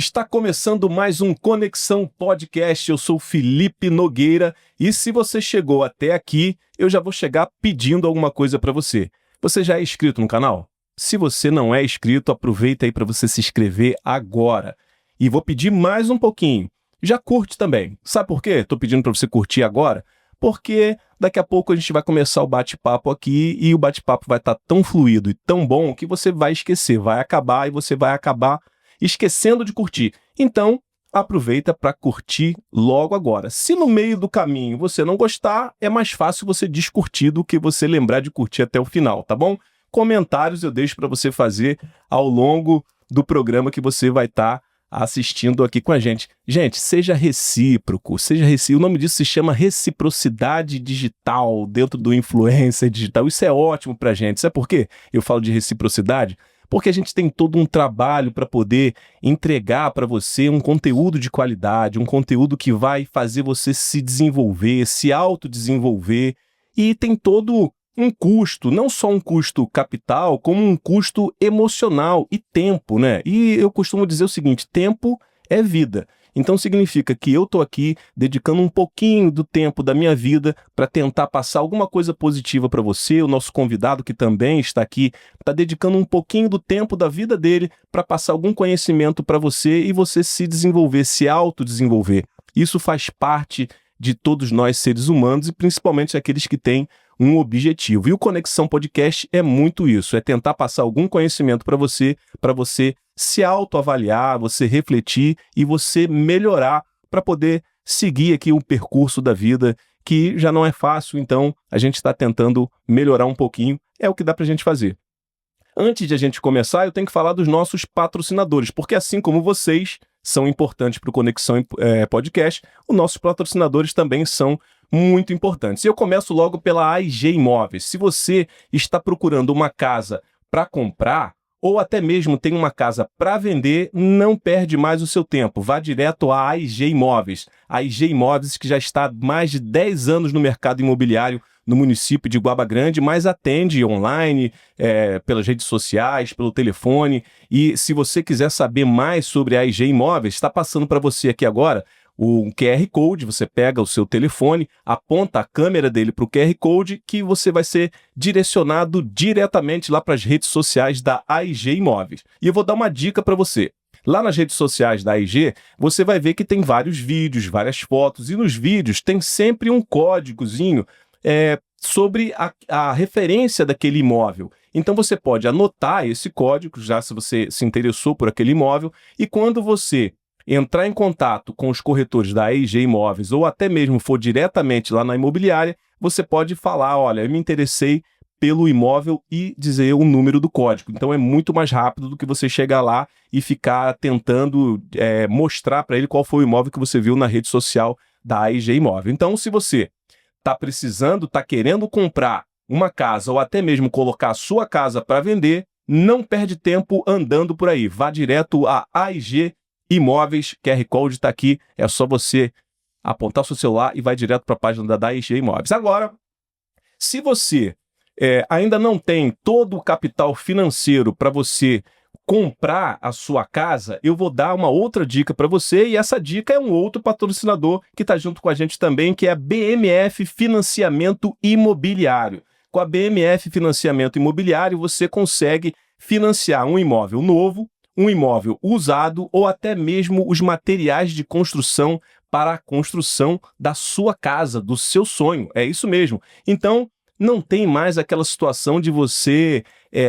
Está começando mais um Conexão Podcast. Eu sou Felipe Nogueira e se você chegou até aqui, eu já vou chegar pedindo alguma coisa para você. Você já é inscrito no canal? Se você não é inscrito, aproveita aí para você se inscrever agora. E vou pedir mais um pouquinho. Já curte também. Sabe por quê? Estou pedindo para você curtir agora, porque daqui a pouco a gente vai começar o bate-papo aqui e o bate-papo vai estar tão fluido e tão bom que você vai esquecer, vai acabar e você vai acabar esquecendo de curtir. Então, aproveita para curtir logo agora. Se no meio do caminho você não gostar, é mais fácil você descurtir do que você lembrar de curtir até o final, tá bom? Comentários eu deixo para você fazer ao longo do programa que você vai estar assistindo aqui com a gente. Gente, seja recíproco, O nome disso se chama reciprocidade digital dentro do influencer digital. Isso é ótimo pra gente. Sabe por quê eu falo de reciprocidade? Porque a gente tem todo um trabalho para poder entregar para você um conteúdo de qualidade, um conteúdo que vai fazer você se desenvolver, se autodesenvolver, e tem todo um custo, não só um custo capital, como um custo emocional e tempo, né? E eu costumo dizer o seguinte: tempo é vida. Então significa que eu estou aqui dedicando um pouquinho do tempo da minha vida para tentar passar alguma coisa positiva para você. O nosso convidado, que também está aqui, está dedicando um pouquinho do tempo da vida dele para passar algum conhecimento para você e você se desenvolver, se autodesenvolver. Isso faz parte de todos nós seres humanos e principalmente aqueles que têm um objetivo. E o Conexão Podcast é muito isso, é tentar passar algum conhecimento para você se autoavaliar, você refletir e você melhorar para poder seguir aqui um percurso da vida que já não é fácil, então a gente está tentando melhorar um pouquinho, é o que dá para a gente fazer. Antes de a gente começar, eu tenho que falar dos nossos patrocinadores, porque assim como vocês são importantes para o Conexão Podcast, os nossos patrocinadores também são muito importantes. E eu começo logo pela AIG Imóveis. Se você está procurando uma casa para comprar, ou até mesmo tem uma casa para vender, não perde mais o seu tempo. Vá direto à AIG Imóveis. A AIG Imóveis, que já está há mais de 10 anos no mercado imobiliário no município de Guaba Grande, mas atende online, pelas redes sociais, pelo telefone. E se você quiser saber mais sobre a AIG Imóveis, está passando para você aqui agora o QR Code. Você pega o seu telefone, aponta a câmera dele para o QR Code, que você vai ser direcionado diretamente lá para as redes sociais da AIG Imóveis. E eu vou dar uma dica para você. Lá nas redes sociais da AIG, você vai ver que tem vários vídeos, várias fotos, e nos vídeos tem sempre um códigozinho sobre a referência daquele imóvel. Então você pode anotar esse código, já se você se interessou por aquele imóvel, e quando você entrar em contato com os corretores da AIG Imóveis ou até mesmo for diretamente lá na imobiliária, você pode falar: olha, eu me interessei pelo imóvel, e dizer o número do código. Então é muito mais rápido do que você chegar lá e ficar tentando mostrar para ele qual foi o imóvel que você viu na rede social da AIG Imóvel. Então, se você está precisando, está querendo comprar uma casa ou até mesmo colocar a sua casa para vender, não perde tempo andando por aí. Vá direto a AIG Imóveis, QR Code está aqui, é só você apontar o seu celular e vai direto para a página da AIG Imóveis. Agora, se você ainda não tem todo o capital financeiro para você comprar a sua casa, eu vou dar uma outra dica para você, e essa dica é um outro patrocinador que está junto com a gente também, que é a BMF Financiamento Imobiliário. Com a BMF Financiamento Imobiliário, você consegue financiar um imóvel novo, um imóvel usado ou até mesmo os materiais de construção para a construção da sua casa, do seu sonho. É isso mesmo. Então, não tem mais aquela situação de você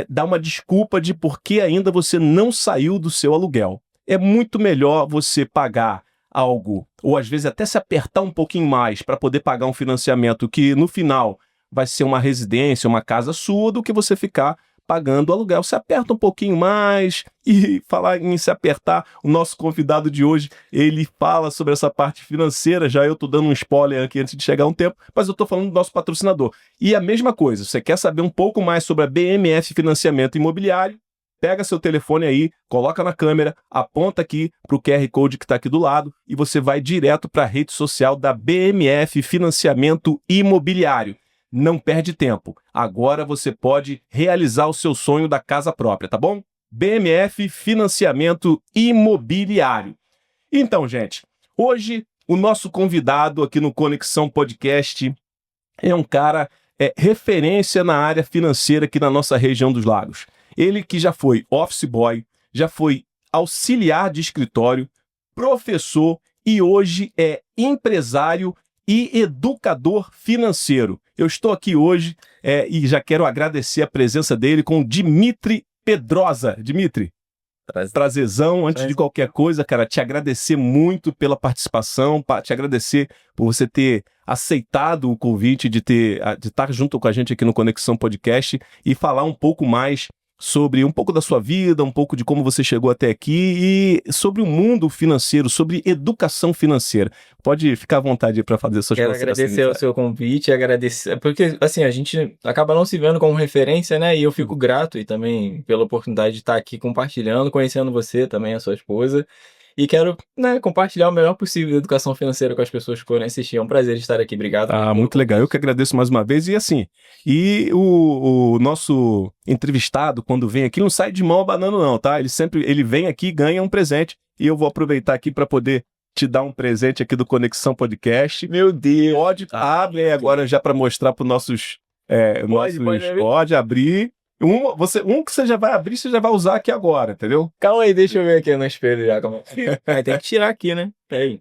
dar uma desculpa de por que ainda você não saiu do seu aluguel. É muito melhor você pagar algo, ou às vezes até se apertar um pouquinho mais para poder pagar um financiamento que no final vai ser uma residência, uma casa sua, do que você ficar pagando aluguel. Se aperta um pouquinho mais. E falar em se apertar, o nosso convidado de hoje, ele fala sobre essa parte financeira. Já eu estou dando um spoiler aqui antes de chegar um tempo, mas eu estou falando do nosso patrocinador. E a mesma coisa, você quer saber um pouco mais sobre a BMF Financiamento Imobiliário? Pega seu telefone aí, coloca na câmera, aponta aqui para o QR Code que está aqui do lado e você vai direto para a rede social da BMF Financiamento Imobiliário. Não perde tempo. Agora você pode realizar o seu sonho da casa própria, tá bom? BMF Financiamento Imobiliário. Então, gente, hoje o nosso convidado aqui no Conexão Podcast é um cara referência na área financeira aqui na nossa região dos Lagos. Ele que já foi office boy, já foi auxiliar de escritório, professor e hoje é empresário e educador financeiro. Eu estou aqui hoje e já quero agradecer a presença dele com o Dimitri Pedrosa. Dimitri, prazerzão. Antes de qualquer coisa, cara, te agradecer muito pela participação, te agradecer por você ter aceitado o convite de estar junto com a gente aqui no Conexão Podcast e falar um pouco mais sobre um pouco da sua vida, um pouco de como você chegou até aqui e sobre o mundo financeiro, sobre educação financeira. Pode ficar à vontade para fazer suas considerações. Quero agradecer o seu convite, agradecer, porque assim, a gente acaba não se vendo como referência, né? E eu fico grato e também pela oportunidade de estar aqui compartilhando, conhecendo você também, a sua esposa. E quero, né, compartilhar o melhor possível de educação financeira com as pessoas que forem assistir. É um prazer estar aqui. Obrigado. Muito legal. Eu que agradeço mais uma vez. E assim, o nosso entrevistado, quando vem aqui, não sai de mão abanando não, tá? Ele vem aqui e ganha um presente. E eu vou aproveitar aqui para poder te dar um presente aqui do Conexão Podcast. Meu Deus! Abre agora já para mostrar para os nossos... Pode abrir. Um que você já vai abrir, você já vai usar aqui agora, entendeu? Calma aí, deixa eu ver aqui no espelho já. Aí tem que tirar aqui, né? Peraí.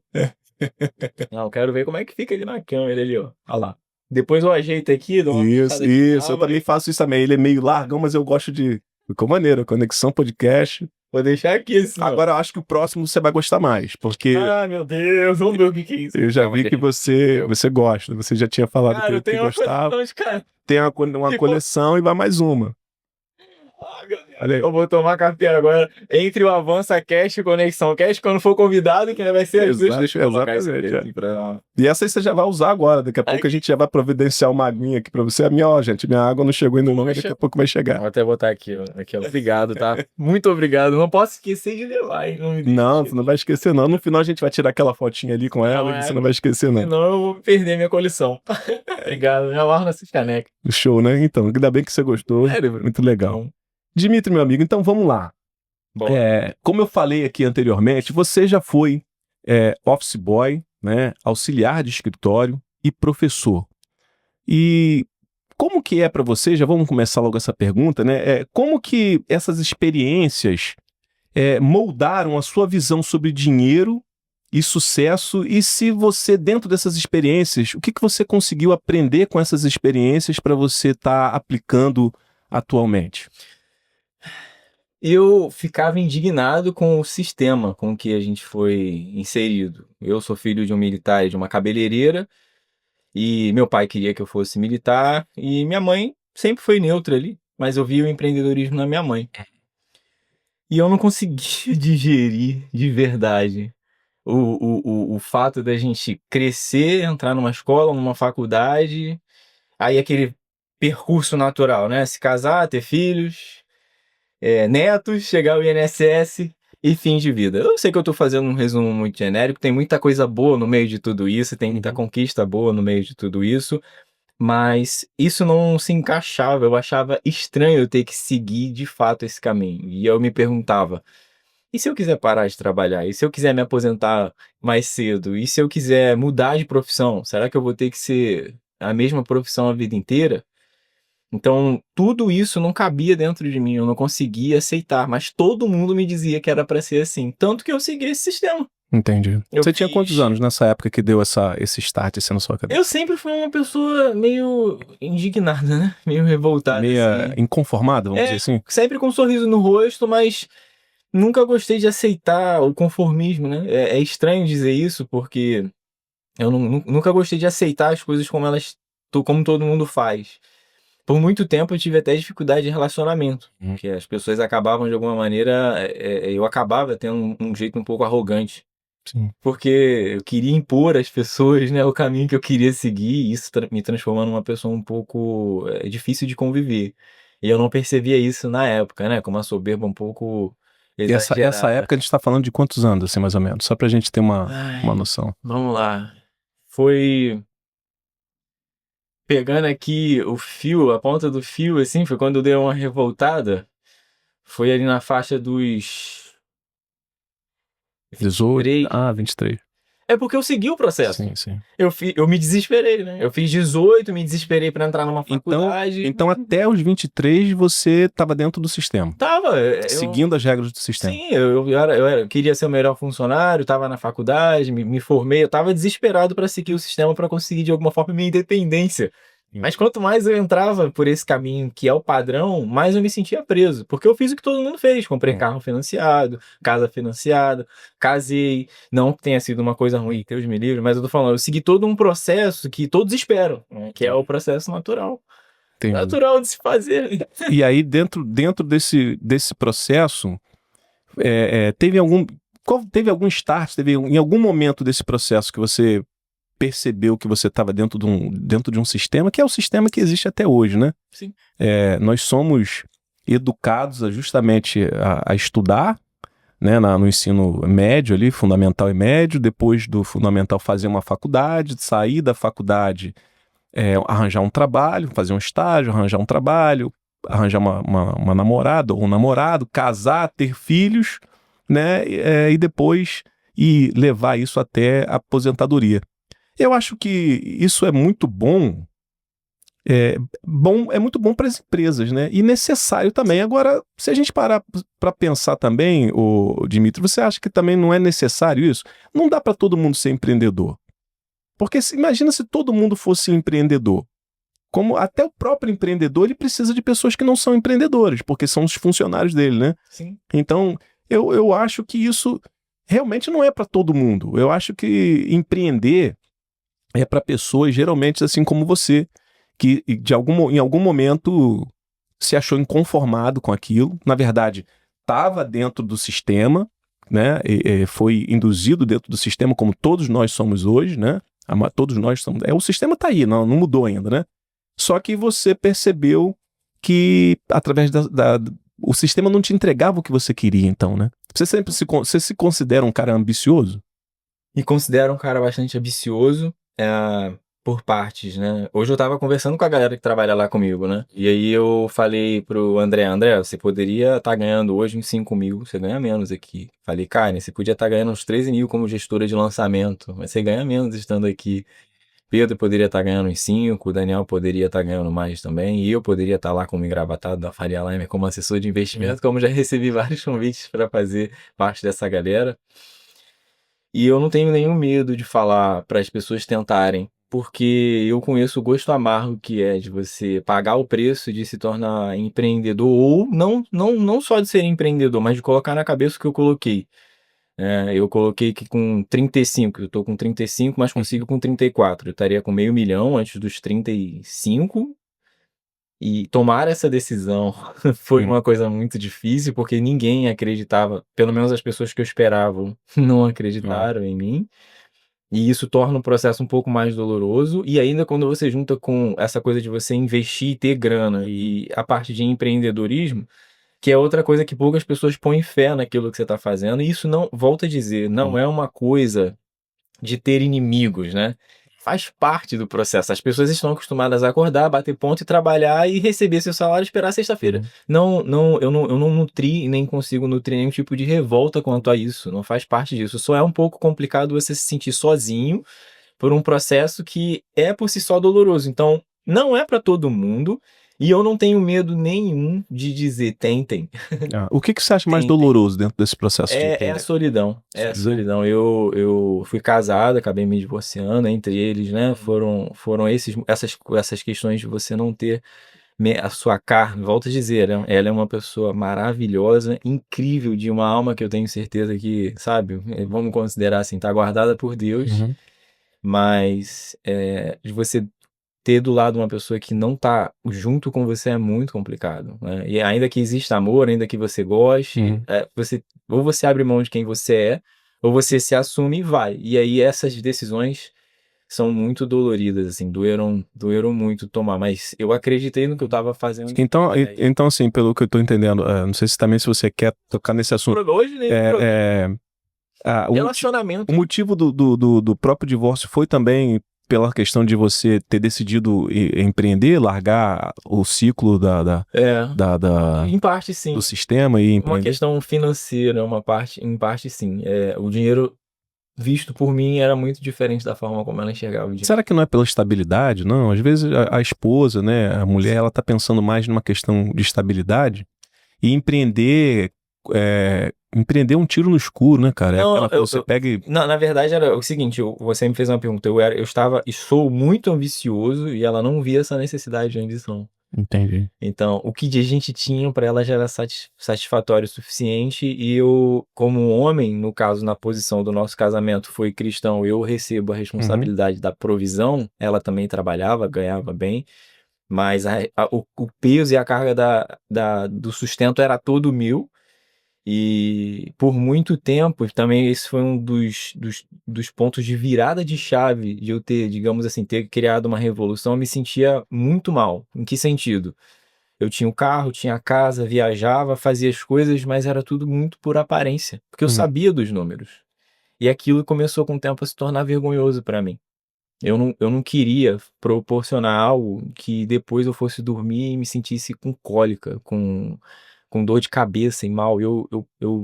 Não, quero ver como é que fica ali na câmera ali, ó. Olha lá. Depois eu ajeito aqui. Isso. Eu também faço isso também. Ele é meio largão, mas eu gosto de... Ficou maneiro. Conexão Podcast. Vou deixar aqui assim. Agora eu acho que o próximo você vai gostar mais, porque... meu Deus, vamos ver o que é isso. Eu já vi que você gosta. Você já tinha falado que gostava. Tem uma coleção e vai mais uma. Olha aí. Eu vou tomar carteira agora. Entre o Avança Cash e o Conexão Cash, quando for convidado, que vai ser... Exatamente. E essa aí você já vai usar agora. Daqui a pouco a gente já vai providenciar uma aguinha aqui pra você. Minha água não chegou ainda não, mas daqui a pouco vai chegar. Vou até botar aqui, ó. Obrigado, tá? Muito obrigado. Não posso esquecer de levar, hein? Não, você não vai esquecer não. No final a gente vai tirar aquela fotinha ali com ela e você não vai esquecer não. Senão eu vou perder minha coleção. Obrigado. Já amarro nessa caneca. Show, né? Então, ainda bem que você gostou. Muito legal. Dimitri, meu amigo, então vamos lá. Como eu falei aqui anteriormente, você já foi office boy, né, auxiliar de escritório e professor. E como que é para você, já vamos começar logo essa pergunta, né? Como que essas experiências moldaram a sua visão sobre dinheiro e sucesso? E se você, dentro dessas experiências, o que você conseguiu aprender com essas experiências para você estar aplicando atualmente? Eu ficava indignado com o sistema com que a gente foi inserido. Eu sou filho de um militar e de uma cabeleireira, e meu pai queria que eu fosse militar, e minha mãe sempre foi neutra ali, mas eu via o empreendedorismo na minha mãe. E eu não conseguia digerir de verdade o fato da gente crescer, entrar numa escola, numa faculdade, aí aquele percurso natural, né? Se casar, ter filhos... netos, chegar ao INSS e fim de vida. Eu sei que eu tô fazendo um resumo muito genérico, tem muita coisa boa no meio de tudo isso, tem muita conquista boa no meio de tudo isso, mas isso não se encaixava, eu achava estranho eu ter que seguir de fato esse caminho. E eu me perguntava, e se eu quiser parar de trabalhar? E se eu quiser me aposentar mais cedo? E se eu quiser mudar de profissão? Será que eu vou ter que ser a mesma profissão a vida inteira? Então, tudo isso não cabia dentro de mim, eu não conseguia aceitar, mas todo mundo me dizia que era para ser assim, tanto que eu segui esse sistema. Entendi. Você tinha quantos anos nessa época que deu esse start assim na sua cabeça? Eu sempre fui uma pessoa meio indignada, né? Meio revoltada. Meio assim. inconformada, vamos dizer assim? Sempre com um sorriso no rosto, mas nunca gostei de aceitar o conformismo, né? É estranho dizer isso, porque eu nunca gostei de aceitar as coisas como todo mundo faz. Por muito tempo eu tive até dificuldade de relacionamento, que as pessoas acabavam de alguma maneira, eu acabava tendo um jeito um pouco arrogante. Sim. Porque eu queria impor às pessoas, né, o caminho que eu queria seguir, e isso me transformando numa pessoa um pouco difícil de conviver. E eu não percebia isso na época, né, com uma soberba um pouco exagerada. E essa época a gente tá falando de quantos anos, assim, mais ou menos? Só pra gente ter uma noção. Vamos lá. Foi... Pegando aqui o fio, a ponta do fio, assim, foi quando eu dei uma revoltada. Foi ali na faixa dos 18? 23. Ah, 23. É porque eu segui o processo. Sim. Eu me desesperei, né? Eu fiz 18, me desesperei pra entrar numa faculdade. Então até os 23 você estava dentro do sistema, Tava, seguindo as regras do sistema. sim, eu queria ser o melhor funcionário, tava na faculdade, me formei, eu tava desesperado pra seguir o sistema pra conseguir de alguma forma minha independência. Mas quanto mais eu entrava por esse caminho que é o padrão, mais eu me sentia preso. Porque eu fiz o que todo mundo fez. Comprei carro financiado, casa financiada, casei. Não que tenha sido uma coisa ruim, Deus me livre, mas eu tô falando, eu segui todo um processo que todos esperam, né, que é o processo natural. Entendi. Natural de se fazer. E aí, dentro desse processo, teve algum start, em algum momento desse processo que você percebeu que você estava dentro de um sistema, que é o sistema que existe até hoje, né? Sim. Nós somos educados justamente a estudar, né, no ensino médio ali, fundamental e médio, depois do fundamental fazer uma faculdade, sair da faculdade, arranjar um trabalho, fazer um estágio, arranjar um trabalho, arranjar uma namorada ou um namorado, casar, ter filhos, né, e depois levar isso até a aposentadoria. Eu acho que isso é muito bom. É muito bom para as empresas, né? E necessário também. Agora, se a gente parar para pensar também, Dimitri, você acha que também não é necessário isso? Não dá para todo mundo ser empreendedor. Porque imagina se todo mundo fosse empreendedor. Como até o próprio empreendedor, ele precisa de pessoas que não são empreendedores, porque são os funcionários dele, né? Sim. Então, eu acho que isso realmente não é para todo mundo. Eu acho que empreender é para pessoas, geralmente, assim como você, que em algum momento se achou inconformado com aquilo. Na verdade, estava dentro do sistema, né? Foi induzido dentro do sistema, como todos nós somos hoje, né? Todos nós somos. O sistema está aí, não mudou ainda, né? Só que você percebeu que através o sistema não te entregava o que você queria, então, né? Você se considera um cara ambicioso? Me considero um cara bastante ambicioso, por partes, né? Hoje eu tava conversando com a galera que trabalha lá comigo, né? E aí eu falei pro André, você poderia estar ganhando hoje uns 5 mil, você ganha menos aqui. Falei, cara, você podia estar ganhando uns 13 mil como gestora de lançamento, mas você ganha menos estando aqui. Pedro poderia estar ganhando uns 5, o Daniel poderia estar ganhando mais também, e eu poderia estar lá como engravatado da Faria Lima como assessor de investimento, como já recebi vários convites para fazer parte dessa galera. E eu não tenho nenhum medo de falar para as pessoas tentarem, porque eu conheço o gosto amargo que é de você pagar o preço de se tornar empreendedor, ou não só de ser empreendedor, mas de colocar na cabeça o que eu coloquei. Eu coloquei que com 35, eu tô com 35, mas consigo com 34. Eu estaria com 500.000 antes dos 35. E tomar essa decisão foi uma coisa muito difícil, porque ninguém acreditava, pelo menos as pessoas que eu esperava não acreditaram em mim. E isso torna o processo um pouco mais doloroso. E ainda quando você junta com essa coisa de você investir e ter grana e a parte de empreendedorismo, que é outra coisa que poucas pessoas põem fé naquilo que você está fazendo. E isso não, volto a dizer, não é uma coisa de ter inimigos, né? Faz parte do processo. As pessoas estão acostumadas a acordar, bater ponto e trabalhar e receber seu salário e esperar sexta-feira. Eu não nutri e nem consigo nutrir nenhum tipo de revolta quanto a isso. Não faz parte disso. Só é um pouco complicado você se sentir sozinho por um processo que é por si só doloroso. Então, não é para todo mundo. E eu não tenho medo nenhum de dizer tentem. O que você acha mais doloroso dentro desse processo de É a solidão. É a solidão. Eu fui casado, acabei me divorciando. Entre eles, né? Foram essas questões de você não ter a sua carne. Volto a dizer, ela é uma pessoa maravilhosa, incrível, de uma alma que eu tenho certeza que, sabe, vamos considerar assim, tá guardada por Deus. Mas de você ter do lado uma pessoa que não tá junto com você é muito complicado, né? E ainda que exista amor, ainda que você goste, ou você abre mão de quem você é, ou você se assume e vai. E aí essas decisões são muito doloridas, assim, doeram muito tomar, mas eu acreditei no que eu tava fazendo. Então assim, pelo que eu tô entendendo, não sei se você quer tocar nesse assunto. Hoje nem relacionamento. O motivo do próprio divórcio foi também pela questão de você ter decidido empreender, largar o ciclo Em parte sim. do sistema e Uma empreender? questão financeira, em parte sim. O dinheiro visto por mim era muito diferente da forma como ela enxergava o dinheiro. Será que não é pela estabilidade? Não, às vezes a esposa, né, a mulher, ela tá pensando mais numa questão de estabilidade e empreender um tiro no escuro, né, cara? Não, Aquela coisa, você pega e... Não, na verdade era o seguinte, você me fez uma pergunta, eu estava e sou muito ambicioso e ela não via essa necessidade de ambição. Entendi. Então, o que a gente tinha para ela já era satisfatório o suficiente e eu, como homem, no caso, na posição do nosso casamento, foi cristão, eu recebo a responsabilidade da provisão, ela também trabalhava, ganhava bem, mas o peso e a carga do sustento era todo meu. E por muito tempo, também esse foi um dos pontos de virada de chave de eu ter, digamos assim, ter criado uma revolução. Eu me sentia muito mal. Em que sentido? Eu tinha o carro, tinha a casa, viajava, fazia as coisas, mas era tudo muito por aparência, porque eu sabia dos números. E aquilo começou com o tempo a se tornar vergonhoso para mim. Eu não queria proporcionar algo que depois eu fosse dormir e me sentisse com cólica, com dor de cabeça e mal. Eu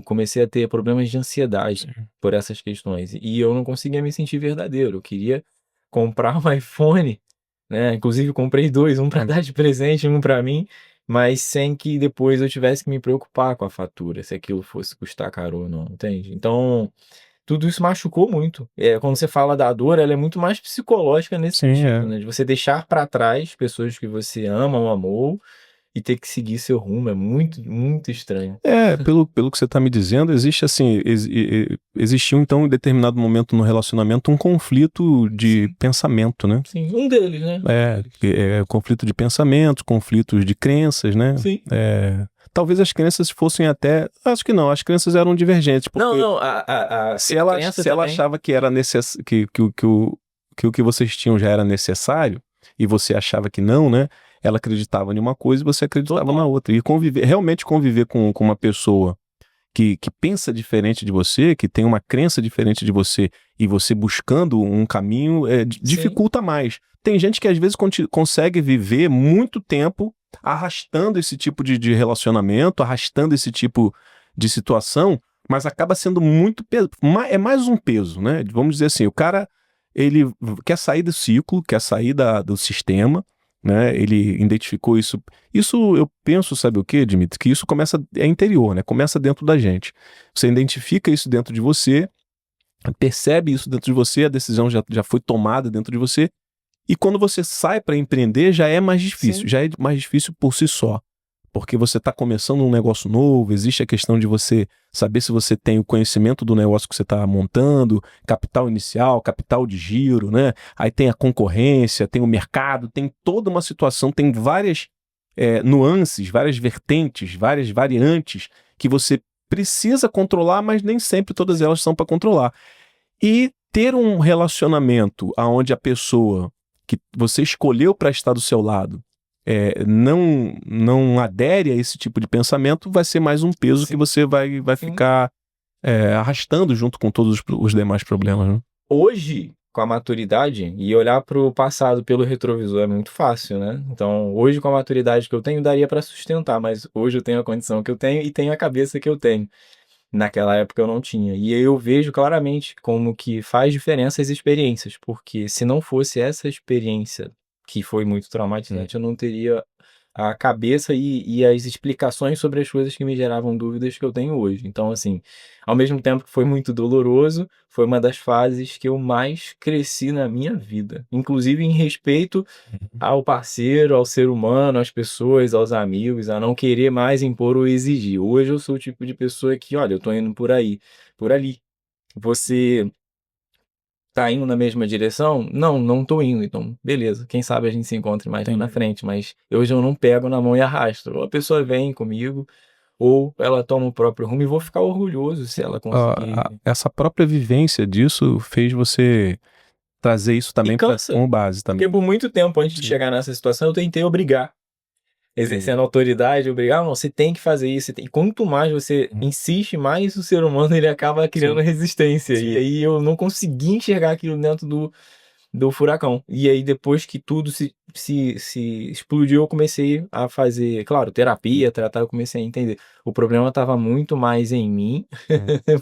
comecei a ter problemas de ansiedade por essas questões. E eu não conseguia me sentir verdadeiro. Eu queria comprar um iPhone, né? Inclusive, eu comprei dois, um para dar de presente, um para mim, mas sem que depois eu tivesse que me preocupar com a fatura, se aquilo fosse custar caro ou não, entende? Então, tudo isso machucou muito. Quando você fala da dor, ela é muito mais psicológica nesse Sim, sentido, né? De você deixar para trás pessoas que você ama ou amou e ter que seguir seu rumo. É muito, muito estranho. Pelo que você está me dizendo, existe assim, existiu então em determinado momento no relacionamento um conflito de pensamento, né? Sim, um deles, né? Conflito de pensamentos, conflitos de crenças, né? Sim. Talvez as crenças fossem até, acho que não, as crenças eram divergentes, porque Não, se ela achava que era que o que vocês tinham já era necessário e você achava que não, né? Ela acreditava em uma coisa e você acreditava na outra. E realmente conviver com uma pessoa que pensa diferente de você, que tem uma crença diferente de você, e você buscando um caminho, dificulta mais. Tem gente que às vezes consegue viver muito tempo arrastando esse tipo de relacionamento, arrastando esse tipo de situação, mas acaba sendo muito peso. É mais um peso, né? Vamos dizer assim, o cara, ele quer sair do ciclo, quer sair do sistema, né? Ele identificou isso. Isso eu penso, sabe o quê, Dimitri? Que isso é interior, né? Começa dentro da gente. Você identifica isso dentro de você, percebe isso dentro de você, a decisão já foi tomada dentro de você, e quando você sai para empreender já é mais difícil. Sim. Já é mais difícil por si só. Porque você está começando um negócio novo, existe a questão de você saber se você tem o conhecimento do negócio que você está montando, capital inicial, capital de giro, né? Aí tem a concorrência, tem o mercado, tem toda uma situação, tem várias nuances, várias vertentes, várias variantes que você precisa controlar, mas nem sempre todas elas são para controlar. E ter um relacionamento onde a pessoa que você escolheu para estar do seu lado não adere a esse tipo de pensamento, vai ser mais um peso que você vai ficar arrastando junto com todos os demais problemas, né? Hoje, com a maturidade, e olhar para o passado pelo retrovisor é muito fácil, né? Então, hoje, com a maturidade que eu tenho, daria para sustentar, mas hoje eu tenho a condição que eu tenho e tenho a cabeça que eu tenho. Naquela época eu não tinha. E eu vejo claramente como que faz diferença as experiências, porque se não fosse essa experiência que foi muito traumatizante, eu não teria a cabeça e as explicações sobre as coisas que me geravam dúvidas que eu tenho hoje. Então, assim, ao mesmo tempo que foi muito doloroso, foi uma das fases que eu mais cresci na minha vida. Inclusive em respeito ao parceiro, ao ser humano, às pessoas, aos amigos, a não querer mais impor ou exigir. Hoje eu sou o tipo de pessoa que, olha, eu tô indo por aí, por ali. Você tá indo na mesma direção? Não tô indo. Então, beleza. Quem sabe a gente se encontre mais na frente. Mas hoje eu não pego na mão e arrasto. Ou a pessoa vem comigo, ou ela toma o próprio rumo e vou ficar orgulhoso se ela conseguir. Essa própria vivência disso fez você trazer isso também como base também. Porque por muito tempo, antes de chegar nessa situação, eu tentei obrigar. Exercendo autoridade, obrigar, não, você tem que fazer isso. E quanto mais você insiste, mais o ser humano ele acaba criando resistência. E aí eu não consegui enxergar aquilo dentro do furacão. E aí, depois que tudo se explodiu, eu comecei a fazer, claro, terapia, tratar, eu comecei a entender. O problema estava muito mais em mim,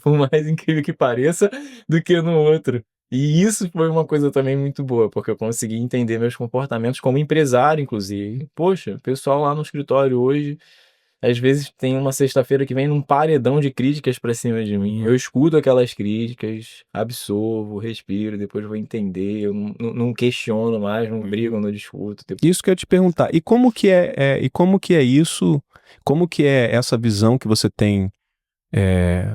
por mais incrível que pareça, do que no outro. E isso foi uma coisa também muito boa, porque eu consegui entender meus comportamentos como empresário, inclusive. Poxa, o pessoal lá no escritório hoje, às vezes tem uma sexta-feira que vem num paredão de críticas pra cima de mim. Eu escuto aquelas críticas, absorvo, respiro, depois vou entender. Eu não questiono mais, não brigo, não discuto. Isso que eu ia te perguntar. E como que é isso? Como que é essa visão que você tem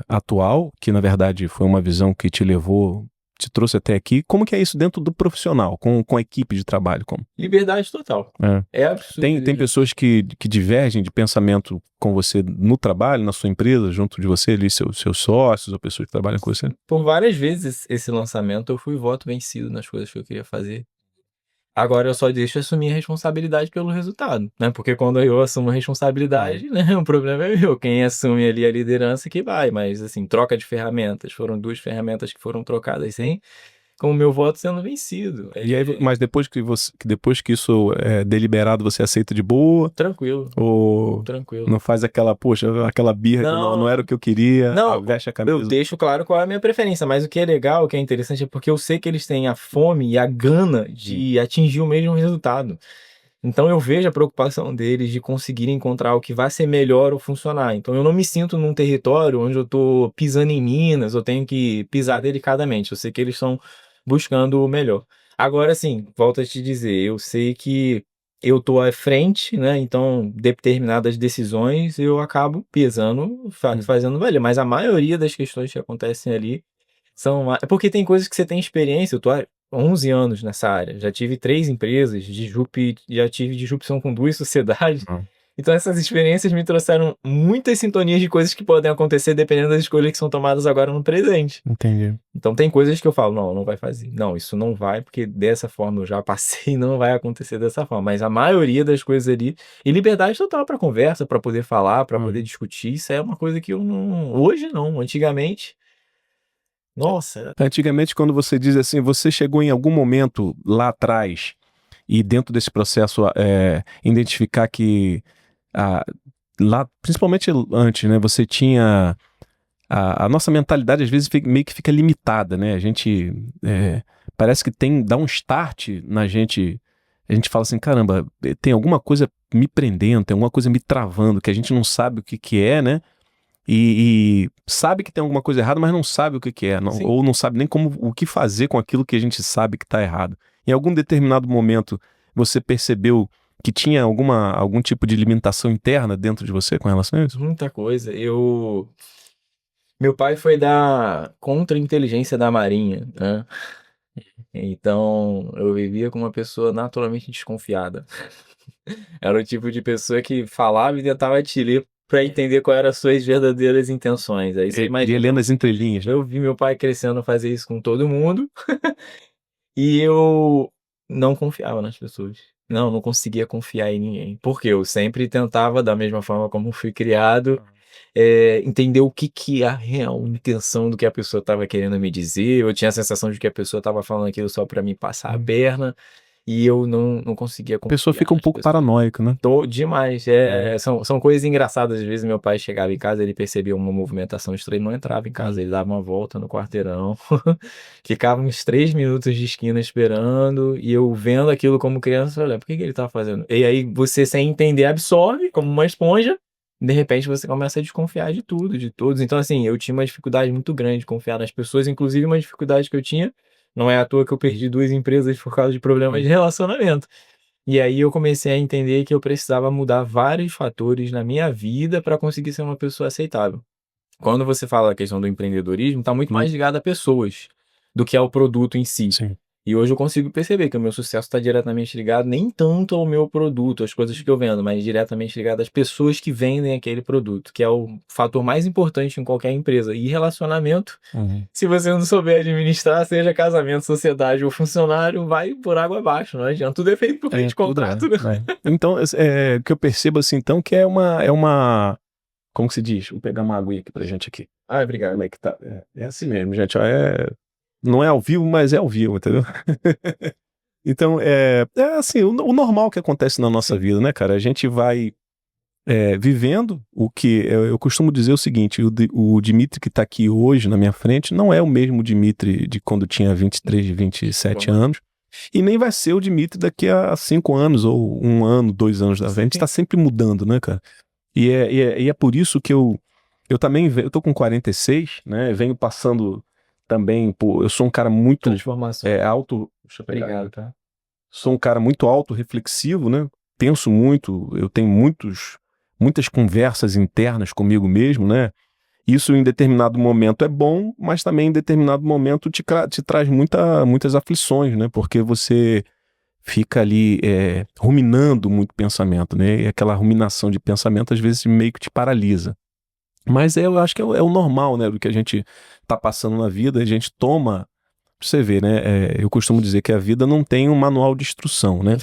atual, que na verdade foi uma visão que te levou, te trouxe até aqui? Como que é isso dentro do profissional, com a equipe de trabalho? Como? Liberdade total. É absurdo. Tem pessoas que divergem de pensamento com você no trabalho, na sua empresa, junto de você, ali, seus sócios ou pessoas que trabalham com você? Por várias vezes esse lançamento eu fui voto vencido nas coisas que eu queria fazer. Agora eu só deixo assumir a responsabilidade pelo resultado, né? Porque quando eu assumo a responsabilidade, né? O problema é meu. Quem assume ali a liderança que vai. Mas, assim, troca de ferramentas. Foram 2 ferramentas que foram trocadas sem, com o meu voto sendo vencido. E aí, mas depois que isso é deliberado, você aceita de boa? Tranquilo. Ou Tranquilo. não faz aquela birra, não era o que eu queria, veste a camisa? Eu deixo claro qual é a minha preferência, mas o que é legal, o que é interessante é porque eu sei que eles têm a fome e a gana de atingir o mesmo resultado. Então eu vejo a preocupação deles de conseguir encontrar o que vai ser melhor ou funcionar. Então eu não me sinto num território onde eu tô pisando em minas, eu tenho que pisar delicadamente. Eu sei que eles estão buscando o melhor. Agora sim, volto a te dizer, eu sei que eu tô à frente, né? Então determinadas decisões eu acabo pesando, fazendo valer. Mas a maioria das questões que acontecem ali são... É porque tem coisas que você tem experiência. Eu tô há 11 anos nessa área. Já tive 3 empresas, já tive disrupção com 2 sociedades. Então essas experiências me trouxeram muitas sintonias de coisas que podem acontecer dependendo das escolhas que são tomadas agora no presente. Entendi. Então tem coisas que eu falo, não vai fazer. Não, isso não vai, porque dessa forma eu já passei e não vai acontecer dessa forma. Mas a maioria das coisas ali, e liberdade total para conversa, para poder falar, para poder discutir, isso é uma coisa que eu não... Hoje não, antigamente... Nossa. Antigamente, quando você diz assim, você chegou em algum momento lá atrás e dentro desse processo identificar que lá, principalmente antes, né, você tinha a nossa mentalidade às vezes meio que fica limitada, né? A gente parece que dá um start na gente. A gente fala assim, caramba, tem alguma coisa me prendendo, tem alguma coisa me travando, que a gente não sabe o que é, né? E sabe que tem alguma coisa errada, mas não sabe o que é, ou não sabe nem o que fazer com aquilo que a gente sabe que está errado. Em algum determinado momento, você percebeu que tinha algum tipo de limitação interna dentro de você com relação a isso? Muita coisa. Meu pai foi da contra-inteligência da Marinha, né? Então, eu vivia com uma pessoa naturalmente desconfiada. Era o tipo de pessoa que falava e tentava te ler para entender quais eram as suas verdadeiras intenções. Aí você imagina. Lendo as entrelinhas. Eu vi meu pai crescendo fazer isso com todo mundo e eu não confiava nas pessoas. Não conseguia confiar em ninguém. Porque eu sempre tentava, da mesma forma como fui criado, entender o que é a real intenção do que a pessoa estava querendo me dizer. Eu tinha a sensação de que a pessoa estava falando aquilo só para me passar a perna. E eu não conseguia confiar. A pessoa fica um pouco paranoica, né? Demais. São coisas engraçadas. Às vezes meu pai chegava em casa, ele percebia uma movimentação estranha e não entrava em casa. Ele dava uma volta no quarteirão, ficava uns 3 minutos de esquina esperando, e eu vendo aquilo como criança, olha, por que ele tá fazendo? E aí você, sem entender, absorve como uma esponja. De repente você começa a desconfiar de tudo, de todos. Então, assim, eu tinha uma dificuldade muito grande de confiar nas pessoas, inclusive uma dificuldade que eu tinha. Não é à toa que eu perdi 2 empresas por causa de problemas de relacionamento. E aí eu comecei a entender que eu precisava mudar vários fatores na minha vida para conseguir ser uma pessoa aceitável. Quando você fala a questão do empreendedorismo, está muito mais ligado a pessoas do que ao produto em si. Sim. E hoje eu consigo perceber que o meu sucesso está diretamente ligado nem tanto ao meu produto, às coisas que eu vendo, mas diretamente ligado às pessoas que vendem aquele produto, que é o fator mais importante em qualquer empresa. E relacionamento, se você não souber administrar, seja casamento, sociedade ou funcionário, vai por água abaixo, não adianta. Tudo é feito por meio de contrato, né? Então, o que eu percebo assim, então, que é uma... Como que se diz? Vou pegar uma aguinha aqui pra gente aqui. Obrigado. Como é que tá? É assim mesmo, gente. Não é ao vivo, mas é ao vivo, entendeu? Então, assim, o normal que acontece na nossa vida, né, cara? A gente vai vivendo o que... Eu costumo dizer o seguinte, o Dimitri que tá aqui hoje na minha frente não é o mesmo Dimitri de quando tinha 23, 27 anos, e nem vai ser o Dimitri daqui a 5 anos, ou 1 ano, 2 anos da frente. A gente tá sempre mudando, né, cara? E é por isso que eu também, eu tô com 46, né, venho passando também por... Eu sou um cara muito Transformação. alto... Deixa eu pegar. Obrigado, tá? Sou um cara muito autorreflexivo, né? Penso muito, eu tenho muitas conversas internas comigo mesmo, né? Isso em determinado momento é bom, mas também em determinado momento te traz muitas aflições, né? Porque você fica ali ruminando muito pensamento, né? E aquela ruminação de pensamento às vezes meio que te paralisa. Mas eu acho que é o normal, né? Do que a gente tá passando na vida, a gente toma... Você vê, né? Eu costumo dizer que a vida não tem um manual de instrução, né?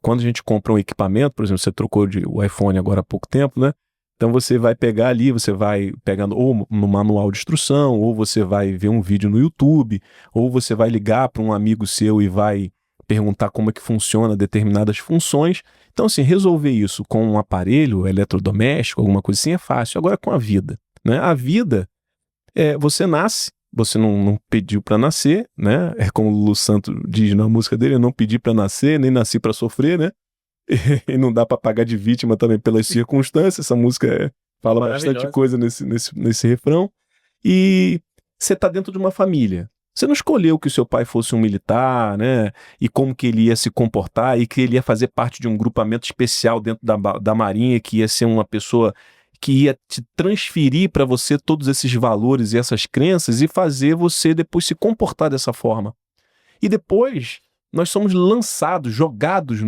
Quando a gente compra um equipamento, por exemplo, você trocou o iPhone agora há pouco tempo, né? Então você vai pegar ali, você vai pegando ou no manual de instrução, ou você vai ver um vídeo no YouTube, ou você vai ligar para um amigo seu e vai perguntar como é que funciona determinadas funções. Então, assim, resolver isso com um aparelho eletrodoméstico, alguma coisa assim, é fácil. Agora com a vida, né? A vida, você nasce, você não pediu para nascer, né? É como o Lu Santos diz na música dele, eu não pedi para nascer, nem nasci para sofrer, né? E não dá para pagar de vítima também pelas circunstâncias. Essa música fala bastante coisa nesse refrão. E você tá dentro de uma família. Você não escolheu que o seu pai fosse um militar, né? E como que ele ia se comportar e que ele ia fazer parte de um grupamento especial dentro da Marinha, que ia ser uma pessoa que ia te transferir para você todos esses valores e essas crenças e fazer você depois se comportar dessa forma. E depois nós somos lançados, jogados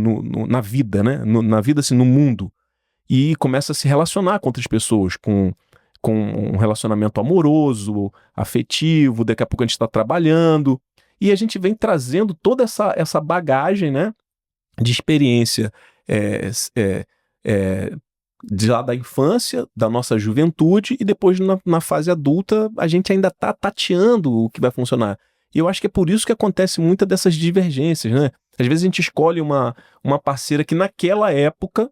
na vida, né? Na vida, assim, no mundo. E começa a se relacionar com outras pessoas, com um relacionamento amoroso, afetivo, daqui a pouco a gente está trabalhando. E a gente vem trazendo toda essa bagagem, né? De experiência de lá da infância, da nossa juventude, e depois na fase adulta a gente ainda está tateando o que vai funcionar. E eu acho que é por isso que acontece muita dessas divergências, né? Às vezes a gente escolhe uma parceira que naquela época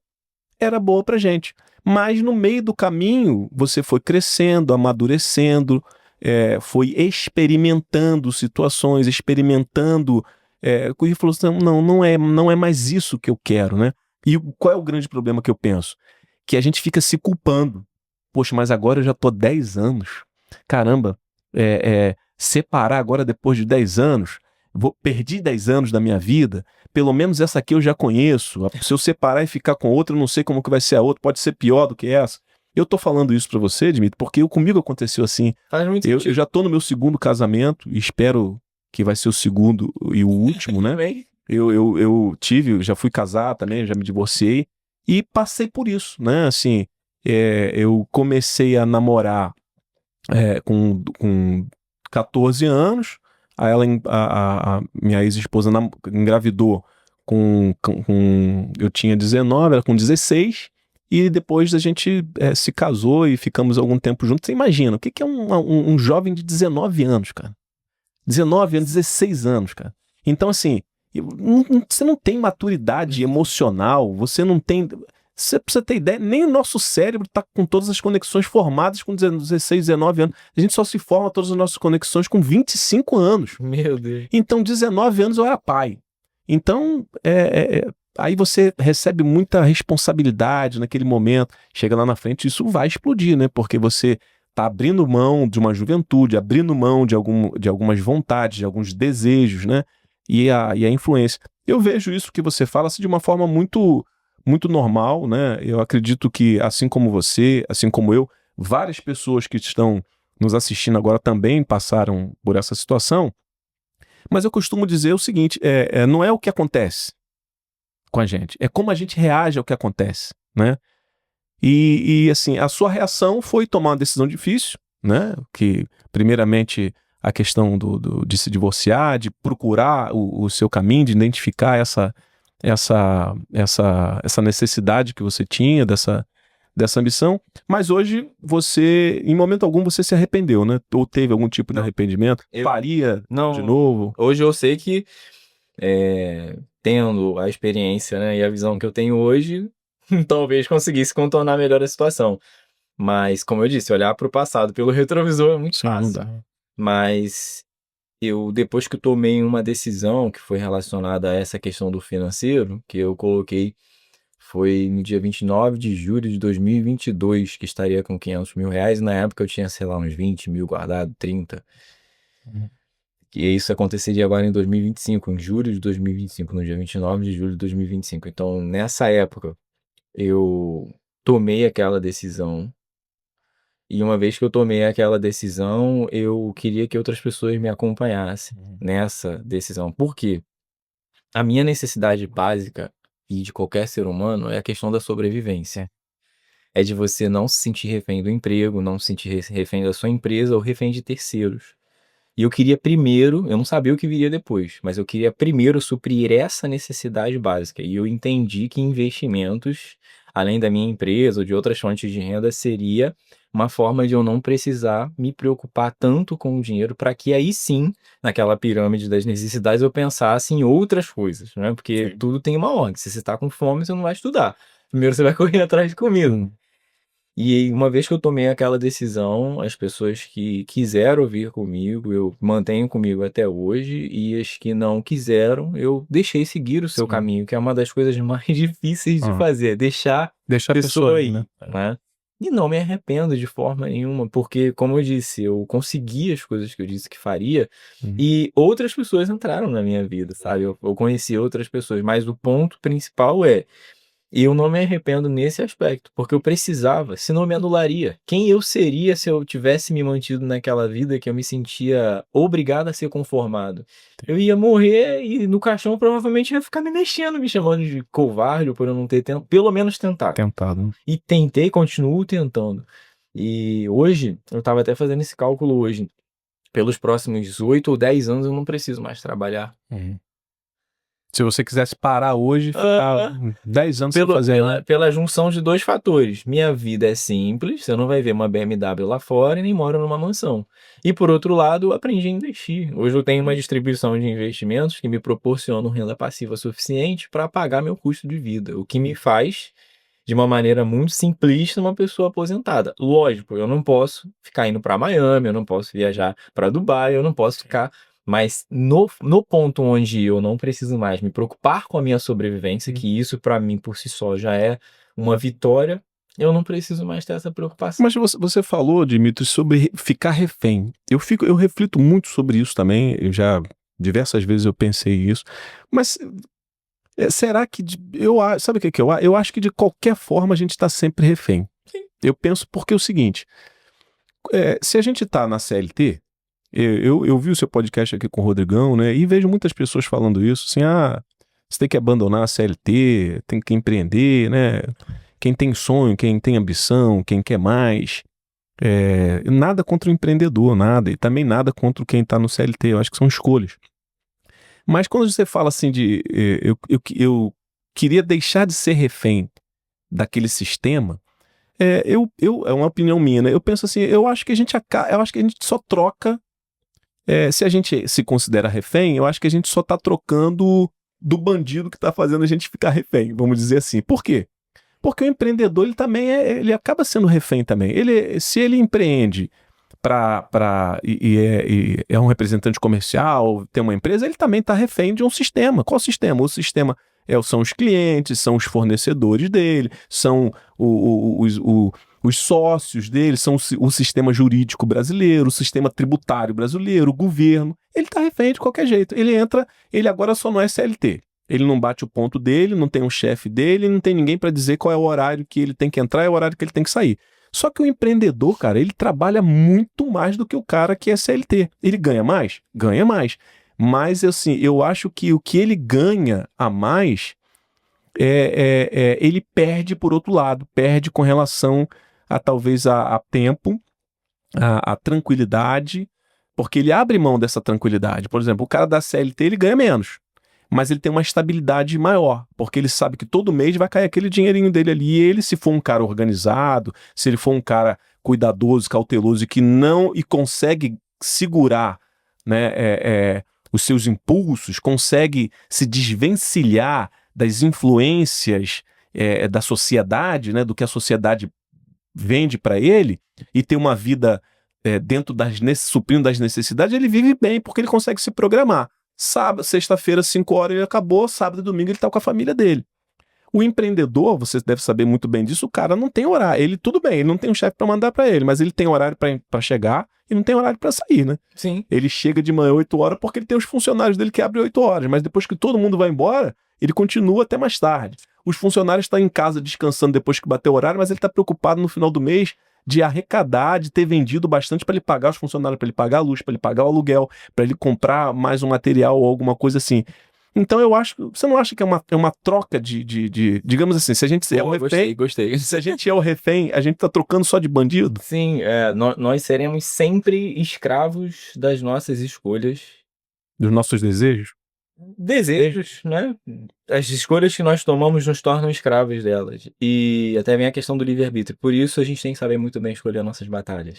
era boa pra gente, mas no meio do caminho você foi crescendo, amadurecendo, foi experimentando situações, experimentando, e falou assim, não é mais isso que eu quero, né? E qual é o grande problema que eu penso? Que a gente fica se culpando. Poxa, mas agora eu já tô 10 anos. Caramba, separar agora depois de 10 anos, perdi 10 anos da minha vida, pelo menos essa aqui eu já conheço. Se eu separar e ficar com outra, eu não sei como que vai ser a outra, pode ser pior do que essa. Eu tô falando isso pra você, Dimitri, porque comigo aconteceu assim. Faz muito Eu sentido. já tô no meu segundo casamento, e espero que vai ser o segundo e o último, né? Bem, Eu já fui casar também, já me divorciei e passei por isso, né? Assim, eu comecei a namorar com 14 anos, a minha ex-esposa engravidou eu tinha 19, ela com 16, e depois a gente se casou e ficamos algum tempo juntos. Você imagina, o que é um jovem de 19 anos, cara? 19 anos, 16 anos, cara. Então, assim, você não tem maturidade emocional, você não tem... Você precisa ter ideia, nem o nosso cérebro está com todas as conexões formadas com 16, 19 anos. A gente só se forma todas as nossas conexões com 25 anos. meu Deus. Então, 19 anos eu era pai. Então, aí você recebe muita responsabilidade naquele momento. Chega lá na frente, isso vai explodir, né? Porque você está abrindo mão de uma juventude, abrindo mão de algumas vontades, de alguns desejos, né? E a influência. Eu vejo isso que você fala assim, de uma forma muito, muito normal, né? Eu acredito que, assim como você, assim como eu, várias pessoas que estão nos assistindo agora também passaram por essa situação. Mas eu costumo dizer o seguinte, não é o que acontece com a gente, é como a gente reage ao que acontece, né? E assim, a sua reação foi tomar uma decisão difícil, né? Que, primeiramente, a questão de se divorciar, de procurar o seu caminho, de identificar essa necessidade que você tinha, dessa ambição, mas hoje você, em momento algum, você se arrependeu, né? Ou teve algum tipo de arrependimento? Faria de novo? Hoje eu sei que, tendo a experiência, né, e a visão que eu tenho hoje, talvez conseguisse contornar melhor a situação. Mas, como eu disse, olhar para o passado pelo retrovisor é muito Sim, não fácil. dá. Mas depois que eu tomei uma decisão que foi relacionada a essa questão do financeiro, que eu coloquei, foi no dia 29 de julho de 2022, que estaria com R$ 500.000. E na época eu tinha, sei lá, uns 20 mil guardado, 30. E isso aconteceria agora em 2025, em julho de 2025, no dia 29 de julho de 2025. Então, nessa época, eu tomei aquela decisão. E uma vez que eu tomei aquela decisão, eu queria que outras pessoas me acompanhassem nessa decisão. Por quê? A minha necessidade básica, e de qualquer ser humano, é a questão da sobrevivência. É de você não se sentir refém do emprego, não se sentir refém da sua empresa ou refém de terceiros. E eu queria primeiro, eu não sabia o que viria depois, mas eu queria primeiro suprir essa necessidade básica. E eu entendi que investimentos, além da minha empresa ou de outras fontes de renda, seria uma forma de eu não precisar me preocupar tanto com o dinheiro, para que aí sim, naquela pirâmide das necessidades, eu pensasse em outras coisas, né? Porque tudo tem uma ordem. Se você está com fome, você não vai estudar. Primeiro você vai correr atrás de comida. E uma vez que eu tomei aquela decisão, as pessoas que quiseram vir comigo, eu mantenho comigo até hoje, e as que não quiseram, eu deixei seguir o seu caminho, que é uma das coisas mais difíceis de fazer, deixar Deixa a pessoa ir, né? né? E não me arrependo de forma nenhuma, porque, como eu disse, eu consegui as coisas que eu disse que faria, e outras pessoas entraram na minha vida, sabe? Eu conheci outras pessoas, mas o ponto principal é: e eu não me arrependo nesse aspecto, porque eu precisava, senão eu me anularia. Quem eu seria se eu tivesse me mantido naquela vida que eu me sentia obrigado a ser conformado? Eu ia morrer e no caixão provavelmente ia ficar me mexendo, me chamando de covarde por eu não ter pelo menos tentar. Tentado. E tentei, continuo tentando. E hoje, eu estava até fazendo esse cálculo hoje, pelos próximos 8 ou 10 anos eu não preciso mais trabalhar. Se você quisesse parar hoje, ficar 10 anos sem fazer nada. Pela junção de dois fatores. Minha vida é simples, você não vai ver uma BMW lá fora e nem moro numa mansão. E por outro lado, eu aprendi a investir. Hoje eu tenho uma distribuição de investimentos que me proporcionam renda passiva suficiente para pagar meu custo de vida, o que me faz, de uma maneira muito simplista, uma pessoa aposentada. Lógico, eu não posso ficar indo para Miami, eu não posso viajar para Dubai, eu não posso ficar... Mas no ponto onde eu não preciso mais me preocupar com a minha sobrevivência, que isso para mim por si só já é uma vitória, eu não preciso mais ter essa preocupação. Mas você falou, Dimitri, sobre ficar refém. Eu reflito muito sobre isso também. Diversas vezes eu pensei isso. Mas será que sabe o que eu acho que de qualquer forma a gente está sempre refém. Sim. Eu penso porque é o seguinte: se a gente está na CLT, eu vi o seu podcast aqui com o Rodrigão, né? E vejo muitas pessoas falando isso, assim, você tem que abandonar a CLT, tem que empreender, né? Quem tem sonho, quem tem ambição, quem quer mais. Nada contra o empreendedor, nada. E também nada contra quem está no CLT, eu acho que são escolhas. Mas quando você fala assim de eu queria deixar de ser refém daquele sistema, é uma opinião minha, né? Eu penso assim, eu acho que a gente só troca. Se a gente se considera refém, eu acho que a gente só está trocando do bandido que está fazendo a gente ficar refém, vamos dizer assim. Por quê? Porque o empreendedor, ele também ele acaba sendo refém também. Se ele empreende e é um representante comercial, tem uma empresa, ele também está refém de um sistema. Qual sistema? O sistema são os clientes, são os fornecedores dele, são os sócios dele, são o sistema jurídico brasileiro, o sistema tributário brasileiro, o governo. Ele está refém de qualquer jeito. Ele agora só não é CLT. Ele não bate o ponto dele, não tem um chefe dele, não tem ninguém para dizer qual é o horário que ele tem que entrar e o horário que ele tem que sair. Só que o empreendedor, cara, ele trabalha muito mais do que o cara que é CLT. Ele ganha mais? Ganha mais. Mas, assim, eu acho que o que ele ganha a mais, ele perde por outro lado. Perde com relação a talvez a tempo, a tranquilidade, porque ele abre mão dessa tranquilidade. Por exemplo, o cara da CLT, ele ganha menos. mas ele tem uma estabilidade maior, porque ele sabe que todo mês vai cair aquele dinheirinho dele ali, e ele, se for um cara organizado, se ele for um cara cuidadoso, cauteloso, e consegue segurar, né, os seus impulsos, consegue se desvencilhar das influências da sociedade, né, do que a sociedade vende para ele, e ter uma vida dentro suprindo das necessidades, ele vive bem, porque ele consegue se programar. Sábado, sexta-feira, 5 horas, ele acabou, sábado e domingo ele está com a família dele. O empreendedor, você deve saber muito bem disso, o cara não tem horário. Ele, tudo bem, ele não tem um chefe para mandar para ele, mas ele tem horário para chegar e não tem horário para sair, né? Sim. Ele chega de manhã 8 horas porque ele tem os funcionários dele que abrem 8 horas, mas depois que todo mundo vai embora, ele continua até mais tarde. Os funcionários estão em casa descansando depois que bateu o horário, mas ele está preocupado no final do mês de arrecadar, de ter vendido bastante para ele pagar os funcionários, para ele pagar a luz, para ele pagar o aluguel, para ele comprar mais um material ou alguma coisa assim. Então eu acho, você não acha que é uma troca digamos assim, se a gente é o refém, Gostei. se a gente é o refém, a gente tá trocando só de bandido? Sim, nós seremos sempre escravos das nossas escolhas. Dos nossos desejos? Desejos, né? As escolhas que nós tomamos nos tornam escravos delas. E até vem a questão do livre-arbítrio. Por isso a gente tem que saber muito bem escolher nossas batalhas.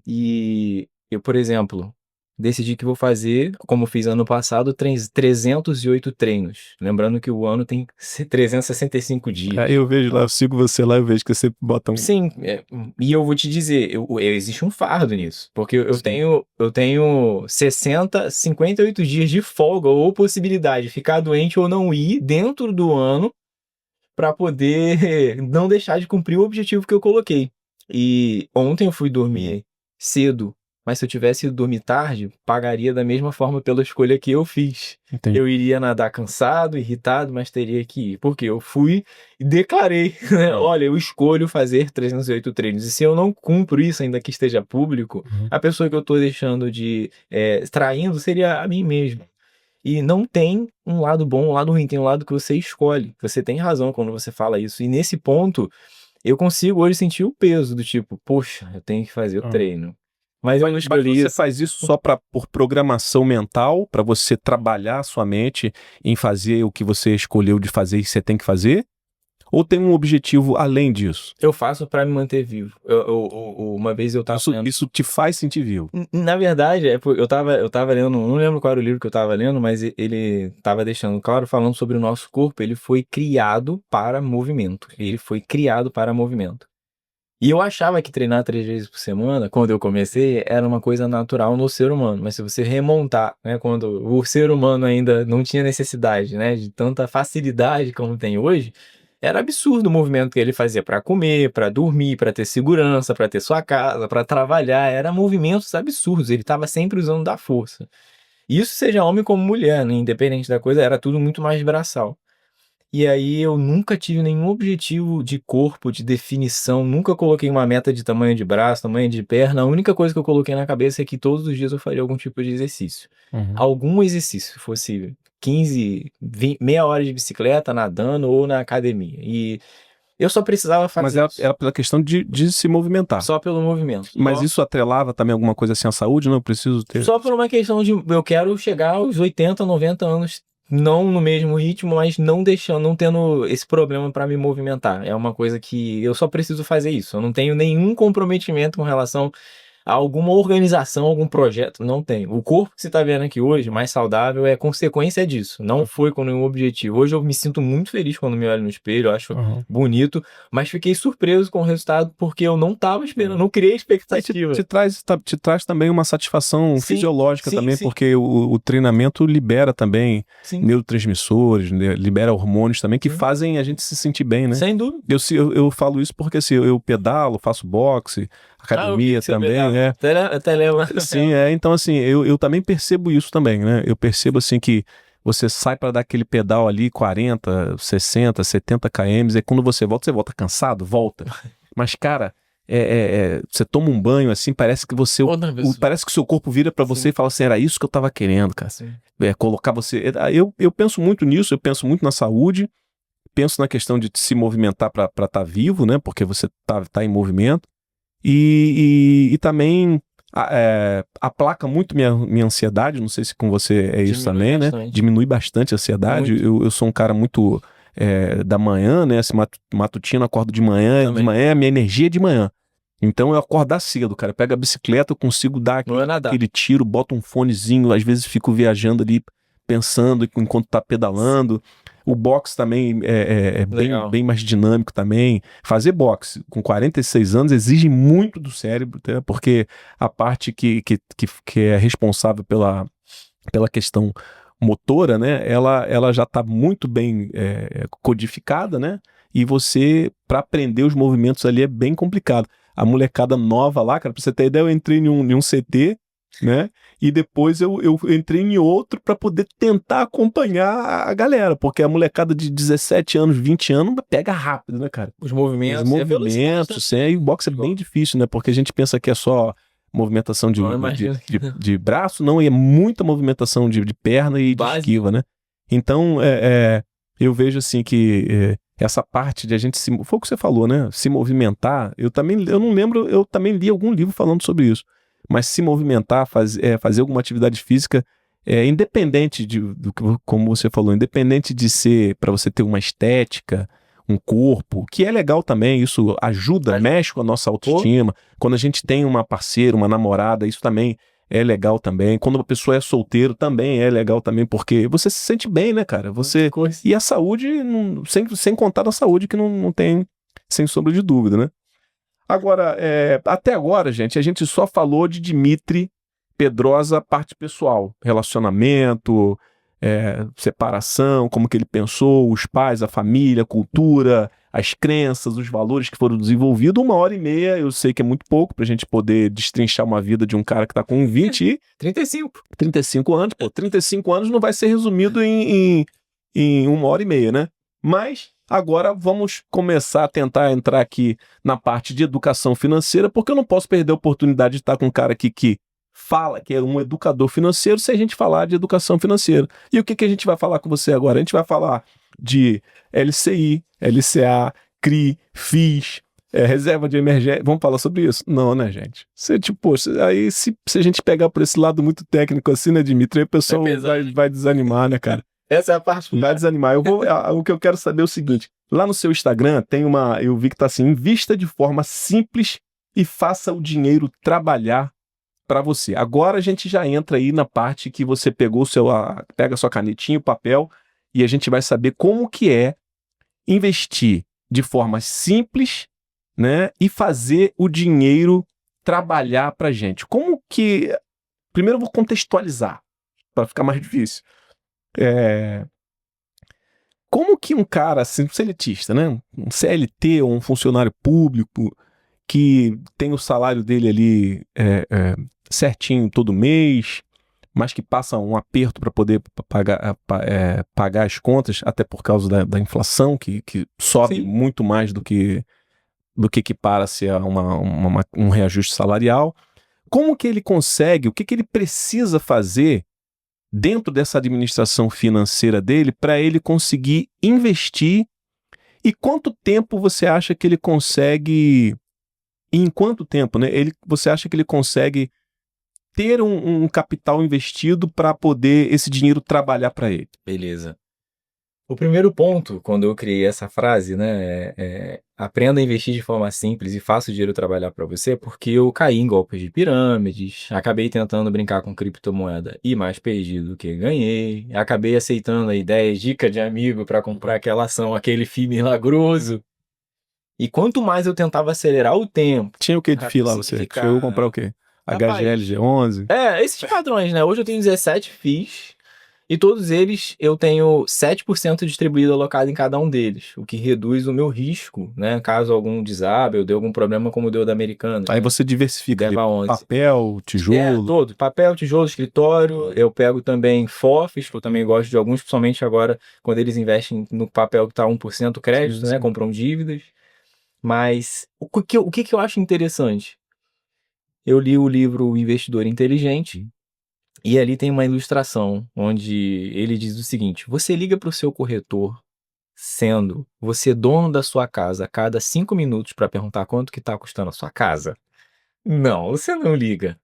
E eu, por exemplo, decidi que vou fazer, como fiz ano passado, 308 treinos. Lembrando que o ano tem 365 dias. Eu vejo lá, eu sigo você lá, eu vejo que você bota um... Sim, e eu vou te dizer, existe um fardo nisso, porque eu tenho 58 dias de folga ou possibilidade de ficar doente ou não ir dentro do ano para poder não deixar de cumprir o objetivo que eu coloquei. E ontem eu fui dormir cedo, mas se eu tivesse ido dormir tarde, pagaria da mesma forma pela escolha que eu fiz. Entendi. Eu iria nadar cansado, irritado, mas teria que ir. Porque eu fui e declarei, né? Olha, eu escolho fazer 308 treinos. E se eu não cumpro isso, ainda que esteja público, a pessoa que eu estou deixando de... traindo seria a mim mesmo. E não tem um lado bom, um lado ruim, tem um lado que você escolhe. Você tem razão quando você fala isso. E nesse ponto, eu consigo hoje sentir o peso do tipo, poxa, eu tenho que fazer o treino. Mas eu não escolhi você isso. faz isso só por programação mental, para você trabalhar a sua mente em fazer o que você escolheu de fazer e você tem que fazer? Ou tem um objetivo além disso? Eu faço para me manter vivo. Uma vez eu tava lendo... Isso te faz sentir vivo? Na verdade, eu tava lendo, não lembro qual era o livro que eu tava lendo, mas ele tava deixando claro, falando sobre o nosso corpo, ele foi criado para movimento. Ele foi criado para movimento. E eu achava que treinar 3 vezes por semana, quando eu comecei, era uma coisa natural no ser humano. Mas se você remontar, né, quando o ser humano ainda não tinha necessidade, né, de tanta facilidade como tem hoje, era absurdo o movimento que ele fazia para comer, para dormir, para ter segurança, para ter sua casa, para trabalhar. Era movimentos absurdos. Ele estava sempre usando da força. Isso seja homem como mulher, né, independente da coisa, era tudo muito mais braçal. E aí eu nunca tive nenhum objetivo de corpo, de definição, nunca coloquei uma meta de tamanho de braço, tamanho de perna. A única coisa que eu coloquei na cabeça é que todos os dias eu faria algum tipo de exercício. Algum exercício, fosse 15, 20, meia hora de bicicleta, nadando ou na academia. E eu só precisava fazer Mas era pela questão de se movimentar. só pelo movimento. Mas isso atrelava também alguma coisa assim à saúde? Não, eu preciso ter... Só por uma questão de eu quero chegar aos 80, 90 anos, não no mesmo ritmo, mas não tendo esse problema para me movimentar. É uma coisa que eu só preciso fazer isso. Eu não tenho nenhum comprometimento com relação a alguma organização, algum projeto. Não tenho. O corpo que você está vendo aqui hoje, mais saudável, é consequência disso. Não foi com nenhum objetivo. Hoje eu me sinto muito feliz quando me olho no espelho, eu acho bonito, mas fiquei surpreso com o resultado porque eu não estava esperando, não criei expectativa. Te traz também uma satisfação fisiológica também, sim. porque o treinamento libera também neurotransmissores, libera hormônios também que fazem a gente se sentir bem, né? Sem dúvida. Eu falo isso porque assim, eu pedalo, faço boxe, academia também, Até lembra. Sim, então assim, eu também percebo isso também, né? Eu percebo assim que você sai para dar aquele pedal ali 40, 60, 70 km, e quando você volta cansado, volta. Mas cara, você toma um banho assim, parece que parece que o seu corpo vira para você e fala assim, era isso que eu tava querendo, cara. Colocar você... Eu penso muito nisso, eu penso muito na saúde, penso na questão de se movimentar para estar vivo, né? Porque você tá em movimento. E também aplaca muito minha ansiedade, não sei se com você é isso Diminui também, né? bastante. Diminui bastante a ansiedade. Muito. Eu sou um cara muito da manhã, né? Esse matutino, acordo de manhã, Também. de manhã, a minha energia é de manhã. Então eu acordar cedo, cara. Eu pego a bicicleta, eu consigo dar Não é nada. aquele tiro, boto um fonezinho, às vezes fico viajando ali, pensando enquanto tá pedalando. O boxe também é Legal. bem mais dinâmico também. Fazer boxe com 46 anos exige muito do cérebro, tá? Porque a parte que é responsável pela questão motora, né? Ela já está muito bem codificada, né? E você, para aprender os movimentos ali, é bem complicado. A molecada nova lá, cara, pra você ter ideia, eu entrei em um CT, né? E depois eu entrei em outro para poder tentar acompanhar a galera, porque a molecada de 17 anos, 20 anos pega rápido, né, cara? Os movimentos. Os movimentos, e o boxe é bem difícil, né? Porque a gente pensa que é só movimentação de braço, não, e é muita movimentação de perna e de esquiva, né? Então, eu vejo assim que essa parte de a gente foi o que você falou, né? Se movimentar, eu não lembro, eu também li algum livro falando sobre isso, mas se movimentar, fazer alguma atividade física, independente como você falou, independente de ser para você ter uma estética, um corpo, que é legal também, isso ajuda, mexe com a nossa autoestima. Quando a gente tem uma parceira, uma namorada, isso também é legal também. Quando uma pessoa é solteiro, também é legal também, porque você se sente bem, né, cara? E a saúde, sem contar na saúde, que não tem, sem sombra de dúvida, né? Agora, até agora, gente, a gente só falou de Dimitri Pedrosa, parte pessoal, relacionamento, separação, como que ele pensou, os pais, a família, a cultura, as crenças, os valores que foram desenvolvidos. 1h30, eu sei que é muito pouco pra gente poder destrinchar uma vida de um cara que tá com 35 anos. Pô, 35 anos não vai ser resumido em 1h30, né? Mas agora vamos começar a tentar entrar aqui na parte de educação financeira, porque eu não posso perder a oportunidade de estar com um cara aqui que fala que é um educador financeiro sem a gente falar de educação financeira. E o que a gente vai falar com você agora? A gente vai falar de LCI, LCA, CRI, FIIs, reserva de emergência. Vamos falar sobre isso? Não, né, gente? Aí se a gente pegar por esse lado muito técnico assim, né, Dimitri, aí o pessoal vai desanimar, né, cara? Essa é a parte. Vai desanimar. O que eu quero saber é o seguinte: lá no seu Instagram tem eu vi que tá assim, invista de forma simples e faça o dinheiro trabalhar para você. Agora a gente já entra aí na parte que você pega a sua canetinha, o papel, e a gente vai saber como que é investir de forma simples, né, e fazer o dinheiro trabalhar pra gente. Primeiro eu vou contextualizar, para ficar mais difícil. Como que um cara assim, um seletista, né, um CLT ou um funcionário público que tem o salário dele ali certinho todo mês, mas que passa um aperto para poder pagar as contas, até por causa da inflação, que sobe Sim. muito mais do que equipara-se a um reajuste salarial. Como que ele consegue, o que ele precisa fazer dentro dessa administração financeira dele para ele conseguir investir, e quanto tempo você acha que ele consegue, e em quanto tempo, né, você acha que ele consegue ter um capital investido para poder esse dinheiro trabalhar para ele? Beleza. O primeiro ponto, quando eu criei essa frase, né, aprenda a investir de forma simples e faça o dinheiro trabalhar para você, porque eu caí em golpes de pirâmides, acabei tentando brincar com criptomoeda e mais perdi do que ganhei, acabei aceitando a ideia, dica de amigo para comprar aquela ação, aquele FII milagroso. E quanto mais eu tentava acelerar o tempo... Tinha o que de FII lá você? Chegou a comprar o quê? HGLG11? Esses padrões, né? Hoje eu tenho 17 FIIs. E todos eles eu tenho 7% distribuído alocado em cada um deles, o que reduz o meu risco, né? Caso algum desabe ou dê algum problema como deu da Americanas. Aí você diversifica papel, tijolo. Todo. Papel, tijolo, escritório. Eu pego também FOFs, que eu também gosto de alguns, principalmente agora quando eles investem no papel que está 1% crédito, sim, né? Compram dívidas. Mas o que eu acho interessante? Eu li o livro O Investidor Inteligente. E ali tem uma ilustração onde ele diz o seguinte: você liga para o seu corretor sendo você dono da sua casa a cada 5 minutos para perguntar quanto que está custando a sua casa? Não, você não liga.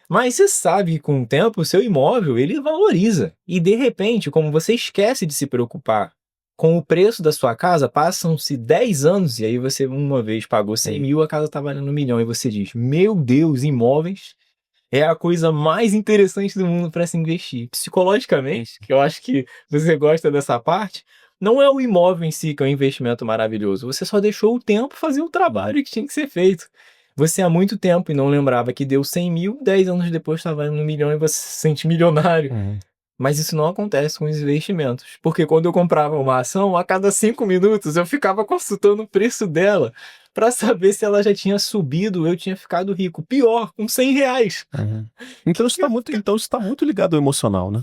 Mas você sabe que com o tempo o seu imóvel ele valoriza. E de repente, como você esquece de se preocupar com o preço da sua casa, passam-se 10 anos e aí você uma vez pagou 100 mil, a casa está valendo 1 milhão. E você diz, meu Deus, imóveis é a coisa mais interessante do mundo para se investir. Psicologicamente, que eu acho que você gosta dessa parte, não é o imóvel em si que é um investimento maravilhoso. Você só deixou o tempo fazer o trabalho que tinha que ser feito. Você há muito tempo e não lembrava que deu 100 mil, 10 anos depois estava no 1 milhão e você se sente milionário. Mas isso não acontece com os investimentos. Porque quando eu comprava uma ação, a cada 5 minutos eu ficava consultando o preço dela para saber se ela já tinha subido, eu tinha ficado rico. Pior, com 100 reais. Então isso tá muito ligado ao emocional, né?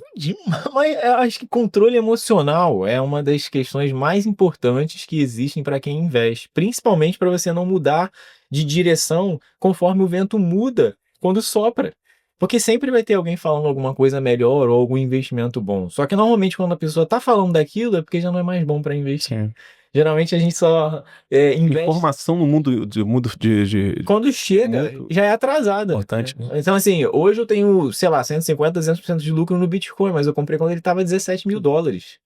Mas eu acho que controle emocional é uma das questões mais importantes que existem para quem investe. Principalmente para você não mudar de direção conforme o vento muda quando sopra. Porque sempre vai ter alguém falando alguma coisa melhor ou algum investimento bom. Só que normalmente quando a pessoa tá falando daquilo é porque já não é mais bom para investir. Geralmente a gente só investe. Informação no mundo de Quando chega, muito já é atrasada. importante, né? Então, assim, hoje eu tenho, sei lá, 150, 200% de lucro no Bitcoin, mas eu comprei quando ele tava 17 mil dólares.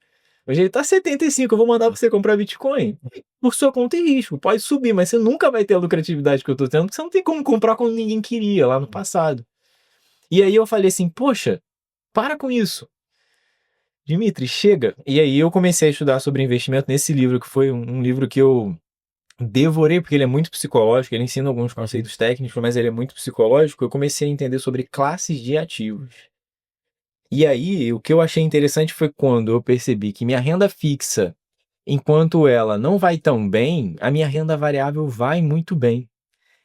Hoje ele tá 75, eu vou mandar você comprar Bitcoin. Por sua conta e risco, pode subir, mas você nunca vai ter a lucratividade que eu tô tendo, porque você não tem como comprar quando ninguém queria lá no passado. E aí eu falei assim, poxa, para com isso. Dimitri, chega. E aí eu comecei a estudar sobre investimento nesse livro, que foi um livro que eu devorei, porque ele é muito psicológico, ele ensina alguns conceitos técnicos, mas ele é muito psicológico. Eu comecei a entender sobre classes de ativos. E aí, o que eu achei interessante foi quando eu percebi que minha renda fixa, enquanto ela não vai tão bem, a minha renda variável vai muito bem.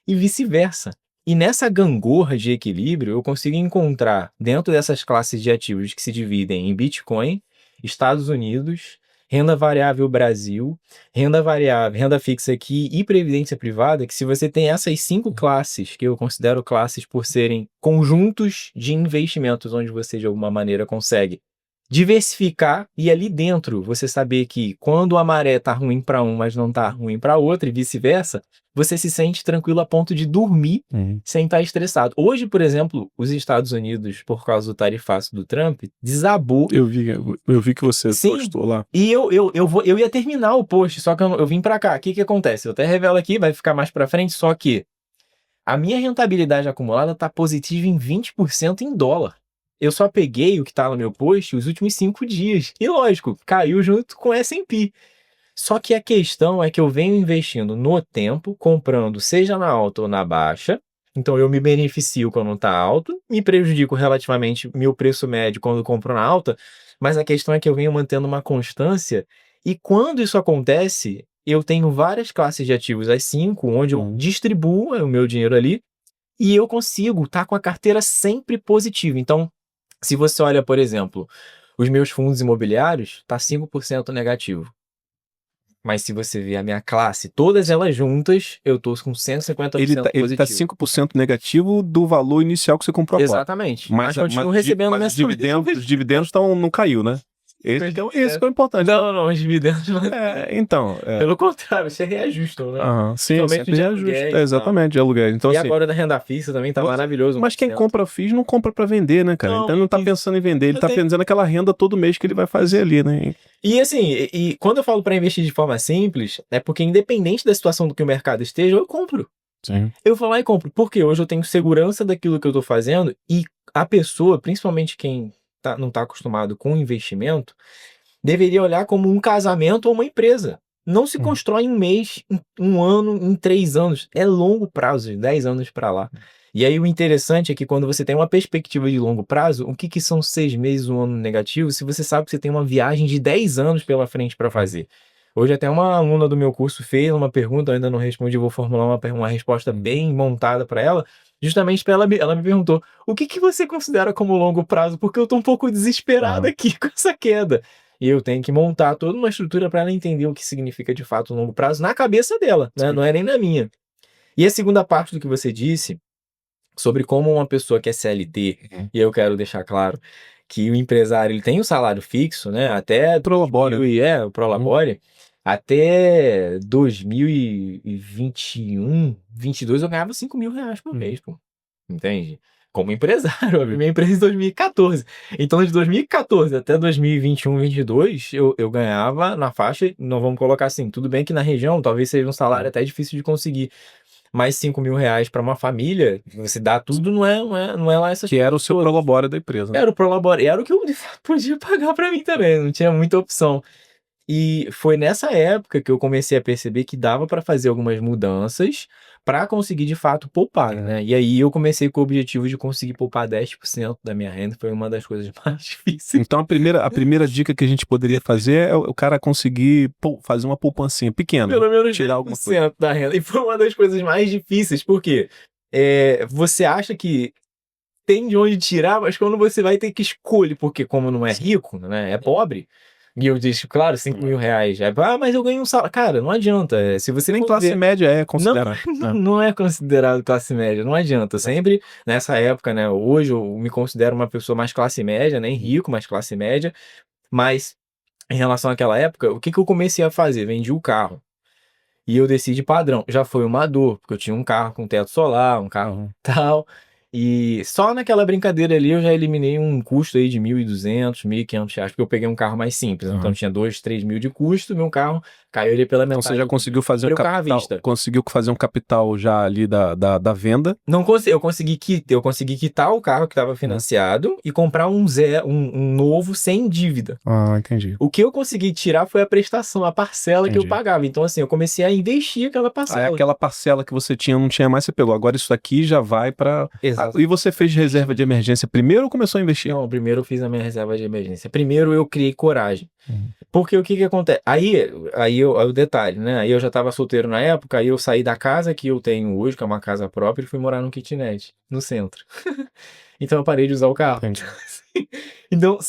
E vice-versa. E nessa gangorra de equilíbrio, eu consigo encontrar, dentro dessas classes de ativos que se dividem em Bitcoin, Estados Unidos, renda variável Brasil, renda variável, renda fixa aqui e previdência privada, que se você tem essas 5 classes, que eu considero classes por serem conjuntos de investimentos, onde você de alguma maneira consegue diversificar e ali dentro você saber que quando a maré tá ruim para um, mas não tá ruim para outro e vice-versa, você se sente tranquilo a ponto de dormir sem estar estressado. Hoje, por exemplo, os Estados Unidos, por causa do tarifaço do Trump, desabou. Eu vi que você Sim. postou lá. E eu ia terminar o post, só que eu vim para cá. O que acontece? Eu até revelo aqui, vai ficar mais para frente, só que a minha rentabilidade acumulada tá positiva em 20% em dólar. Eu só peguei o que tá no meu post os últimos 5 dias. E lógico, caiu junto com o S&P. Só que a questão é que eu venho investindo no tempo, comprando seja na alta ou na baixa. Então eu me beneficio quando tá alto, me prejudico relativamente meu preço médio quando compro na alta, mas a questão é que eu venho mantendo uma constância e quando isso acontece, eu tenho várias classes de ativos, as 5, onde eu distribuo o meu dinheiro ali e eu consigo estar com a carteira sempre positiva. Então, se você olha, por exemplo, os meus fundos imobiliários, tá 5% negativo. Mas se você ver a minha classe, todas elas juntas, eu tô com 150% positivo. Ele tá 5% negativo do valor inicial que você comprou a cota. Exatamente. Mas continuo recebendo os dividendos não caiu, né? Esse que é o importante. Não, os dividendos não. Então. Pelo contrário, você reajustam, né? Sim, sempre reajusta. Exatamente, de aluguel. Então, e assim, agora da renda fixa também tá maravilhoso. Mas quem compra FIIs não compra pra vender, né, cara? Então ele não tá pensando em vender, ele tá pensando naquela renda todo mês que ele vai fazer ali, né? E assim, quando eu falo para investir de forma simples, é porque independente da situação do que o mercado esteja, eu compro. Sim. Eu vou lá e compro. Porque hoje eu tenho segurança daquilo que eu tô fazendo e a pessoa, principalmente quem não tá acostumado com investimento, deveria olhar como um casamento ou uma empresa. Não se constrói em um mês, em 1 ano, em 3 anos. É longo prazo, de 10 anos para lá. E aí o interessante é que quando você tem uma perspectiva de longo prazo, o que são 6 meses, 1 ano negativo, se você sabe que você tem uma viagem de 10 anos pela frente para fazer. Hoje até uma aluna do meu curso fez uma pergunta, eu ainda não respondi, vou formular uma resposta bem montada para ela, justamente para ela me perguntou, o que você considera como longo prazo? Porque eu tô um pouco desesperada aqui com essa queda. E eu tenho que montar toda uma estrutura para ela entender o que significa de fato longo prazo na cabeça dela, né? Não é nem na minha. E a segunda parte do que você disse, sobre como uma pessoa que é CLT, e eu quero deixar claro que o empresário ele tem um salário fixo, né? Até Prolabore. O Prolabore, até 2021, 22 eu ganhava 5 mil reais por mês, pô. Entende? como empresário. Eu abri minha empresa em 2014. Então, de 2014 até 2021, 2022, eu ganhava na faixa, não vamos colocar assim, tudo bem que na região talvez seja um salário até difícil de conseguir, mas R$ 5.000 para uma família, você dá tudo, não é lá essas Que era o seu prolabore da empresa. Né? Era o prolabore, era o que eu de fato podia pagar para mim também, não tinha muita opção. E foi nessa época que eu comecei a perceber que dava para fazer algumas mudanças para conseguir de fato poupar, né? E aí eu comecei com o objetivo de conseguir poupar 10% da minha renda, foi uma das coisas mais difíceis. Então a primeira dica que a gente poderia fazer é o cara conseguir fazer uma poupancinha pequena. Pelo menos tirar 10% alguma coisa da renda. E foi uma das coisas mais difíceis, porque você acha que tem de onde tirar, mas quando você vai ter que escolher, porque como não é rico, né, é pobre, e eu disse, claro, R$ 5.000. Mas eu ganho um salário. Cara, não adianta. Se você nem classe média é considerado. Não é considerado classe média, não adianta. Sempre nessa época, né? Hoje eu me considero uma pessoa mais classe média, nem rico, mas classe média. Mas em relação àquela época, o que eu comecei a fazer? Vendi o carro. E eu desci de padrão. Já foi uma dor, porque eu tinha um carro com teto solar, um carro tal. E só naquela brincadeira ali eu já eliminei um custo aí de R$ 1.200, R$ 1.500, porque eu peguei um carro mais simples. Então tinha 2, 3 mil de custo, meu carro caiu ali pela metade. Então você já conseguiu fazer um carro à capital, vista. conseguiu fazer um capital já ali da venda? Não consegui, eu consegui quitar o carro que estava financiado e comprar um novo sem dívida. Ah, entendi. O que eu consegui tirar foi a prestação, a parcela que eu pagava. Então assim, eu comecei a investir aquela parcela. Aí aquela parcela que você tinha, não tinha mais, você pegou. Agora isso aqui já vai para... E você fez reserva de emergência primeiro ou começou a investir? Não, primeiro eu fiz a minha reserva de emergência. Primeiro eu criei coragem. Porque o que acontece? Aí o detalhe, né? Aí eu já estava solteiro na época, aí eu saí da casa que eu tenho hoje, que é uma casa própria, e fui morar num kitnet, no centro. Então eu parei de usar o carro. Então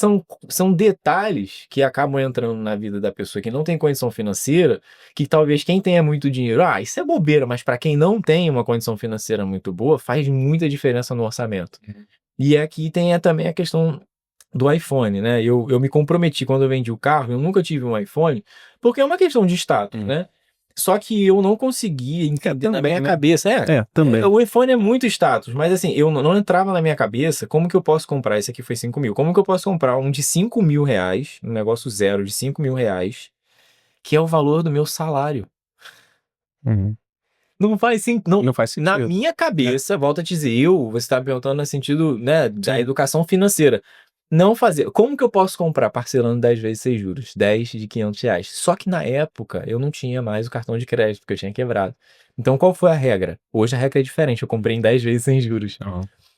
são detalhes que acabam entrando na vida da pessoa que não tem condição financeira, que talvez quem tenha muito dinheiro, isso é bobeira, mas para quem não tem uma condição financeira muito boa, faz muita diferença no orçamento. E aqui tem também a questão do iPhone, né? Eu me comprometi quando eu vendi o carro, eu nunca tive um iPhone, porque é uma questão de status, né? Só que eu não conseguia entender na minha cabeça. Também. O iPhone é muito status, mas assim, eu não entrava na minha cabeça como que eu posso comprar, esse aqui foi 5 mil, como que eu posso comprar um de R$ 5.000, um negócio zero de R$ 5.000, que é o valor do meu salário. Não faz sentido. Não faz sentido. Na minha cabeça, volto a dizer, você está me perguntando no sentido, né, da educação financeira. Não fazer. Como que eu posso comprar parcelando 10 vezes sem juros? 10 de R$ 500. Só que na época eu não tinha mais o cartão de crédito, porque eu tinha quebrado. Então qual foi a regra? Hoje a regra é diferente, eu comprei em 10 vezes sem juros.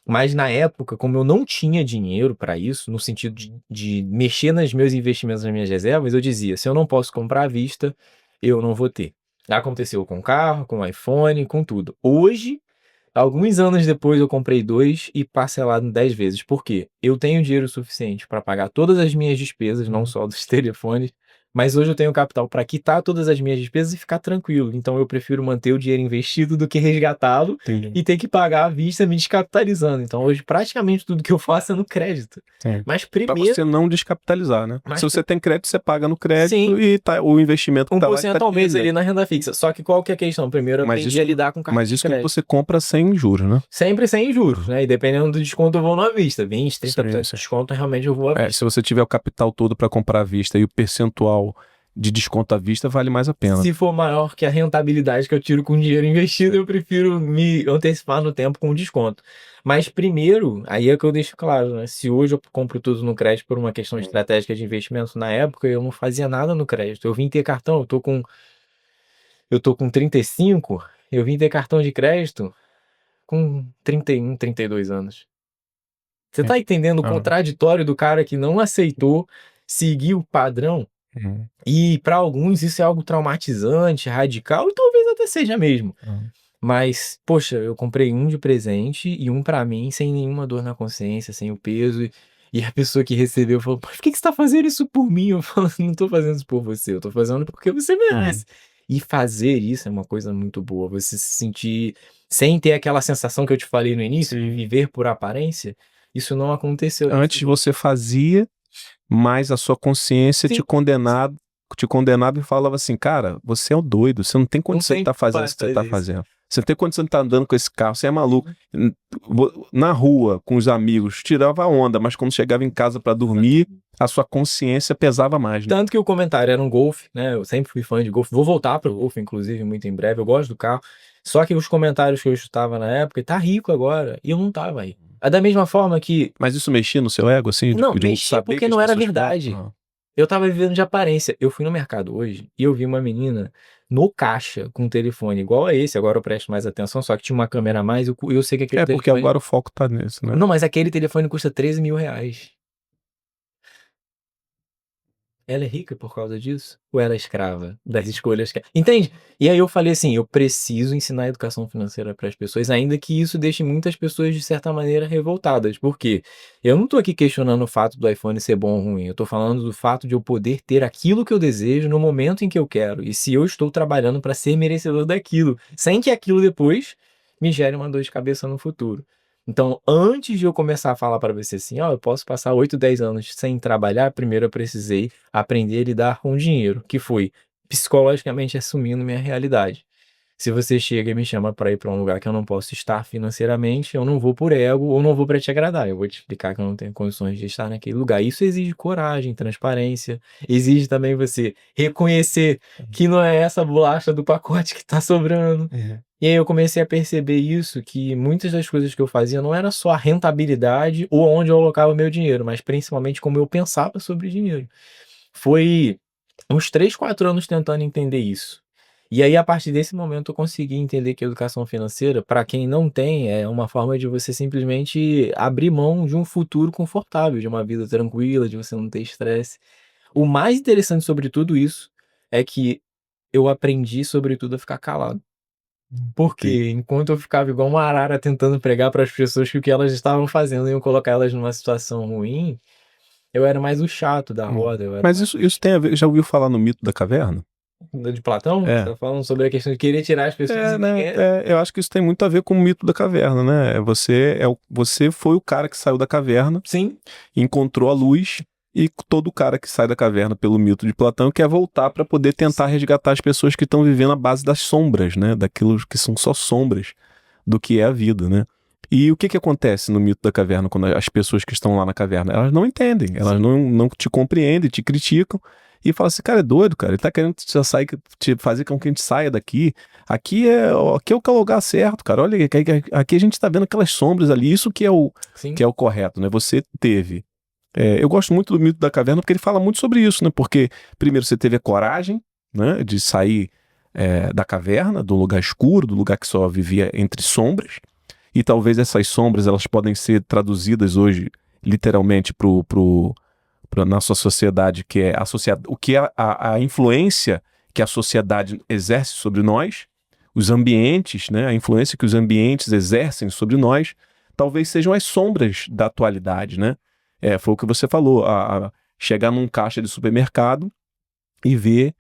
Mas na época, como eu não tinha dinheiro para isso, no sentido de mexer nos meus investimentos, nas minhas reservas, eu dizia, se eu não posso comprar à vista, eu não vou ter. Aconteceu com o carro, com o iPhone, com tudo. Hoje, alguns anos depois, eu comprei 2 e parcelado em 10 vezes. Por quê? Eu tenho dinheiro suficiente para pagar todas as minhas despesas, não só dos telefones, mas hoje eu tenho capital para quitar todas as minhas despesas e ficar tranquilo. Então eu prefiro manter o dinheiro investido do que resgatá-lo e ter que pagar à vista me descapitalizando. Então hoje praticamente tudo que eu faço é no crédito. Mas primeiro... Pra você não descapitalizar, né? Se você tem crédito, você paga no crédito e o investimento que 1% ao mês ali na renda fixa. Só que qual que é a questão? Primeiro eu aprendi a lidar com cartão de crédito. Mas isso que você compra sem juros, né? Sempre sem juros, né? E dependendo do desconto eu vou à vista. 20, 30% de desconto, realmente eu vou à vista. Se você tiver o capital todo para comprar à vista e o percentual de desconto à vista, vale mais a pena. Se for maior que a rentabilidade que eu tiro com dinheiro investido, eu prefiro me antecipar no tempo com desconto. Mas primeiro, aí é que eu deixo claro, né? Se hoje eu compro tudo no crédito por uma questão estratégica de investimento, na época eu não fazia nada no crédito. Eu vim ter cartão, eu tô com 35, eu vim ter cartão de crédito com 31, 32 anos. Você tá entendendo o contraditório do cara que não aceitou seguir o padrão? E para alguns isso é algo traumatizante, radical, e talvez até seja mesmo. Mas, poxa, eu comprei um de presente e um para mim, sem nenhuma dor na consciência, sem o peso. E a pessoa que recebeu falou, por que você tá fazendo isso por mim? Eu falo, não tô fazendo isso por você, eu tô fazendo porque você merece. E fazer isso é uma coisa muito boa, você se sentir, sem ter aquela sensação que eu te falei no início, de viver por aparência, isso não aconteceu. Antes você fazia, mas a sua consciência te condenava e falava assim, cara, você é um doido, você não tem condição de estar fazendo o que você está fazendo. Você tem quando você tá andando com esse carro, você é maluco. Na rua, com os amigos, tirava a onda, mas quando chegava em casa para dormir, a sua consciência pesava mais, né? Tanto que o comentário era um Golf, né? Eu sempre fui fã de Golf. Vou voltar pro Golf, inclusive, muito em breve. Eu gosto do carro. Só que os comentários que eu escutava na época, tá rico agora. E eu não tava aí. É da mesma forma que. Mas isso mexia no seu ego, assim? Não, de mexia saber porque que as não era pessoas verdade. falam? Eu tava vivendo de aparência. Eu fui no mercado hoje e eu vi uma menina no caixa com um telefone igual a esse. Agora eu presto mais atenção, só que tinha uma câmera a mais. Eu sei que aquele É, porque telefone. agora o foco tá nisso, né? Não, mas aquele telefone custa 13 mil reais. Ela é rica por causa disso? Ou ela é escrava das escolhas que... Entende? E aí eu falei assim, eu preciso ensinar educação financeira para as pessoas, ainda que isso deixe muitas pessoas, de certa maneira, revoltadas. Por quê? Eu não tô aqui questionando o fato do iPhone ser bom ou ruim. Eu tô falando do fato de eu poder ter aquilo que eu desejo no momento em que eu quero. E se eu estou trabalhando para ser merecedor daquilo, sem que aquilo depois me gere uma dor de cabeça no futuro. Então, antes de eu começar a falar para você assim, ó, eu posso passar 8, 10 anos sem trabalhar, primeiro eu precisei aprender a lidar com o dinheiro, que foi psicologicamente assumindo minha realidade. Se você chega e me chama para ir para um lugar que eu não posso estar financeiramente, eu não vou por ego ou não vou para te agradar. Eu vou te explicar que eu não tenho condições de estar naquele lugar. Isso exige coragem, transparência, exige também você reconhecer que não é essa bolacha do pacote que está sobrando. E aí eu comecei a perceber isso, que muitas das coisas que eu fazia não era só a rentabilidade ou onde eu alocava meu dinheiro, mas principalmente como eu pensava sobre dinheiro. Foi uns 3, 4 anos tentando entender isso. E aí, a partir desse momento, eu consegui entender que a educação financeira, para quem não tem, é uma forma de você simplesmente abrir mão de um futuro confortável, de uma vida tranquila, de você não ter estresse. O mais interessante sobre tudo isso é que eu aprendi, sobretudo, a ficar calado. Porque enquanto eu ficava igual uma arara tentando pregar para as pessoas que o que elas estavam fazendo iam colocar elas numa situação ruim, eu era mais o chato da roda. Eu era Mas isso tem a ver, já ouviu falar no mito da caverna? de Platão? É. Tá falando sobre a questão de querer tirar as pessoas É, e né? ninguém... Eu acho que isso tem muito a ver com o mito da caverna, né? Você foi o cara que saiu da caverna, Sim, encontrou a luz, e todo cara que sai da caverna pelo mito de Platão quer voltar para poder tentar resgatar as pessoas que estão vivendo à base das sombras, né? Daquilo que são só sombras do que é a vida, né? E o que que acontece no mito da caverna quando as pessoas que estão lá na caverna, elas não entendem, elas não te compreendem, te criticam e falam assim, cara, é doido, cara, ele tá querendo te fazer com que a gente saia daqui. Aqui é o lugar certo, cara. Olha, aqui a gente tá vendo aquelas sombras ali, isso sim. que é o correto, né? Você teve. Eu gosto muito do mito da caverna porque ele fala muito sobre isso, né? Porque primeiro você teve a coragem, né, de sair da caverna, do lugar escuro, do lugar que só vivia entre sombras. E talvez essas sombras elas podem ser traduzidas hoje literalmente na sua sociedade, que é o que é a influência que a sociedade exerce sobre nós, os ambientes, né, a influência que os ambientes exercem sobre nós, talvez sejam as sombras da atualidade, né? Foi o que você falou, chegar num caixa de supermercado e ver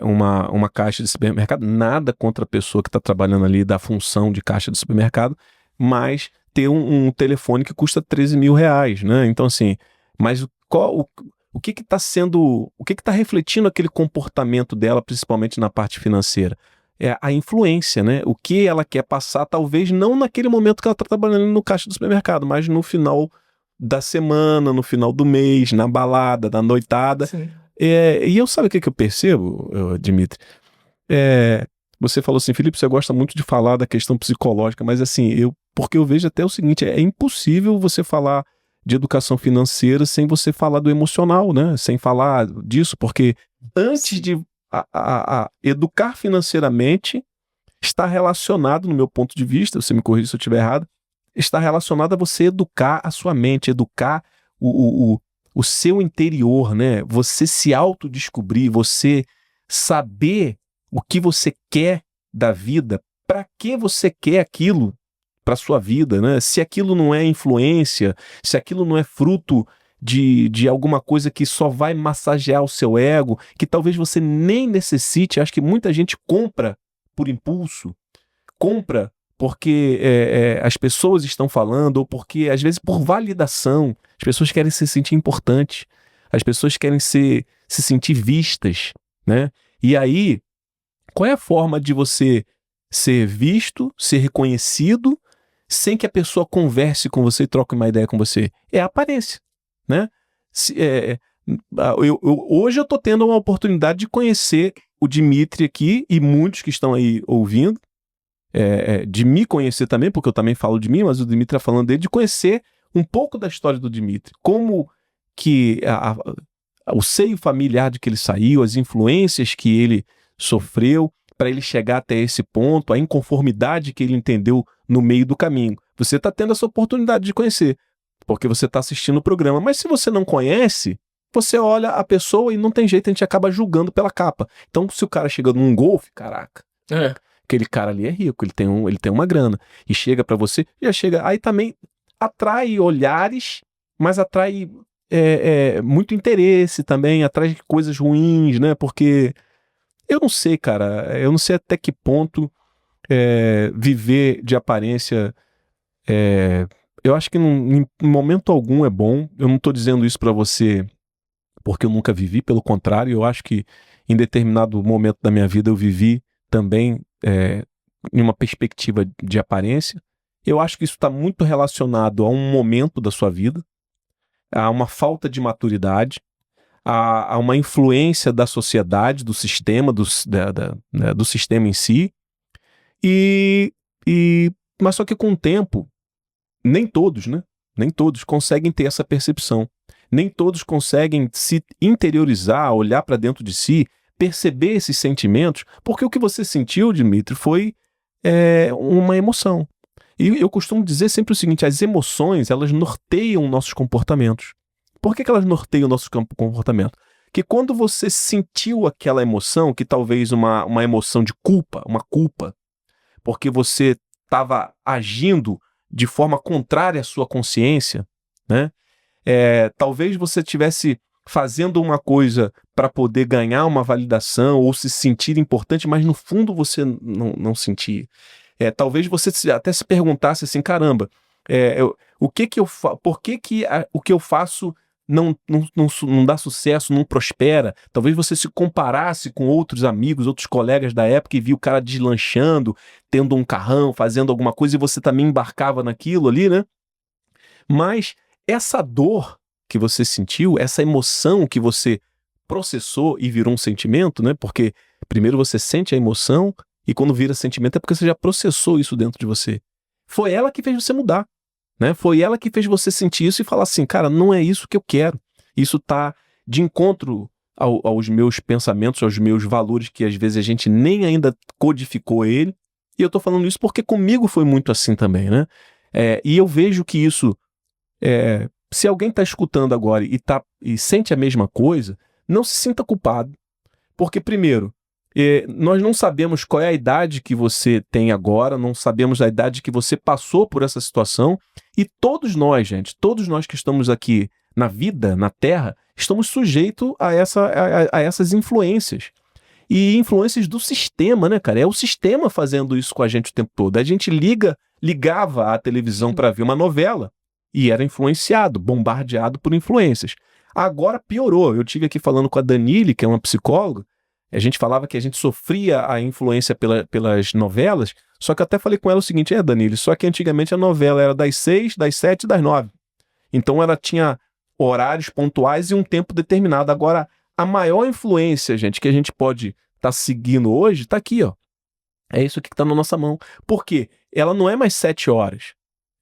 uma caixa de supermercado, nada contra a pessoa que está trabalhando ali da função de caixa de supermercado, mas ter um telefone que custa 13 mil reais, né? Então, assim, mas o que está sendo, o que está refletindo aquele comportamento dela, principalmente na parte financeira? É a influência, né? O que ela quer passar, talvez não naquele momento que ela está trabalhando no caixa do supermercado, mas no final da semana, no final do mês, na balada, na noitada. Sim. E eu sabe o que eu percebo, Dimitri? Você falou assim, Felipe, você gosta muito de falar da questão psicológica, mas assim, porque eu vejo até o seguinte, é impossível você falar de educação financeira sem você falar do emocional, né? Sem falar disso, porque antes de educar financeiramente, está relacionado, no meu ponto de vista, você me corrija se eu estiver errado, está relacionado a você educar a sua mente, educar o seu interior, né? Você se autodescobrir, você saber o que você quer da vida, para que você quer aquilo para sua vida, né? Se aquilo não é influência, se aquilo não é fruto de alguma coisa que só vai massagear o seu ego, que talvez você nem necessite. Acho que muita gente compra por impulso, compra porque as pessoas estão falando, ou porque, às vezes, por validação, as pessoas querem se sentir importantes, as pessoas querem se sentir vistas, né? E aí, qual é a forma de você ser visto, ser reconhecido, sem que a pessoa converse com você e troque uma ideia com você. É a aparência, né? Hoje eu tô tendo uma oportunidade de conhecer o Dimitri aqui, e muitos que estão aí ouvindo, de me conhecer também, porque eu também falo de mim, mas o Dimitri tá falando dele, de conhecer um pouco da história do Dimitri, como que o seio familiar de que ele saiu, as influências que ele sofreu para ele chegar até esse ponto, a inconformidade que ele entendeu no meio do caminho. Você está tendo essa oportunidade de conhecer, porque você está assistindo o programa. Mas se você não conhece, você olha a pessoa e não tem jeito, a gente acaba julgando pela capa. Então, se o cara chega num golfe, caraca, aquele cara ali é rico, ele tem uma grana, e chega para você, já chega, aí também atrai olhares, mas atrai muito interesse também, atrai coisas ruins, né? Porque eu não sei, cara, eu não sei até que ponto viver de aparência, eu acho que em momento algum é bom. Eu não tô dizendo isso pra você porque eu nunca vivi, pelo contrário, eu acho que em determinado momento da minha vida eu vivi também em uma perspectiva de aparência. Eu acho que isso está muito relacionado a um momento da sua vida, a uma falta de maturidade, a uma influência da sociedade, do sistema, do sistema em si, mas só que com o tempo, nem todos, né? Nem todos conseguem ter essa percepção. Nem todos conseguem se interiorizar, olhar para dentro de si, perceber esses sentimentos, porque o que você sentiu, Dimitri, foi uma emoção. E eu costumo dizer sempre o seguinte: as emoções, elas norteiam nossos comportamentos. Por que elas norteiam o nosso comportamento? Que quando você sentiu aquela emoção, que talvez uma emoção de culpa, uma culpa, porque você estava agindo de forma contrária à sua consciência, né? Talvez você estivesse fazendo uma coisa para poder ganhar uma validação ou se sentir importante, mas no fundo você não sentia. Talvez você até se perguntasse assim: caramba, por que o que eu faço não dá sucesso, não prospera? Talvez você se comparasse com outros amigos, outros colegas da época e viu o cara deslanchando, tendo um carrão, fazendo alguma coisa, e você também embarcava naquilo ali, né? Mas essa dor que você sentiu, essa emoção que você processou e virou um sentimento, né? Porque primeiro você sente a emoção e quando vira sentimento é porque você já processou isso dentro de você. Foi ela que fez você mudar, né? Foi ela que fez você sentir isso e falar assim: cara, não é isso que eu quero. Isso tá de encontro aos meus pensamentos, aos meus valores, que às vezes a gente nem ainda codificou ele. E eu tô falando isso porque comigo foi muito assim também, né? E eu vejo que isso, se alguém está escutando agora e sente a mesma coisa, não se sinta culpado. Porque, primeiro, nós não sabemos qual é a idade que você tem agora, não sabemos a idade que você passou por essa situação, e todos nós, gente, todos nós que estamos aqui na vida, na Terra, estamos sujeitos a essas influências. E influências do sistema, né, cara? É o sistema fazendo isso com a gente o tempo todo. A gente ligava a televisão para ver uma novela e era influenciado, bombardeado por influências. Agora piorou. Eu tive aqui falando com a Danile, que é uma psicóloga. A gente falava que a gente sofria a influência pelas novelas, só que eu até falei com ela o seguinte: Danile, só que antigamente a novela era das 6, das 7 e das 9. Então ela tinha horários pontuais e um tempo determinado. Agora, a maior influência, gente, que a gente pode estar seguindo hoje, está aqui, ó. É isso aqui que está na nossa mão. Por quê? Ela não é mais 7 horas.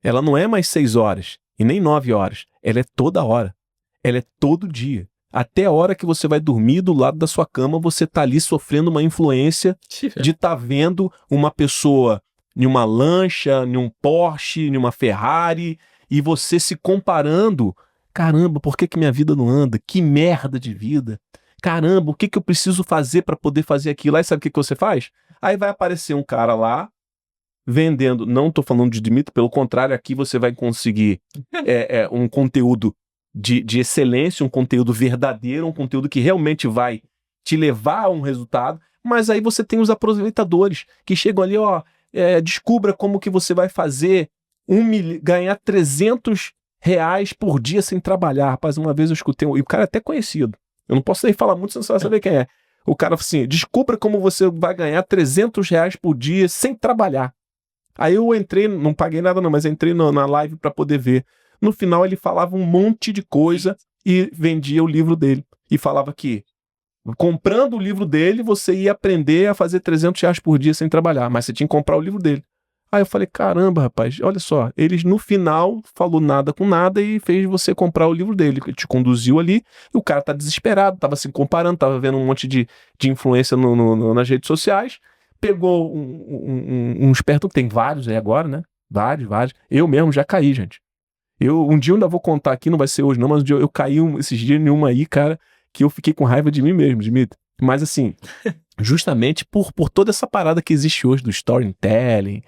Ela não é mais 6 horas e nem 9 horas. Ela é toda hora. Ela é todo dia. Até a hora que você vai dormir do lado da sua cama, você tá ali sofrendo uma influência de estar vendo uma pessoa em uma lancha, em um Porsche, em uma Ferrari, e você se comparando. Caramba, por que minha vida não anda? Que merda de vida. Caramba, o que eu preciso fazer para poder fazer aquilo? Aí sabe o que você faz? Aí vai aparecer um cara lá vendendo, não tô falando de Dimitri, pelo contrário, aqui você vai conseguir um conteúdo de excelência, um conteúdo verdadeiro, um conteúdo que realmente vai te levar a um resultado, mas aí você tem os aproveitadores que chegam ali, ó, descubra como que você vai fazer ganhar R$300 por dia sem trabalhar. Rapaz, uma vez eu escutei, e o cara é até conhecido, eu não posso nem falar muito, senão você vai saber quem é. O cara falou assim, descubra como você vai ganhar R$ 300 por dia sem trabalhar. Aí eu entrei, não paguei nada não, mas entrei na live para poder ver. No final ele falava um monte de coisa e vendia o livro dele. E falava que comprando o livro dele, você ia aprender a fazer R$ 300 por dia sem trabalhar, mas você tinha que comprar o livro dele. Aí eu falei, caramba, rapaz, olha só, eles no final falou nada com nada e fez você comprar o livro dele, te conduziu ali, e o cara tá desesperado, tava se comparando, tava vendo um monte de influência nas redes sociais, pegou um esperto, tem vários aí agora, né? Vários. Eu mesmo já caí, gente. Um dia eu ainda vou contar aqui, não vai ser hoje não, mas um dia eu caí esses dias em uma aí, cara, que eu fiquei com raiva de mim mesmo, Dimitri. Mas assim, justamente por toda essa parada que existe hoje do storytelling,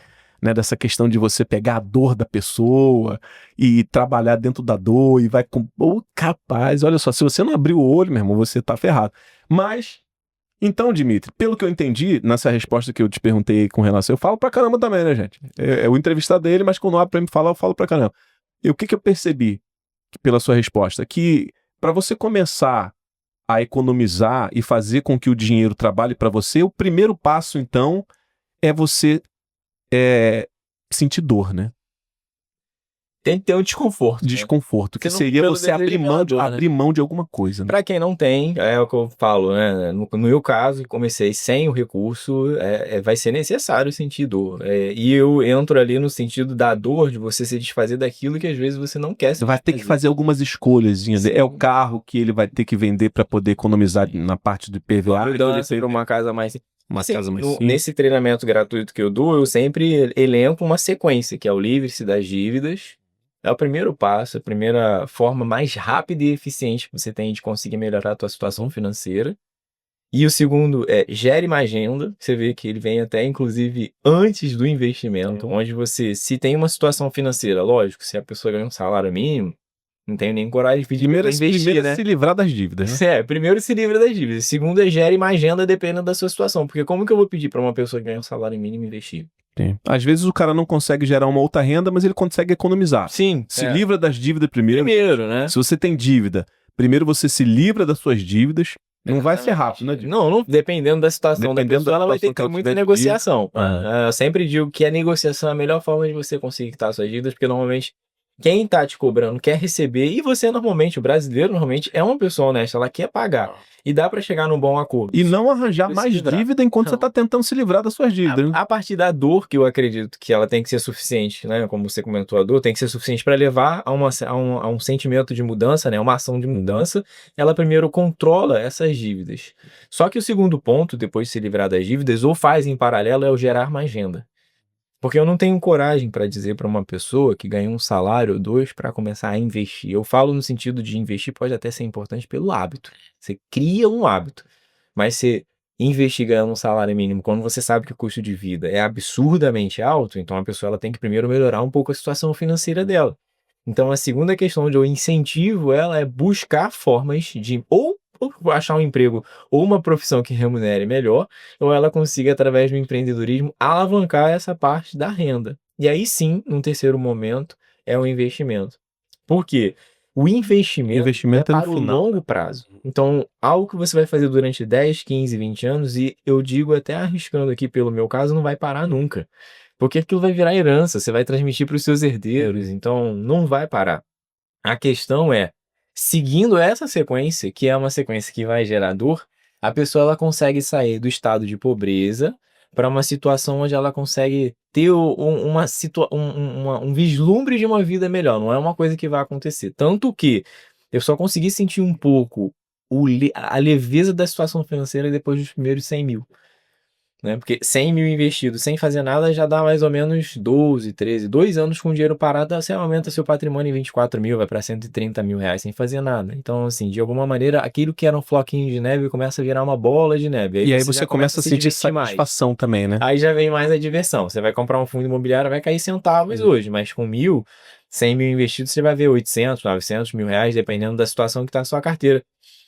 né, dessa questão de você pegar a dor da pessoa e trabalhar dentro da dor e vai com... Oh, capaz, olha só, se você não abrir o olho, meu irmão, você tá ferrado. Mas, então, Dimitri, pelo que eu entendi, nessa resposta que eu te perguntei com relação, eu falo pra caramba também, né, gente? É o entrevistado dele, mas quando abre pra me falar, eu falo pra caramba. E o que eu percebi pela sua resposta? Que para você começar a economizar e fazer com que o dinheiro trabalhe para você, o primeiro passo, então, é você sentir dor, né? Tem que ter um desconforto. Desconforto, que Você não- seria pelo você desejo pela dor, né? abrir mão de alguma coisa, né? Pra quem não tem, é o que eu falo, né? No meu caso, comecei sem o recurso, vai ser necessário sentir dor. E eu entro ali no sentido da dor, de você se desfazer daquilo que às vezes você não quer se Você vai ter que desfazer. fazer algumas escolhas. Sim. É o carro que ele vai ter que vender para poder economizar na parte do PVA. Mudança para uma casa mais... Uma Sim, casa mais simples. nesse treinamento gratuito que eu dou, eu sempre elenco uma sequência, que é o livre-se das dívidas. É o primeiro passo, a primeira forma mais rápida e eficiente que você tem de conseguir melhorar a tua situação financeira. E o segundo é gere uma agenda. Você vê que ele vem até, inclusive, antes do investimento, onde você, se tem uma situação financeira, lógico, se a pessoa ganha um salário mínimo, não tenho nem coragem de pedir pra investir, Primeiro né? se livrar das dívidas, né? Primeiro se livra das dívidas. Segundo é gere uma agenda dependendo da sua situação. Porque como que eu vou pedir para uma pessoa que ganha um salário mínimo investir? Sim. Às vezes o cara não consegue gerar uma outra renda, mas ele consegue economizar. Sim. Se livra das dívidas primeiro. Primeiro, né? Se você tem dívida, primeiro você se livra das suas dívidas. Não vai ser rápido, né? Não, dependendo da situação da Dependendo pessoa, da ela vai ter situação que que ter ela muita tiver de negociação. dívida. Eu sempre digo que a negociação é a melhor forma de você conseguir quitar suas dívidas, porque normalmente quem tá te cobrando quer receber, e você normalmente, o brasileiro normalmente é uma pessoa honesta, ela quer pagar. E dá pra chegar num bom acordo. E não arranjar Se mais livrar. dívida enquanto Não. você tá tentando se livrar das suas dívidas. né? A partir da dor, que eu acredito que ela tem que ser suficiente, né? Como você comentou, a dor tem que ser suficiente para levar a um sentimento de mudança, né? Uma ação de mudança. Ela primeiro controla essas dívidas. Só que o segundo ponto, depois de se livrar das dívidas, ou faz em paralelo, é o gerar mais renda. Porque eu não tenho coragem para dizer para uma pessoa que ganha um salário ou dois para começar a investir. Eu falo no sentido de investir pode até ser importante pelo hábito. Você cria um hábito. Mas você investir ganhando um salário mínimo quando você sabe que o custo de vida é absurdamente alto, então a pessoa ela tem que primeiro melhorar um pouco a situação financeira dela. Então a segunda questão onde eu incentivo ela é buscar formas de ou achar um emprego ou uma profissão que remunere melhor, ou ela consiga, através do empreendedorismo, alavancar essa parte da renda. E aí sim, num terceiro momento, é o investimento. Por quê? O investimento é no para o final. longo prazo. Então, algo que você vai fazer durante 10, 15, 20 anos, e eu digo até arriscando aqui pelo meu caso, não vai parar nunca. Porque aquilo vai virar herança, você vai transmitir para os seus herdeiros, então não vai parar. A questão é, seguindo essa sequência, que é uma sequência que vai gerar dor, a pessoa ela consegue sair do estado de pobreza para uma situação onde ela consegue ter um vislumbre de uma vida melhor. Não é uma coisa que vai acontecer. Tanto que eu só consegui sentir um pouco a leveza da situação financeira depois dos primeiros 100 mil. Né? Porque 100 mil investidos sem fazer nada já dá mais ou menos 12, 13, 2 anos com dinheiro parado, você aumenta seu patrimônio em 24 mil, vai para 130 mil reais sem fazer nada. Então, assim, de alguma maneira, aquilo que era um floquinho de neve começa a virar uma bola de neve. E aí você já começa a sentir divertir mais. satisfação também, né? Aí já vem mais a diversão. Você vai comprar um fundo imobiliário, vai cair centavos hoje, mas com 100 mil investidos, você vai ver 800, 900 mil reais, dependendo da situação que está na sua carteira.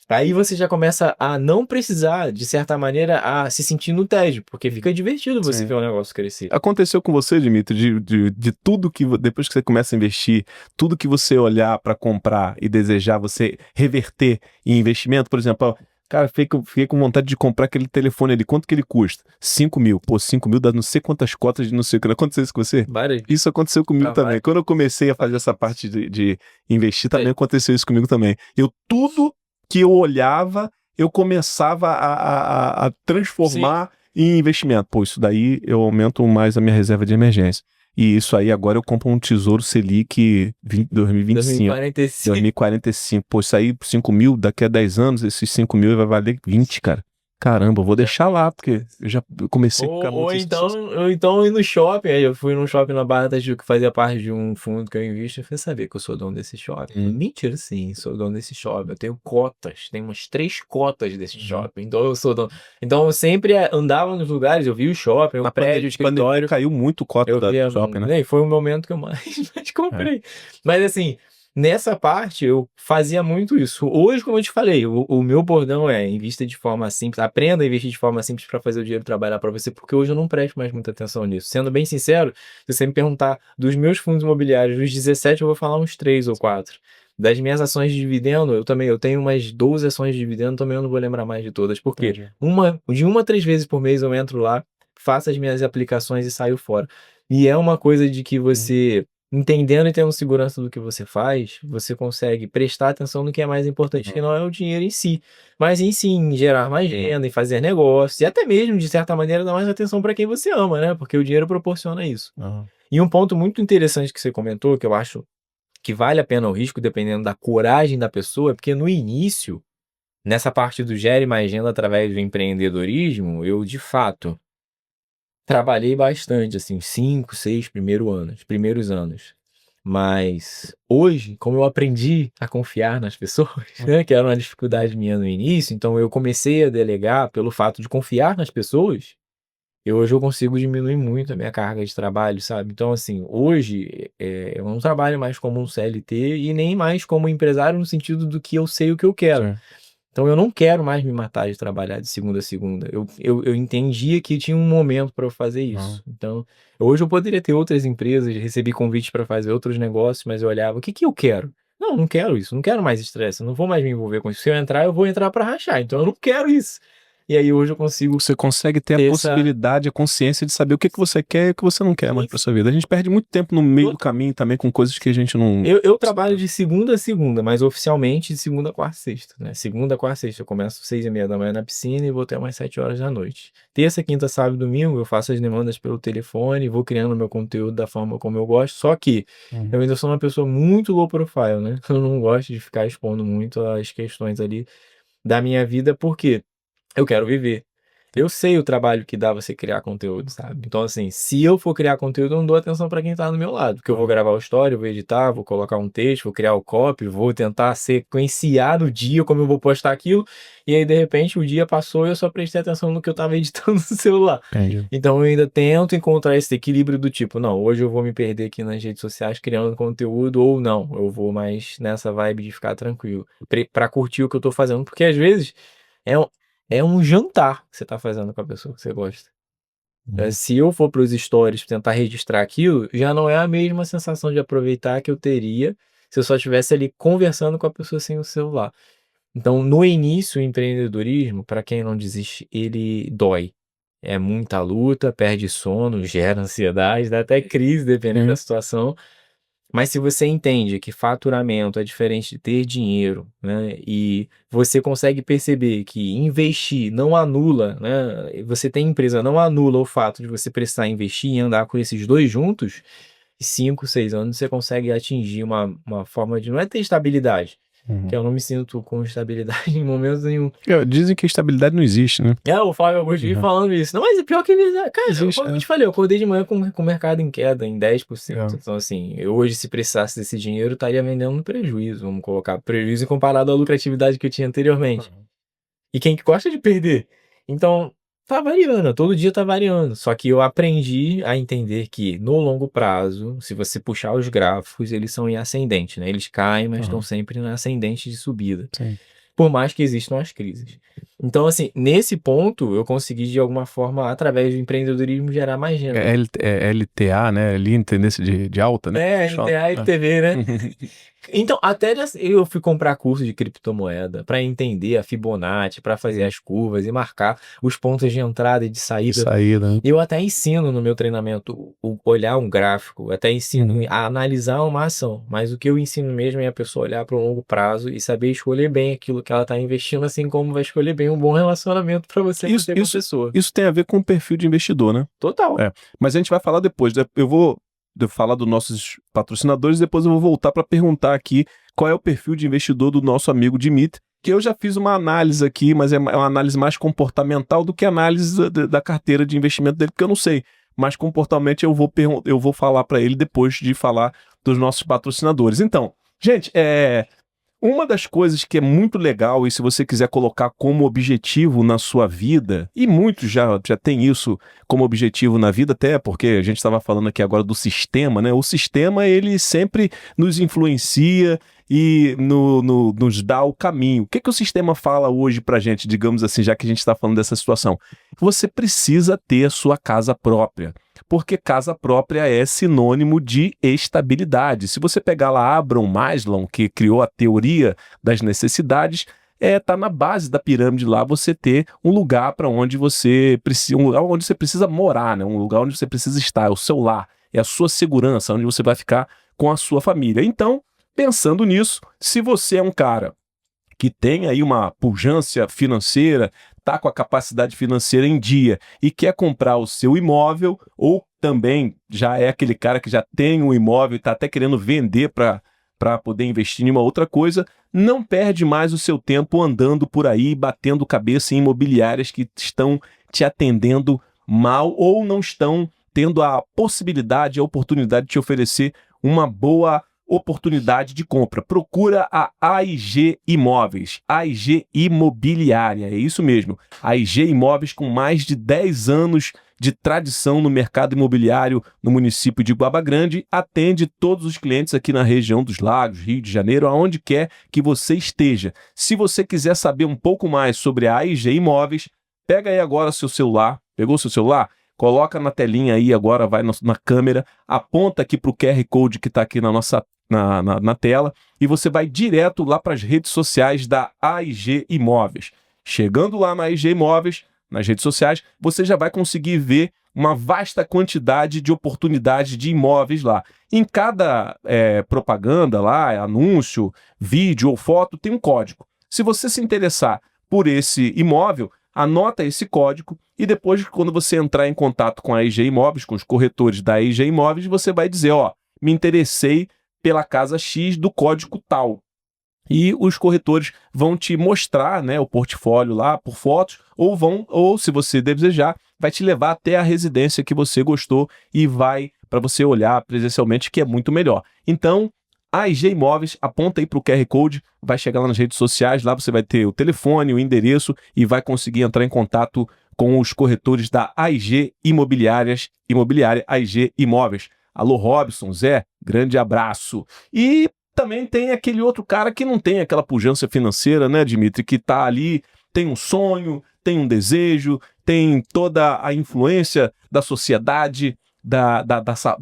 Aí você já começa a não precisar, de certa maneira, a se sentir no tédio, porque fica divertido você ver o negócio crescer. Aconteceu com você, Dimitri, de tudo que, depois que você começa a investir, tudo que você olhar para comprar e desejar, você reverter em investimento, por exemplo, Cara, fiquei com vontade de comprar aquele telefone ali. Quanto que ele custa? 5 mil. Pô, 5 mil dá não sei quantas cotas de não sei o que. Não aconteceu isso com você? Várias. Isso aconteceu comigo também. Quando eu comecei a fazer essa parte de investir, também aconteceu isso comigo também. Tudo que eu olhava, eu começava a transformar em investimento. Pô, isso daí eu aumento mais a minha reserva de emergência. E isso aí agora eu compro um Tesouro Selic 2025. 2045. Pô, isso aí 5 mil, daqui a 10 anos, esses 5 mil vai valer 20, cara. Caramba, eu vou deixar lá, porque eu já comecei a ficar muito... Ou então ir no shopping. Aí eu fui num shopping na Barra da Tijuca que fazia parte de um fundo que eu invisto. Eu falei, saber que eu sou dono desse shopping? Mentira, sim, sou dono desse shopping. Eu tenho cotas, tenho umas 3 cotas desse shopping. Então eu sou dono. Então eu sempre andava nos lugares, eu vi o shopping, o prédio, o escritório. Caiu muito cota da shopping, né? E foi o momento que eu mais comprei. Mas assim, nessa parte eu fazia muito isso. Hoje, como eu te falei, o meu bordão é invista de forma simples, aprenda a investir de forma simples para fazer o dinheiro trabalhar para você, porque hoje eu não presto mais muita atenção nisso. Sendo bem sincero, se você me perguntar dos meus fundos imobiliários, dos 17 eu vou falar uns 3 ou 4. Das minhas ações de dividendo, eu tenho umas 12 ações de dividendo, também eu não vou lembrar mais de todas, porque de uma a 3 vezes por mês eu entro lá, faço as minhas aplicações e saio fora. E é uma coisa de que você, entendendo e tendo segurança do que você faz, você consegue prestar atenção no que é mais importante, que não é o dinheiro em si, mas em si, em gerar mais renda, em fazer negócios, e até mesmo, de certa maneira, dar mais atenção para quem você ama, né? Porque o dinheiro proporciona isso. E um ponto muito interessante que você comentou, que eu acho que vale a pena o risco, dependendo da coragem da pessoa, é porque no início, nessa parte do gere mais renda através do empreendedorismo, eu, de fato, trabalhei bastante, assim, 5, 6 primeiros anos. Mas hoje, como eu aprendi a confiar nas pessoas, né, que era uma dificuldade minha no início, então eu comecei a delegar pelo fato de confiar nas pessoas, hoje eu consigo diminuir muito a minha carga de trabalho, sabe? Então, assim, hoje eu não trabalho mais como um CLT e nem mais como empresário no sentido do que eu sei o que eu quero. Então eu não quero mais me matar de trabalhar de segunda a segunda. Eu entendia que tinha um momento para eu fazer isso. Então, hoje eu poderia ter outras empresas, receber convites para fazer outros negócios, mas eu olhava, o que que eu quero? Não quero isso, não quero mais estresse, eu não vou mais me envolver com isso. Se eu entrar, eu vou entrar para rachar, então eu não quero isso. E aí hoje eu consigo... Você consegue ter a possibilidade, a consciência de saber o que você quer e o que você não quer mais pra sua vida. A gente perde muito tempo no meio do caminho também com coisas que a gente não... Eu trabalho de segunda a segunda, mas oficialmente de segunda, quarta e sexta, né? Segunda, quarta e sexta eu começo 6h30 da manhã na piscina e vou até umas 7 horas da noite. Terça, quinta, sábado e domingo eu faço as demandas pelo telefone, vou criando meu conteúdo da forma como eu gosto, só que eu ainda sou uma pessoa muito low profile, né? Eu não gosto de ficar expondo muito as questões ali da minha vida, porque eu quero viver. Eu sei o trabalho que dá você criar conteúdo, sabe? Então, assim, se eu for criar conteúdo, eu não dou atenção pra quem tá no meu lado. Porque eu vou gravar o story, eu vou editar, vou colocar um texto, vou criar o copy, vou tentar sequenciar no dia como eu vou postar aquilo. E aí, de repente, o dia passou e eu só prestei atenção no que eu tava editando no celular. Então, eu ainda tento encontrar esse equilíbrio do tipo, não, hoje eu vou me perder aqui nas redes sociais criando conteúdo, ou não, eu vou mais nessa vibe de ficar tranquilo, pra curtir o que eu tô fazendo. Porque, às vezes, é um jantar que você tá fazendo com a pessoa que você gosta. Se eu for para os stories tentar registrar aquilo, já não é a mesma sensação de aproveitar que eu teria se eu só estivesse ali conversando com a pessoa sem o celular. Então, no início, o empreendedorismo, para quem não desiste, ele dói. É muita luta, perde sono, gera ansiedade, dá até crise, dependendo da situação. Mas se você entende que faturamento é diferente de ter dinheiro, né, e você consegue perceber que investir não anula, né, você tem empresa, não anula o fato de você precisar investir e andar com esses dois juntos, em 5, 6 anos você consegue atingir uma forma de, não é ter estabilidade, que eu não me sinto com estabilidade em momento nenhum. Dizem que a estabilidade não existe, né? O Flávio Augusto vive falando isso. Não, mas é pior que verdade. Cara, como eu te falei, eu acordei de manhã com o mercado em queda, em 10%. Então, assim, eu hoje, se precisasse desse dinheiro, eu estaria vendendo no prejuízo. Vamos colocar prejuízo comparado à lucratividade que eu tinha anteriormente. E quem que gosta de perder? Então, tá variando, todo dia tá variando. Só que eu aprendi a entender que, no longo prazo, se você puxar os gráficos, eles são em ascendente, né? Eles caem, mas estão sempre na ascendente de subida. Por mais que existam as crises. Então, assim, nesse ponto, eu consegui, de alguma forma, através do empreendedorismo, gerar mais renda. É LTA, né? Linha de tendência de alta, né? LTA, LTV, né? Então, até eu fui comprar curso de criptomoeda para entender a Fibonacci, para fazer as curvas e marcar os pontos de entrada e de saída. Isso aí, né? Eu até ensino no meu treinamento olhar um gráfico, até ensino a analisar uma ação, mas o que eu ensino mesmo é a pessoa olhar para um longo prazo e saber escolher bem aquilo que ela está investindo, assim como vai escolher bem um bom relacionamento para você ter com a pessoa. Isso tem a ver com o perfil de investidor, né? Total. Mas a gente vai falar depois. Eu vou falar dos nossos patrocinadores, depois eu vou voltar para perguntar aqui qual é o perfil de investidor do nosso amigo Dimitri, que eu já fiz uma análise aqui, mas é uma análise mais comportamental do que análise da carteira de investimento dele, porque eu não sei. Mas comportamentalmente eu vou falar para ele depois de falar dos nossos patrocinadores. Então, gente, uma das coisas que é muito legal, e se você quiser colocar como objetivo na sua vida, e muitos já tem isso como objetivo na vida, até porque a gente estava falando aqui agora do sistema, né? O sistema, ele sempre nos influencia e nos dá o caminho. O que o sistema fala hoje pra gente, digamos assim, já que a gente está falando dessa situação? Você precisa ter a sua casa própria, porque casa própria é sinônimo de estabilidade. Se você pegar lá Abraham Maslow, que criou a teoria das necessidades, tá na base da pirâmide lá você ter um lugar para onde você precisa morar, né? Um lugar onde você precisa estar, é o seu lar, é a sua segurança, onde você vai ficar com a sua família. Então, pensando nisso, se você é um cara que tem aí uma pujança financeira, está com a capacidade financeira em dia e quer comprar o seu imóvel, ou também já é aquele cara que já tem um imóvel e está até querendo vender para poder investir em uma outra coisa, não perde mais o seu tempo andando por aí, batendo cabeça em imobiliárias que estão te atendendo mal ou não estão tendo a possibilidade, a oportunidade de te oferecer uma boa oportunidade de compra. Procura a AIG Imóveis, AIG Imobiliária, é isso mesmo. AIG Imóveis, com mais de 10 anos de tradição no mercado imobiliário no município de Guaba Grande, atende todos os clientes aqui na região dos Lagos, Rio de Janeiro, aonde quer que você esteja. Se você quiser saber um pouco mais sobre a AIG Imóveis, pega aí agora seu celular, pegou seu celular? Coloca na telinha aí agora, vai na câmera, aponta aqui para o QR Code que está aqui na tela e você vai direto lá para as redes sociais da AIG Imóveis. Chegando lá na AIG Imóveis, nas redes sociais, você já vai conseguir ver uma vasta quantidade de oportunidades de imóveis lá. Em cada propaganda lá, anúncio, vídeo ou foto, tem um código. Se você se interessar por esse imóvel, anota esse código e depois, quando você entrar em contato com a AIG Imóveis, com os corretores da AIG Imóveis, você vai dizer, me interessei pela casa X do código tal. E os corretores vão te mostrar, né, o portfólio lá por fotos, ou se você desejar, vai te levar até a residência que você gostou e vai para você olhar presencialmente, que é muito melhor. Então, AIG Imóveis, aponta aí para o QR Code, vai chegar lá nas redes sociais, lá você vai ter o telefone, o endereço e vai conseguir entrar em contato com os corretores da AIG Imobiliária AIG Imóveis. Alô, Robson, Zé, grande abraço. E também tem aquele outro cara que não tem aquela pujança financeira, né, Dimitri, que tá ali, tem um sonho, tem um desejo, tem toda a influência da sociedade, da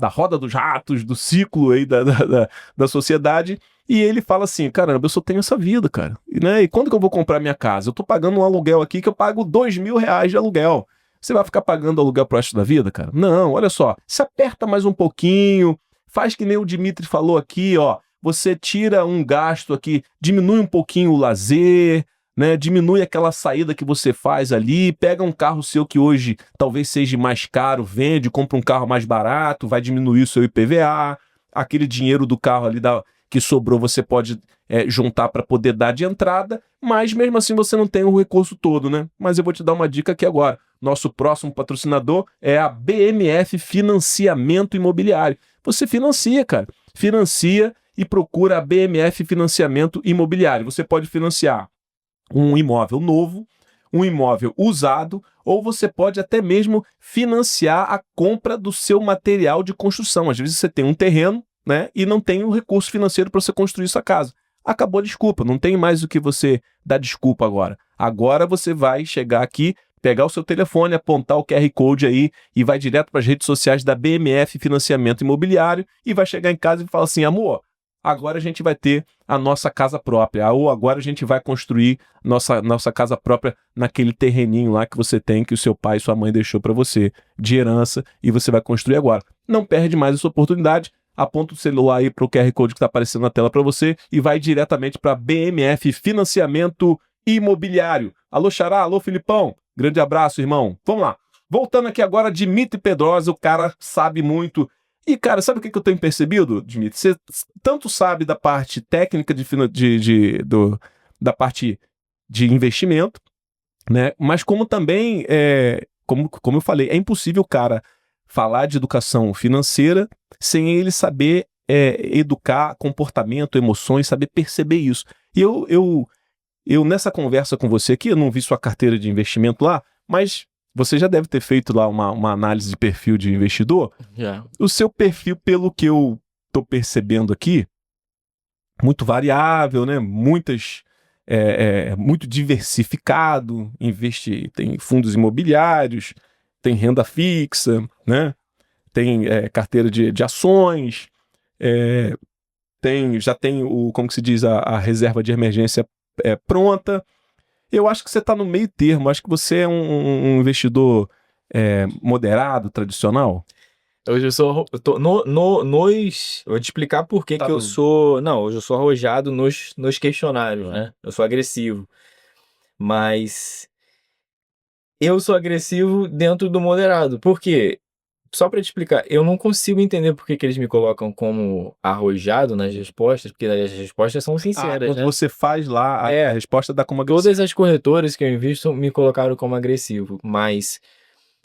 roda dos ratos, do ciclo aí da sociedade, e ele fala assim, caramba, eu só tenho essa vida, cara, né? E quando que eu vou comprar minha casa? Eu tô pagando um aluguel aqui que eu pago R$2.000 de aluguel. Você vai ficar pagando aluguel pro resto da vida, cara? Não, olha só, se aperta mais um pouquinho, faz que nem o Dimitri falou aqui, você tira um gasto aqui, diminui um pouquinho o lazer, né? Diminui aquela saída que você faz ali, pega um carro seu que hoje talvez seja mais caro, vende, compra um carro mais barato, vai diminuir o seu IPVA, aquele dinheiro do carro ali que sobrou você pode juntar para poder dar de entrada, mas mesmo assim você não tem o recurso todo, né? Mas eu vou te dar uma dica aqui agora. Nosso próximo patrocinador é a BMF Financiamento Imobiliário. Você financia, cara. Financia e procura a BMF Financiamento Imobiliário. Você pode financiar um imóvel novo, um imóvel usado, ou você pode até mesmo financiar a compra do seu material de construção. Às vezes você tem um terreno, né, e não tem o recurso financeiro para você construir sua casa. Acabou a desculpa, não tem mais o que você dar desculpa agora. Agora você vai chegar aqui, pegar o seu telefone, apontar o QR Code aí e vai direto para as redes sociais da BMF Financiamento Imobiliário e vai chegar em casa e falar assim, amor, agora a gente vai ter a nossa casa própria, ou agora a gente vai construir nossa casa própria naquele terreninho lá que você tem, que o seu pai e sua mãe deixou para você de herança e você vai construir agora. Não perde mais essa oportunidade, aponta o celular aí para o QR Code que está aparecendo na tela para você e vai diretamente para BMF Financiamento Imobiliário. Alô, Xará, alô, Filipão, grande abraço, irmão. Vamos lá. Voltando aqui agora, Dimitri Pedrosa, o cara sabe muito. E, cara, sabe o que eu tenho percebido, Dimitri? Você tanto sabe da parte técnica da parte de investimento, né? Mas como também, como eu falei, é impossível o cara falar de educação financeira sem ele saber educar comportamento, emoções, saber perceber isso. E eu nessa conversa com você aqui, eu não vi sua carteira de investimento lá, mas você já deve ter feito lá uma análise de perfil de investidor. Já. O seu perfil, pelo que eu tô percebendo aqui, muito variável, né? Muito diversificado, tem fundos imobiliários, tem renda fixa, né? Tem carteira de ações, já tem como que se diz, a reserva de emergência pronta. Eu acho que você está no meio termo, acho que você é um investidor moderado, tradicional. Hoje eu tô eu vou te explicar por que Tá que eu no- sou, não, hoje eu sou arrojado nos questionários, né? Eu sou agressivo, mas eu sou agressivo dentro do moderado. Por quê? Só pra te explicar, eu não consigo entender por que que eles me colocam como arrojado nas respostas, porque as respostas são sinceras, quando né? você faz lá, a resposta dá como agressivo. Todas as corretoras que eu invisto me colocaram como agressivo, mas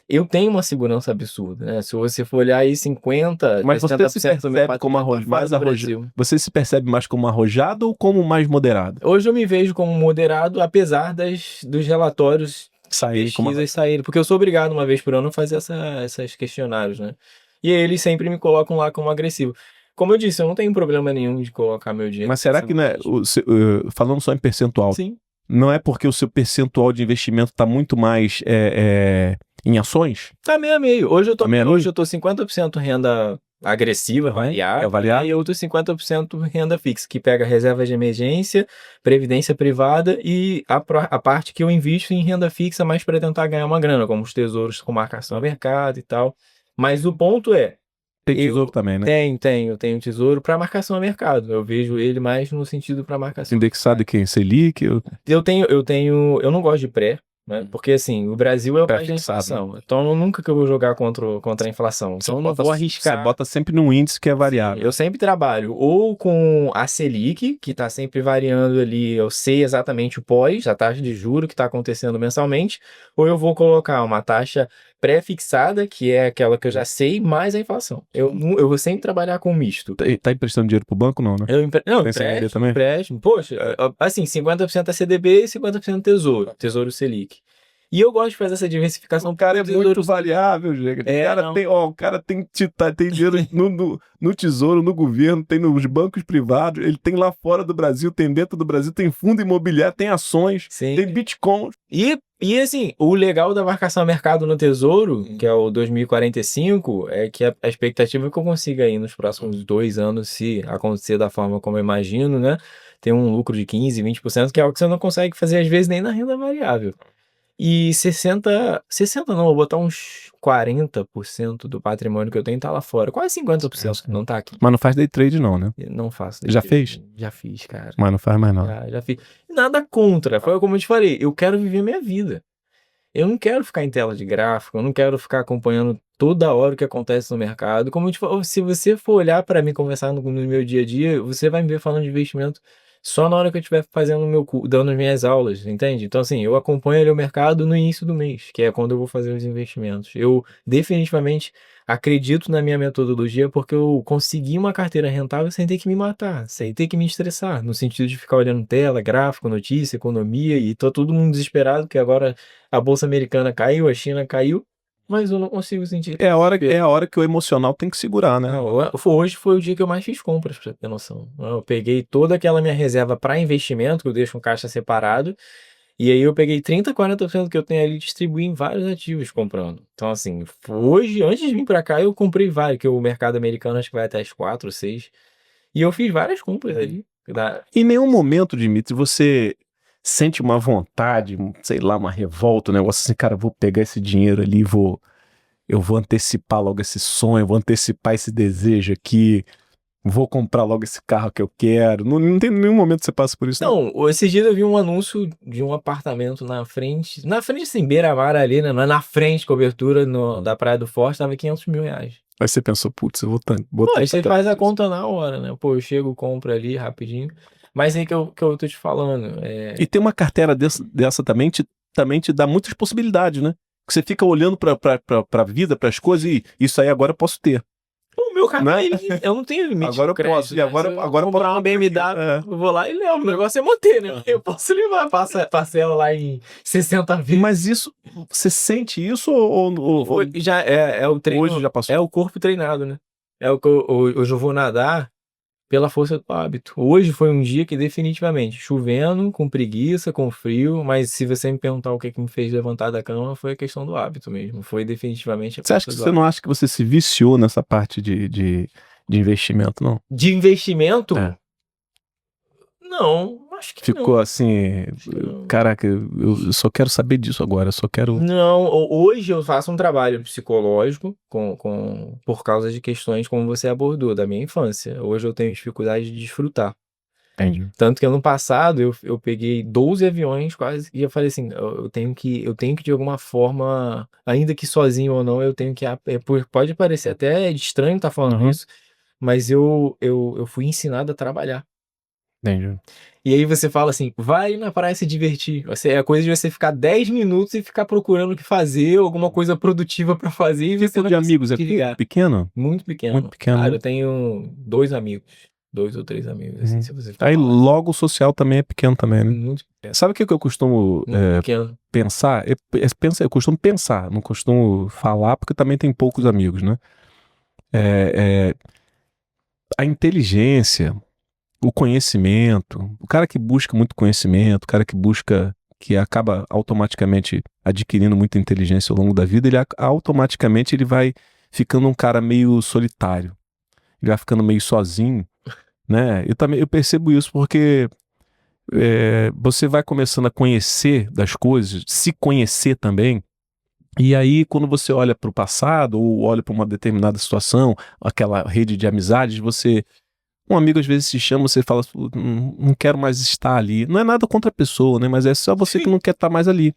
eu tenho uma segurança absurda, né? Se você for olhar aí 50, Mas você se 60% do meu percebe como patrimônio tá fora do Brasil. Você se percebe mais como arrojado ou como mais moderado? Hoje eu me vejo como moderado, apesar dos relatórios Sair como pesquisas saírem, porque eu sou obrigado uma vez por ano a fazer essas questionários, né? E eles sempre me colocam lá como agressivo. Como eu disse, eu não tenho problema nenhum de colocar meu dinheiro. Mas será que não é, falando só em percentual, Sim. não é porque o seu percentual de investimento está muito mais em ações? Tá meio a meio. Hoje eu tô, Tá meio a hoje meio? eu tô 50% renda agressiva, variável, e outro 50% renda fixa, que pega reserva de emergência, previdência privada e a parte que eu invisto em renda fixa mais para tentar ganhar uma grana, como os tesouros com marcação a mercado e tal. Mas o ponto é, Tem tesouro também, né? eu tenho tesouro para marcação a mercado. Eu vejo ele mais no sentido para marcação. Indexado em quem? Selic? Eu não gosto de pré, né? Porque assim, o Brasil é o país da Pré-fixado, inflação. Então nunca que eu vou jogar contra a inflação. Então eu não vou arriscar. Você bota sempre num índice que é variável. Eu sempre trabalho ou com a Selic, que está sempre variando ali, eu sei exatamente o pós, a taxa de juro que está acontecendo mensalmente, ou eu vou colocar uma taxa pré-fixada, que é aquela que eu já sei, mais a inflação. Eu vou sempre trabalhar com misto. Tá emprestando dinheiro pro banco, não, né? Não, Tem CDB também? empréstimo. Poxa, assim, 50% é CDB e 50% Tesouro Selic. E eu gosto de fazer essa diversificação. O cara é muito variável, gente. O cara tem dinheiro no Tesouro, no governo, tem nos bancos privados, ele tem lá fora do Brasil, tem dentro do Brasil, tem fundo imobiliário, tem ações, Sim. tem Bitcoin. E assim, o legal da marcação a mercado no Tesouro, que é o 2045, é que a expectativa é que eu consiga aí nos próximos 2 anos, se acontecer da forma como eu imagino, né? Ter um lucro de 15, 20%, que é algo que você não consegue fazer às vezes nem na renda variável. E 60 não, vou botar uns 40% do patrimônio que eu tenho tá lá fora. Quase 50% que não tá aqui. Mas não faz day trade não, né? Eu não faço. Já fez? Já fiz, cara. Mas não faz mais não. Já fiz. Nada contra. Foi como eu te falei, eu quero viver minha vida. Eu não quero ficar em tela de gráfico, eu não quero ficar acompanhando toda hora o que acontece no mercado. Como eu te falo, se você for olhar para mim, conversar no meu dia a dia, você vai me ver falando de investimento só na hora que eu estiver fazendo dando as minhas aulas, entende? Então, assim, eu acompanho ali o mercado no início do mês, que é quando eu vou fazer os investimentos. Eu definitivamente acredito na minha metodologia porque eu consegui uma carteira rentável sem ter que me matar, sem ter que me estressar, no sentido de ficar olhando tela, gráfico, notícia, economia, e tá todo mundo desesperado, porque agora a Bolsa Americana caiu, a China caiu, mas eu não consigo sentir. É a hora que o emocional tem que segurar, né? Não, hoje foi o dia que eu mais fiz compras, pra ter noção. Eu peguei toda aquela minha reserva para investimento, que eu deixo um caixa separado, E aí eu peguei 30, 40% que eu tenho ali e distribuí em vários ativos comprando. Então, assim, hoje, antes de vir pra cá, eu comprei vários, que o mercado americano acho que vai até as 4, 6. E eu fiz várias compras ali. Em nenhum momento, Dimitri, você sente uma vontade, sei lá, uma revolta, um negócio assim, cara, vou pegar esse dinheiro ali, eu vou antecipar logo esse sonho, vou antecipar esse desejo aqui, vou comprar logo esse carro que eu quero. Não tem nenhum momento que você passa por isso, não? Não, esses dias eu vi um anúncio de um apartamento na frente, assim, beira-mar ali, né? Não é na frente, cobertura da Praia do Forte, tava R$ 500 mil. Aí você pensou, putz, eu vou Pô, aí você faz a conta na hora, né? Pô, eu chego, compro ali rapidinho. Mas aí que eu tô te falando, E ter uma carteira dessa também te dá muitas possibilidades, né? Que você fica olhando pra vida, pras coisas, e isso aí agora eu posso ter. O meu cartão, Né? eu não tenho limite Agora eu de crédito, posso, e né? agora Se eu eu comprar posso uma BMW, eu vou lá e levo. O negócio é manter, né? Eu posso levar, parcela lá em 60 vezes. Mas isso, você sente isso ou Já é o treino, hoje já passou? é o corpo treinado, né? É o que hoje eu vou nadar pela força do hábito. Hoje foi um dia que definitivamente, chovendo, com preguiça, com frio, mas se você me perguntar o que me fez levantar da cama, foi a questão do hábito mesmo. Foi definitivamente a Você acha força que do você hábito. não acha que você se viciou nessa parte de investimento, não? De investimento? É. Não, acho que Ficou não. assim, Acho que não. caraca, eu só quero saber disso agora, eu só quero... Não, hoje eu faço um trabalho psicológico por causa de questões como você abordou, da minha infância. Hoje eu tenho dificuldade de desfrutar. Entendi. Tanto que ano passado eu peguei 12 aviões quase e eu falei assim, eu tenho que de alguma forma, ainda que sozinho ou não, eu tenho que, pode parecer até estranho estar falando isso, mas eu fui ensinado a trabalhar. Entendi. E aí você fala assim, vai na praia se divertir. É a coisa de você ficar 10 minutos e ficar procurando o que fazer, alguma coisa produtiva pra fazer e você Tipo não de amigos é desligar. pequeno? Muito pequeno. Muito pequeno, Cara, né? eu tenho 2 amigos. 2 ou 3 amigos, assim, se você for Aí falar. logo o social também é pequeno também, né? Muito pequeno. Sabe o que eu costumo Muito pequeno. pensar? Eu costumo pensar, não costumo falar, porque também tem poucos amigos, né? A inteligência, o conhecimento, o cara que busca muito conhecimento, o cara que acaba automaticamente adquirindo muita inteligência ao longo da vida, automaticamente ele vai ficando um cara meio solitário, ele vai ficando meio sozinho, né? Eu percebo isso porque você vai começando a conhecer das coisas, se conhecer também. E aí, quando você olha para o passado ou olha para uma determinada situação, aquela rede de amizades, um amigo às vezes se chama, você fala, não quero mais estar ali. Não é nada contra a pessoa, né? Mas é só você que não quer estar mais ali.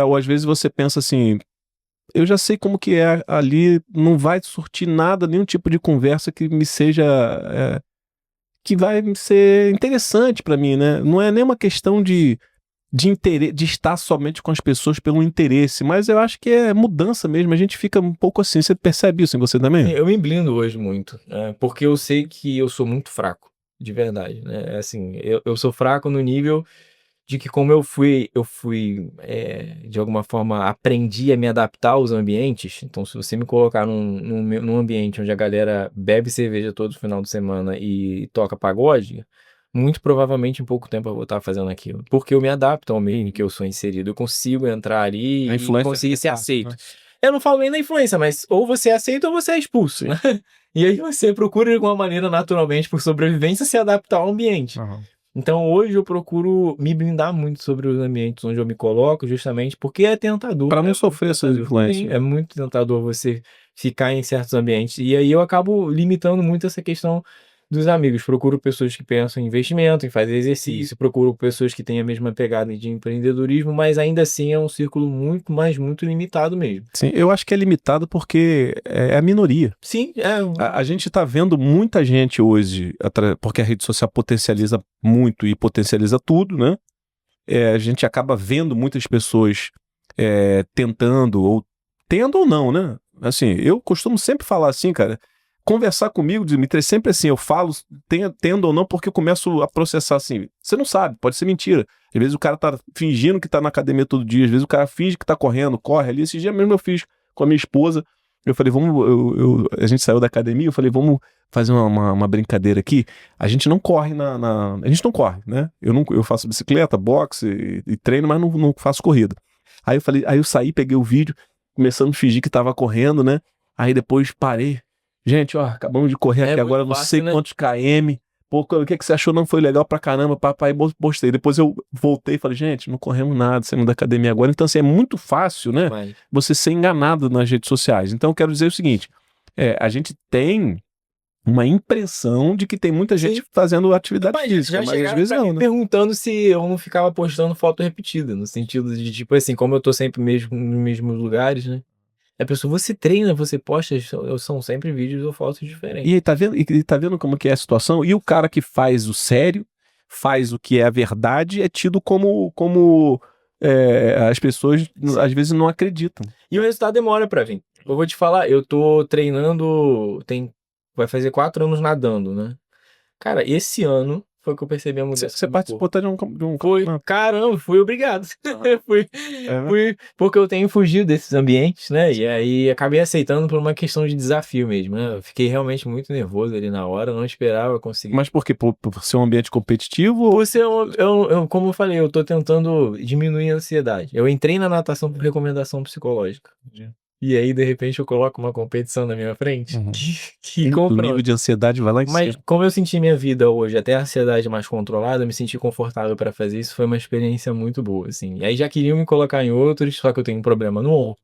Ou às vezes você pensa assim, eu já sei como que é ali, não vai surtir nada, nenhum tipo de conversa que me seja, que vai ser interessante para mim, né? Não é nem uma questão de estar somente com as pessoas pelo interesse, mas eu acho que é mudança mesmo, a gente fica um pouco assim, você percebe isso em você também? Eu me blindo hoje muito, porque eu sei que eu sou muito fraco, de verdade, né? Assim, eu sou fraco no nível de que como de alguma forma, aprendi a me adaptar aos ambientes. Então, se você me colocar num ambiente onde a galera bebe cerveja todo final de semana e toca pagode, muito provavelmente em pouco tempo eu vou estar fazendo aquilo. Porque eu me adapto ao meio em que eu sou inserido. Eu consigo entrar ali A e influência conseguir é ser fácil, aceito. né? Eu não falo nem da influência, mas ou você é aceito ou você é expulso, né? E aí você procura de alguma maneira, naturalmente, por sobrevivência, se adaptar ao ambiente. Uhum. Então hoje eu procuro me blindar muito sobre os ambientes onde eu me coloco, justamente porque é tentador. Para não sofrer essas influências. Sim, é muito tentador você ficar em certos ambientes. E aí eu acabo limitando muito essa questão dos amigos. Procuro pessoas que pensam em investimento, em fazer exercício, procuro pessoas que têm a mesma pegada de empreendedorismo, mas ainda assim é um círculo muito limitado mesmo. Sim, eu acho que é limitado porque é a minoria. Sim, A gente está vendo muita gente hoje, porque a rede social potencializa muito e potencializa tudo, né? A gente acaba vendo muitas pessoas tentando, ou tendo ou não, né? Assim, eu costumo sempre falar assim, cara, conversar comigo, Dimitri, é sempre assim, eu falo tendo ou não, porque eu começo a processar assim, você não sabe, pode ser mentira. Às vezes o cara tá fingindo que tá na academia todo dia, às vezes o cara finge que tá correndo, corre ali. Esse dia mesmo eu fiz com a minha esposa, eu falei, a gente saiu da academia, eu falei, vamos fazer uma brincadeira aqui. A gente não corre a gente não corre, né? Eu faço bicicleta, boxe e treino, mas não faço corrida. Aí eu saí, peguei o vídeo, começando a fingir que tava correndo, né? Aí depois parei. Gente, ó, acabamos de correr aqui agora, não sei quantos km. Pô, o que você achou? Não foi legal pra caramba, papai, postei. Depois eu voltei e falei, gente, não corremos nada, saímos da academia agora. Então, assim, é muito fácil, né? Você ser enganado nas redes sociais. Então, eu quero dizer o seguinte, a gente tem uma impressão de que tem muita gente fazendo atividade física, mas às vezes não, né? Perguntando se eu não ficava postando foto repetida, no sentido de, tipo assim, como eu tô sempre nos mesmos lugares, né? A pessoa, você treina, você posta, são sempre vídeos ou fotos diferentes. E aí, tá vendo como que é a situação? E o cara que faz o sério, faz o que é a verdade, é tido como as pessoas às vezes não acreditam. E o resultado demora pra vir. Eu vou te falar, eu tô treinando, vai fazer 4 anos nadando, né? Cara, esse ano foi que eu percebi a mudança. Você participou até de um Foi, caramba, fui obrigado. Fui, porque eu tenho fugido desses ambientes, né? E aí acabei aceitando por uma questão de desafio mesmo, né? Eu fiquei realmente muito nervoso ali na hora, não esperava conseguir. Mas por quê? Por ser um ambiente competitivo? Por ser como eu falei, eu tô tentando diminuir a ansiedade. Eu entrei na natação por recomendação psicológica. E aí, de repente, eu coloco uma competição na minha frente. O nível de ansiedade vai lá em cima. Mas como eu senti minha vida hoje, até a ansiedade mais controlada, eu me senti confortável para fazer isso, foi uma experiência muito boa, assim. E aí já queriam me colocar em outros, só que eu tenho um problema no ombro.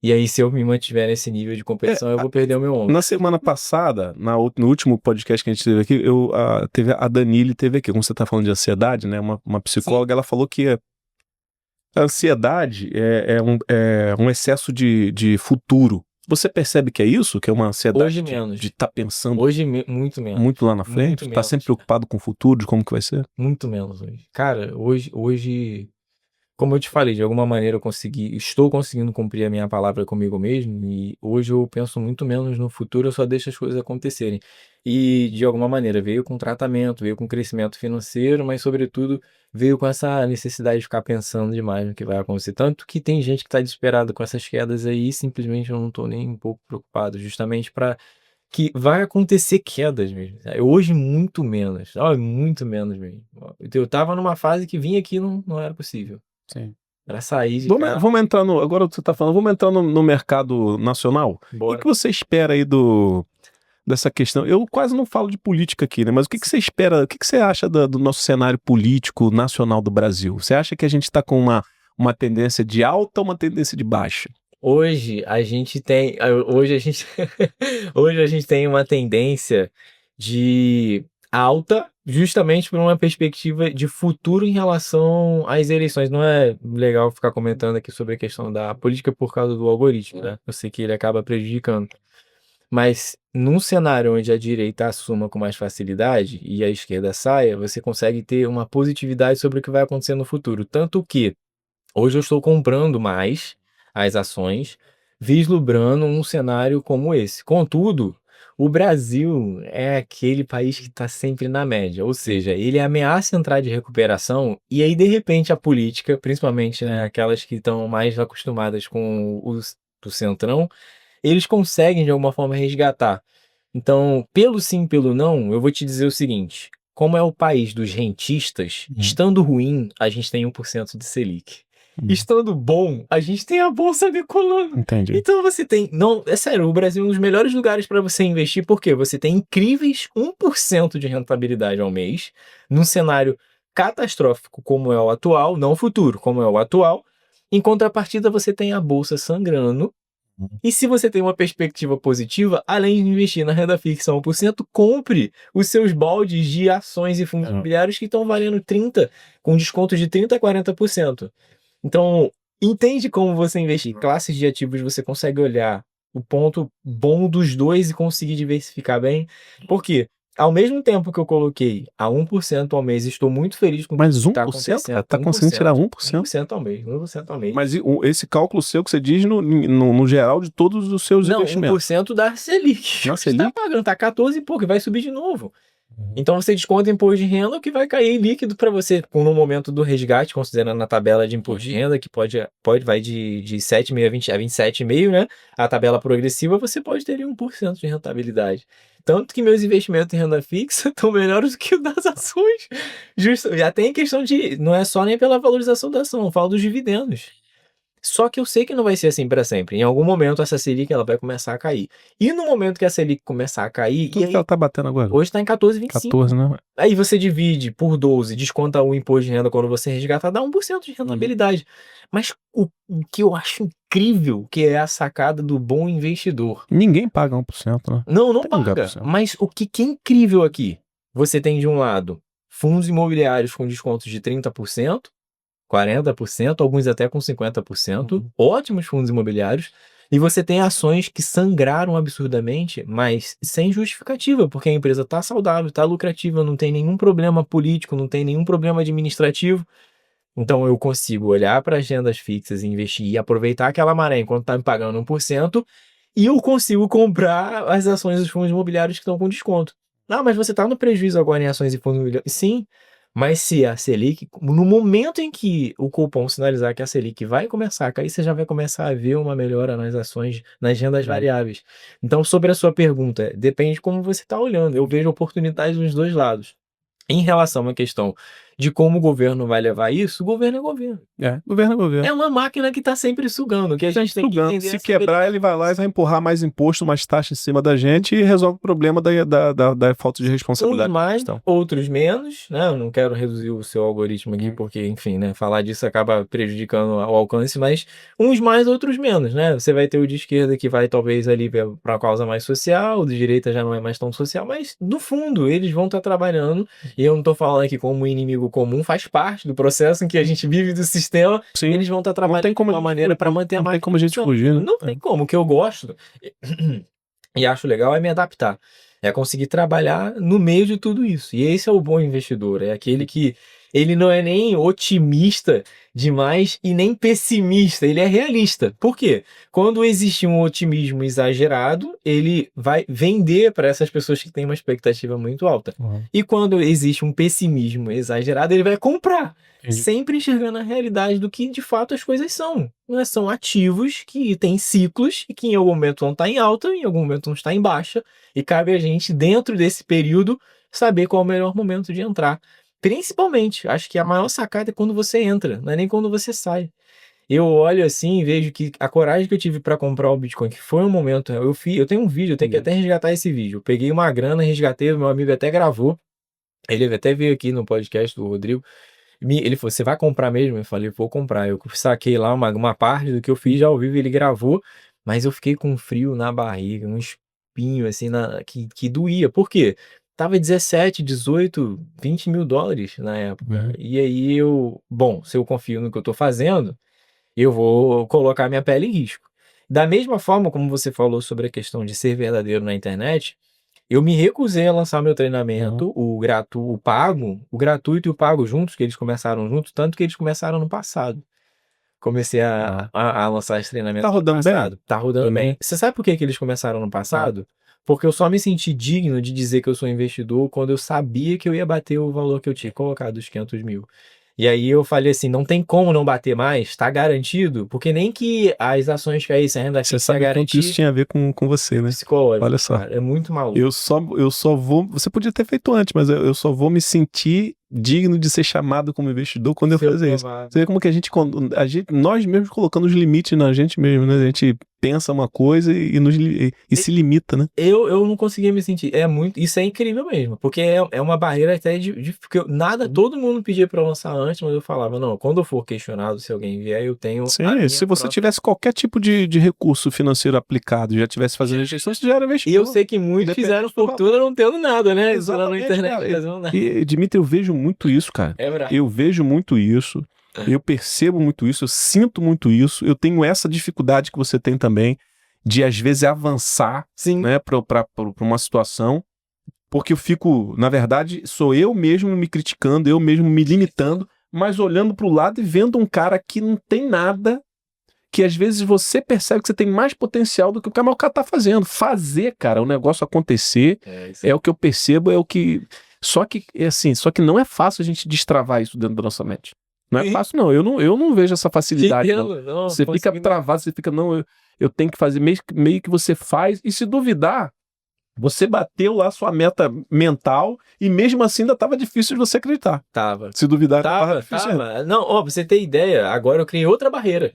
E aí, se eu me mantiver nesse nível de competição, eu vou perder o meu ombro. Na semana passada, no último podcast que a gente teve aqui, a Danile teve aqui. Como você tá falando de ansiedade, né? Uma psicóloga, ela falou que a ansiedade é um excesso de futuro. Você percebe que é isso? Que é uma ansiedade hoje menos. De estar pensando hoje muito menos. Muito lá na frente? Tá sempre preocupado com o futuro, de como que vai ser? Muito menos hoje. Cara, hoje, como eu te falei, de alguma maneira estou conseguindo cumprir a minha palavra comigo mesmo, e hoje eu penso muito menos no futuro, eu só deixo as coisas acontecerem. E de alguma maneira veio com tratamento, veio com crescimento financeiro, mas sobretudo veio com essa necessidade de ficar pensando demais no que vai acontecer. Tanto que tem gente que está desesperada com essas quedas aí, e simplesmente eu não estou nem um pouco preocupado, justamente para que vai acontecer quedas mesmo. Hoje muito menos, muito menos mesmo. Eu tava numa fase que vinha aqui não era possível. Sim. Pra sair de vamos entrar agora você tá falando, vamos entrar no mercado nacional? Bora. O que você espera aí dessa questão? Eu quase não falo de política aqui, né? Mas o que você espera, o que você acha do nosso cenário político nacional do Brasil? Você acha que a gente tá com uma tendência de alta ou uma tendência de baixa? Hoje a gente tem uma tendência de alta, justamente por uma perspectiva de futuro em relação às eleições. Não é legal ficar comentando aqui sobre a questão da política por causa do algoritmo, né? Eu sei que ele acaba prejudicando. Mas num cenário onde a direita assuma com mais facilidade e a esquerda saia, você consegue ter uma positividade sobre o que vai acontecer no futuro. Tanto que hoje eu estou comprando mais as ações, vislumbrando um cenário como esse. Contudo, o Brasil é aquele país que está sempre na média, ou seja, ele ameaça entrar de recuperação e aí, de repente, a política, principalmente, né, aquelas que estão mais acostumadas com o centrão, eles conseguem, de alguma forma, resgatar. Então, pelo sim, pelo não, eu vou te dizer o seguinte, como é o país dos rentistas, estando ruim, a gente tem 1% de Selic. Estando bom, a gente tem a bolsa decolando. Entendi. Então você tem... Não, é sério, o Brasil é um dos melhores lugares para você investir, porque você tem incríveis 1% de rentabilidade ao mês, num cenário catastrófico como é o atual, não o futuro, como é o atual. Em contrapartida, você tem a bolsa sangrando. E se você tem uma perspectiva positiva, além de investir na renda fixa 1%, compre os seus baldes de ações e fundos imobiliários que estão valendo 30%, com desconto de 30% a 40%. Então, entende como você investir em classes de ativos, você consegue olhar o ponto bom dos dois e conseguir diversificar bem. Por quê? Ao mesmo tempo que eu coloquei a 1% ao mês, estou muito feliz com o que está acontecendo. Está conseguindo tirar 1%? 1% ao mês, 1% ao mês. Mas esse cálculo seu que você diz no geral de todos os seus investimentos? Não, 1% da Selic. Na Selic? Está pagando, está 14 e pouco, e vai subir de novo. Então você desconta imposto de renda, o que vai cair líquido para você no momento do resgate, considerando a tabela de imposto de renda, que vai de 7,5 a 27,5, né? A tabela progressiva, você pode ter ali 1% de rentabilidade. Tanto que meus investimentos em renda fixa estão melhores do que o das ações. Justo, já tem questão de. Não é só nem pela valorização da ação, eu falo dos dividendos. Só que eu sei que não vai ser assim para sempre. Em algum momento essa Selic ela vai começar a cair. E no momento que a Selic começar a cair, Quanto que ela tá batendo agora? hoje está em 14,25. 14, né? Aí você divide por 12, desconta o imposto de renda quando você resgata, dá 1% de rentabilidade. Mas o que eu acho incrível, que é a sacada do bom investidor. Ninguém paga 1%, né? Não Tem lugar paga. pro céu. Mas o que é incrível aqui? Você tem de um lado fundos imobiliários com descontos de 30%, 40%, alguns até com 50%, ótimos fundos imobiliários, e você tem ações que sangraram absurdamente, mas sem justificativa, porque a empresa está saudável, está lucrativa, não tem nenhum problema político, não tem nenhum problema administrativo. Então eu consigo olhar para as rendas fixas e investir e aproveitar aquela maré enquanto está me pagando 1%, e eu consigo comprar as ações dos fundos imobiliários que estão com desconto. Ah, mas você está no prejuízo agora em ações e fundos imobiliários? Sim, mas se a Selic, no momento em que o cupom sinalizar que a Selic vai começar a cair, você já vai começar a ver uma melhora nas ações, nas rendas variáveis. Então, sobre a sua pergunta, depende de como você está olhando. Eu vejo oportunidades nos dois lados. Em relação à questão de como o governo vai levar isso, o governo é governo. Governo é governo. É uma máquina que está sempre sugando, que a gente tem que entender. Se quebrar, ele vai lá e vai empurrar mais imposto, mais taxa em cima da gente e resolve o problema da falta de responsabilidade. Uns mais, outros menos, né? Eu não quero reduzir o seu algoritmo aqui, porque, enfim, né? Falar disso acaba prejudicando o alcance, mas uns mais, outros menos, né? Você vai ter o de esquerda que vai talvez ali para a causa mais social, o de direita já não é mais tão social, mas no fundo eles vão estar trabalhando, e eu não estou falando aqui como inimigo comum, faz parte do processo em que a gente vive do sistema. Sim. Eles vão estar trabalhando de uma maneira para manter a máquina. Não tem como a gente fugir, né? Não tem como. O que eu gosto e acho legal é me adaptar. É conseguir trabalhar no meio de tudo isso. E esse é o bom investidor. É aquele que ele não é nem otimista demais e nem pessimista. Ele é realista. Por quê? Quando existe um otimismo exagerado, ele vai vender para essas pessoas que têm uma expectativa muito alta. E quando existe um pessimismo exagerado, ele vai comprar. Sempre enxergando a realidade do que de fato as coisas são. São ativos que têm ciclos e que em algum momento vão estar em alta, em algum momento vão estar em baixa, e cabe a gente, dentro desse período, saber qual é o melhor momento de entrar. Principalmente, acho que a maior sacada é quando você entra, não é nem quando você sai. Eu olho assim e vejo que a coragem que eu tive para comprar o Bitcoin, que foi um momento, eu tenho um vídeo, eu tenho que até resgatar esse vídeo. Eu peguei uma grana, resgatei, o meu amigo até gravou, ele até veio aqui no podcast do Rodrigo. Ele falou, você vai comprar mesmo? Eu falei, vou comprar. Eu saquei lá uma parte do que eu fiz já ao vivo, ele gravou, mas eu fiquei com um frio na barriga, um espinho assim, que doía. Por quê? Tava 17, 18, 20 mil dólares na época. E aí se eu confio no que eu tô fazendo, eu vou colocar minha pele em risco. Da mesma forma como você falou sobre a questão de ser verdadeiro na internet, eu me recusei a lançar meu treinamento, o gratuito e o pago juntos, que eles começaram juntos, tanto que eles começaram no passado. Comecei a lançar esse treinamento no passado. Bem? Tá rodando bem. Você sabe por que eles começaram no passado? Porque eu só me senti digno de dizer que eu sou investidor quando eu sabia que eu ia bater o valor que eu tinha colocado, os 500 mil. E aí eu falei assim, não tem como não bater mais, tá garantido, porque nem que as ações caíssem, a renda fixa garantir. Isso tinha a ver com você, né? Psicológico. Olha só. Cara, é muito maluco. Eu só vou, você podia ter feito antes, mas eu só vou me sentir digno de ser chamado como investidor quando eu fazer isso. Você vê como que a gente, nós mesmos colocando os limites na gente mesmo, né? A gente pensa uma coisa e se limita, né? Eu não conseguia me sentir. Isso é incrível mesmo, porque é uma barreira até porque todo mundo pedia para eu lançar antes, mas eu falava, não, quando eu for questionado, se alguém vier, eu tenho. Sim, se você tivesse qualquer tipo de recurso financeiro aplicado, já tivesse fazendo gestão, você já era investidor. E eu sei que muitos fizeram fortuna não tendo nada, né? Exatamente, na internet. E, Dmitry, eu vejo muito isso, cara. É verdade. Eu vejo muito isso. Eu percebo muito isso, eu sinto muito isso, eu tenho essa dificuldade que você tem também, de às vezes avançar, né, para uma situação, porque eu fico, na verdade, sou eu mesmo me criticando, eu mesmo me limitando, mas olhando para o lado e vendo um cara que não tem nada, que às vezes você percebe que você tem mais potencial do que o cara, mas o cara tá fazendo. Fazer, cara, o negócio acontecer é o que eu percebo, é o que... Só que não é fácil a gente destravar isso dentro da nossa mente. Não é fácil, não. Eu não vejo essa facilidade, não. Você fica travado, você fica, não, eu tenho que fazer, meio que você faz, e se duvidar, você bateu lá sua meta mental e mesmo assim ainda tava difícil de você acreditar. Tava. Se duvidar, tava difícil. Tava. Não, ó, pra você ter ideia, agora eu criei outra barreira.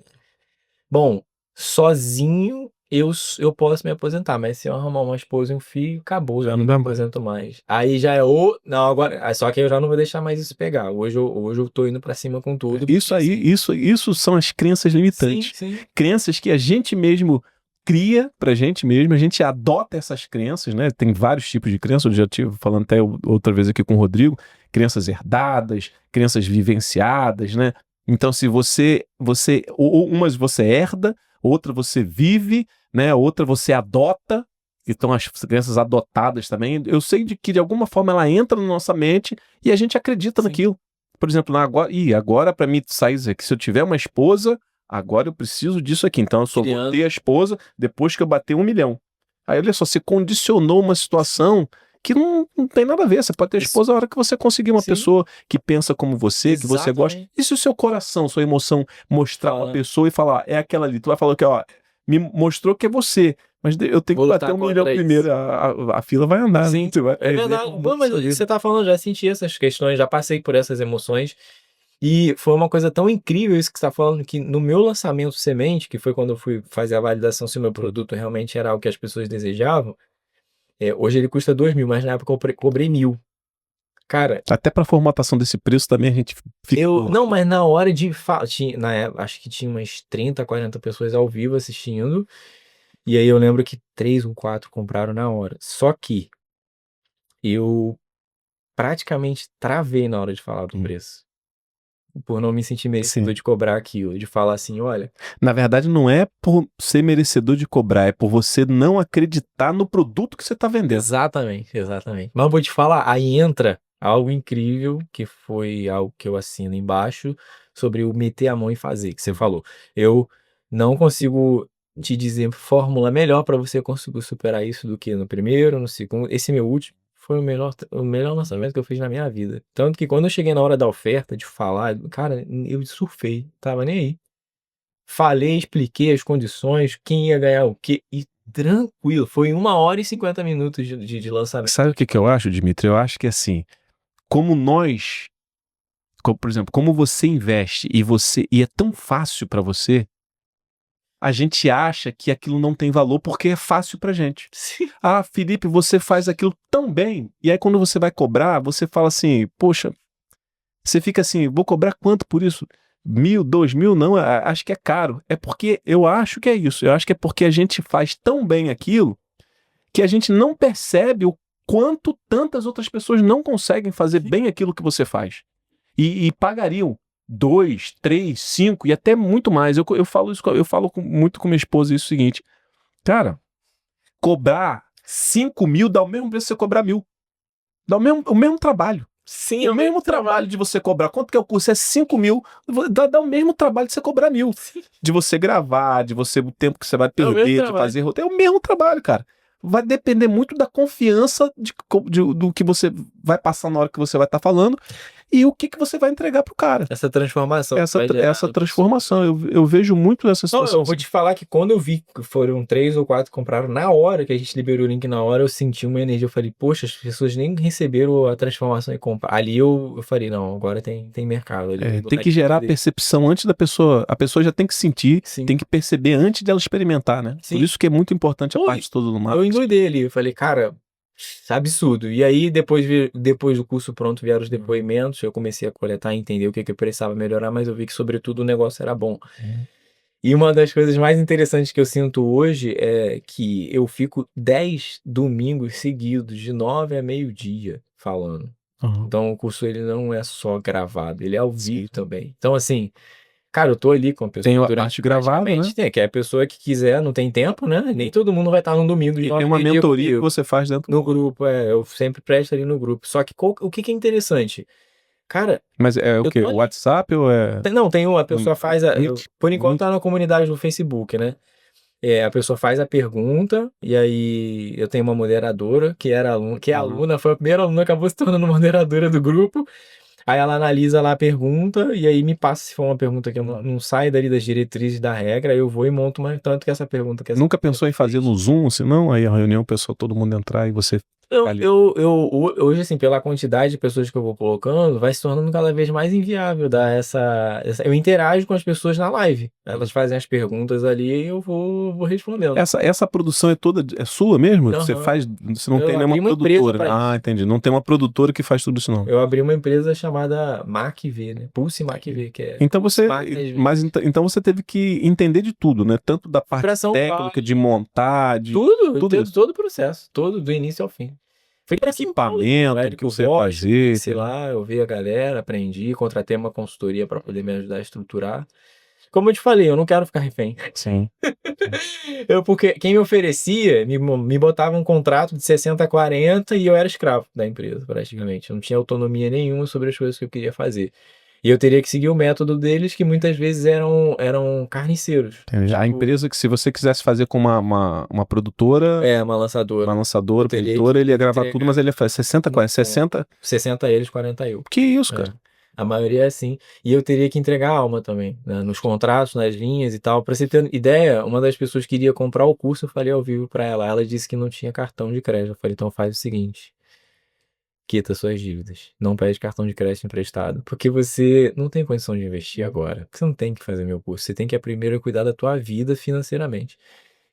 Bom, sozinho eu posso me aposentar, mas se eu arrumar uma esposa e um filho, acabou, já não me aposento mais. Aí já é não, agora, só que eu já não vou deixar mais isso pegar. Hoje eu tô indo pra cima com tudo. Isso são as crenças limitantes. Sim. Crenças que a gente mesmo cria pra gente mesmo, a gente adota essas crenças, né? Tem vários tipos de crenças, eu já estive falando até outra vez aqui com o Rodrigo, crenças herdadas, crenças vivenciadas, né? Então, se umas você herda, outra você vive, né? Outra você adota, então as crenças adotadas também. Eu sei que de alguma forma ela entra na nossa mente e a gente acredita naquilo. Por exemplo, agora para mim sair aqui, se eu tiver uma esposa, agora eu preciso disso aqui. Então eu só vou ter a esposa depois que eu bater 1 milhão. Aí olha só, você condicionou uma situação que não tem nada a ver. Você pode ter esposa na hora que você conseguir uma pessoa que pensa como você, que você gosta. E se o seu coração, sua emoção mostrar uma pessoa e falar, é aquela ali, tu vai falar que, ó, me mostrou que é você, mas eu tenho que bater 1 milhão primeiro, a fila vai andar. Sim, é verdade. Pô, mas você tá falando, já senti essas questões, já passei por essas emoções. E foi uma coisa tão incrível isso que você está falando, que no meu lançamento semente, que foi quando eu fui fazer a validação se o meu produto realmente era o que as pessoas desejavam, hoje ele custa 2.000, mas na época eu cobrei 1.000. Cara... Até para formatação desse preço também a gente fica... Não, mas na hora de... na época, acho que tinha umas 30, 40 pessoas ao vivo assistindo, e aí eu lembro que 3 ou 4 compraram na hora. Só que eu praticamente travei na hora de falar do preço. Por não me sentir merecedor de cobrar aquilo, de falar assim, olha... Na verdade, não é por ser merecedor de cobrar, é por você não acreditar no produto que você está vendendo. Exatamente. Mas eu vou te falar, aí entra algo incrível, que foi algo que eu assino embaixo, sobre o meter a mão e fazer, que você falou. Eu não consigo te dizer fórmula melhor para você conseguir superar isso do que no primeiro, no segundo. Esse meu último foi o melhor lançamento que eu fiz na minha vida. Tanto que quando eu cheguei na hora da oferta, de falar, cara, eu surfei, tava nem aí. Falei, expliquei as condições, quem ia ganhar o quê, e tranquilo, foi 1 hora e 50 minutos de lançamento. Sabe o que eu acho, Dimitri? Eu acho que assim, por exemplo, como você investe e é tão fácil para você, a gente acha que aquilo não tem valor porque é fácil pra gente. Sim. Ah, Felipe, você faz aquilo tão bem. E aí quando você vai cobrar, você fala assim, poxa, você fica assim, vou cobrar quanto por isso? 1.000, 2.000? Não, acho que é caro. É porque eu acho que é isso. Eu acho que é porque a gente faz tão bem aquilo que a gente não percebe o quanto tantas outras pessoas não conseguem fazer bem aquilo que você faz. E pagariam 2, 3, 5 e até muito mais. Eu falo isso, muito com minha esposa isso, o seguinte, cara, cobrar 5.000 dá o mesmo preço que você cobrar 1.000. Dá o mesmo trabalho. Sim, o mesmo trabalho de você cobrar. Quanto que é o custo? É 5.000. Dá o mesmo trabalho de você cobrar 1.000. Sim. De você gravar, o tempo que você vai perder, de fazer roteiro. É o mesmo trabalho, cara. Vai depender muito da confiança do que você vai passar na hora que você vai estar falando e o que você vai entregar pro cara. Essa transformação. Essa transformação. Eu vejo muito essa situação. Eu vou te falar que quando eu vi que foram 3 ou 4 que compraram na hora, que a gente liberou o link na hora, eu senti uma energia. Eu falei, poxa, as pessoas nem receberam a transformação e comprar. Ali eu falei, não, agora tem mercado. Ali, tem que gerar a percepção antes da pessoa. A pessoa já tem que sentir, tem que perceber antes dela experimentar, né? Sim. Por isso que é muito importante a parte toda do marketing. Eu endoidei ali, eu falei, cara, absurdo. E aí, depois do curso pronto, vieram os depoimentos, eu comecei a coletar e entender o que eu precisava melhorar, mas eu vi que, sobretudo, o negócio era bom. E uma das coisas mais interessantes que eu sinto hoje é que eu fico 10 domingos seguidos, de 9 a meio-dia, falando. Então, o curso ele não é só gravado, ele é ao vivo também. Então, assim... Cara, eu tô ali com a pessoa. Tem a parte gravada, né? Tem, que é a pessoa que quiser, não tem tempo, né? Nem todo mundo vai estar no domingo. E tem uma mentoria que você faz dentro no grupo. Eu sempre presto ali no grupo. Só que o que é interessante? Cara, Mas é o eu quê? tô O ali. WhatsApp ou é... Não, a pessoa faz por enquanto Meet. tá na comunidade do Facebook, né? A pessoa faz a pergunta, e aí eu tenho uma moderadora que era aluna, que é aluna, foi a primeira aluna que acabou se tornando moderadora do grupo. Aí ela analisa lá a pergunta e aí me passa se for uma pergunta que eu não saio dali das diretrizes da regra, eu vou e monto uma, tanto que essa pergunta que essa Nunca pensou em fazer no Zoom, senão aí a reunião, o pessoal, todo mundo entrar e você... ali. Hoje, assim, pela quantidade de pessoas que eu vou colocando, vai se tornando cada vez mais inviável dar eu interajo com as pessoas na live. Elas fazem as perguntas ali e eu vou respondendo. Essa produção é toda sua mesmo? Você Aham. faz, você não Eu tem nenhuma abri uma empresa produtora? pra Ah, isso. entendi. Não tem uma produtora que faz tudo isso, não. Eu abri uma empresa chamada MacV, né? Pulse MacV, que é Então Pulse você, Management. mas então você teve que entender de tudo, né? Tanto da parte Pra São técnica, Paulo. de montar, de Tudo, tudo isso. todo o processo, todo, do início ao fim. Fui pra São Paulo, o Equipamento, o que Érico você ia Rocha, fazer. sei lá, eu vi a galera, aprendi, contratei uma consultoria para poder me ajudar a estruturar. Como eu te falei, eu não quero ficar refém. Sim. Porque quem me oferecia, me botava um contrato de 60-40 e eu era escravo da empresa, praticamente. Eu não tinha autonomia nenhuma sobre as coisas que eu queria fazer. E eu teria que seguir o método deles, que muitas vezes eram carniceiros. Entendi. A Tipo, empresa que se você quisesse fazer com uma produtora, uma uma lançadora. lançadora, Eu teria produtora, que ele ia gravar tudo, entregar. mas ele ia fazer 60, 40, 60. 60 eles, 40 eu. Que isso, É. cara? A maioria é assim. E eu teria que entregar a alma também, né? Nos contratos, nas linhas e tal. Pra você ter ideia, uma das pessoas que iria comprar o curso, eu falei ao vivo pra ela. Ela disse que não tinha cartão de crédito. Eu falei, então faz o seguinte: quita suas dívidas. Não pede cartão de crédito emprestado. Porque você não tem condição de investir agora. Você não tem que fazer meu curso. Você tem que primeiro cuidar da tua vida financeiramente.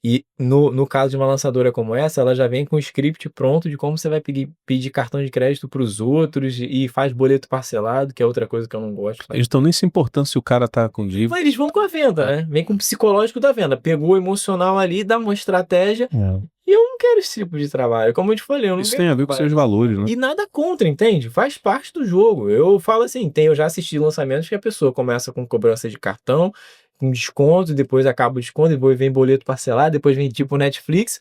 E no caso de uma lançadora como essa, ela já vem com o script pronto de como você vai pedir cartão de crédito para os outros e faz boleto parcelado, que é outra coisa que eu não gosto. Eles estão nem se importando se o cara tá com dívida. Mas eles vão com a venda, né? Vem com o psicológico da venda. Pegou o emocional ali, dá uma estratégia. E eu não quero esse tipo de trabalho. Como eu te falei, eu não Isso quero tem a ver com seus valores, né? e nada contra, entende? Faz parte do jogo. Eu falo assim, eu já assisti lançamentos que a pessoa começa com cobrança de cartão, com desconto, depois acaba o desconto, depois vem boleto parcelado, depois vem tipo Netflix.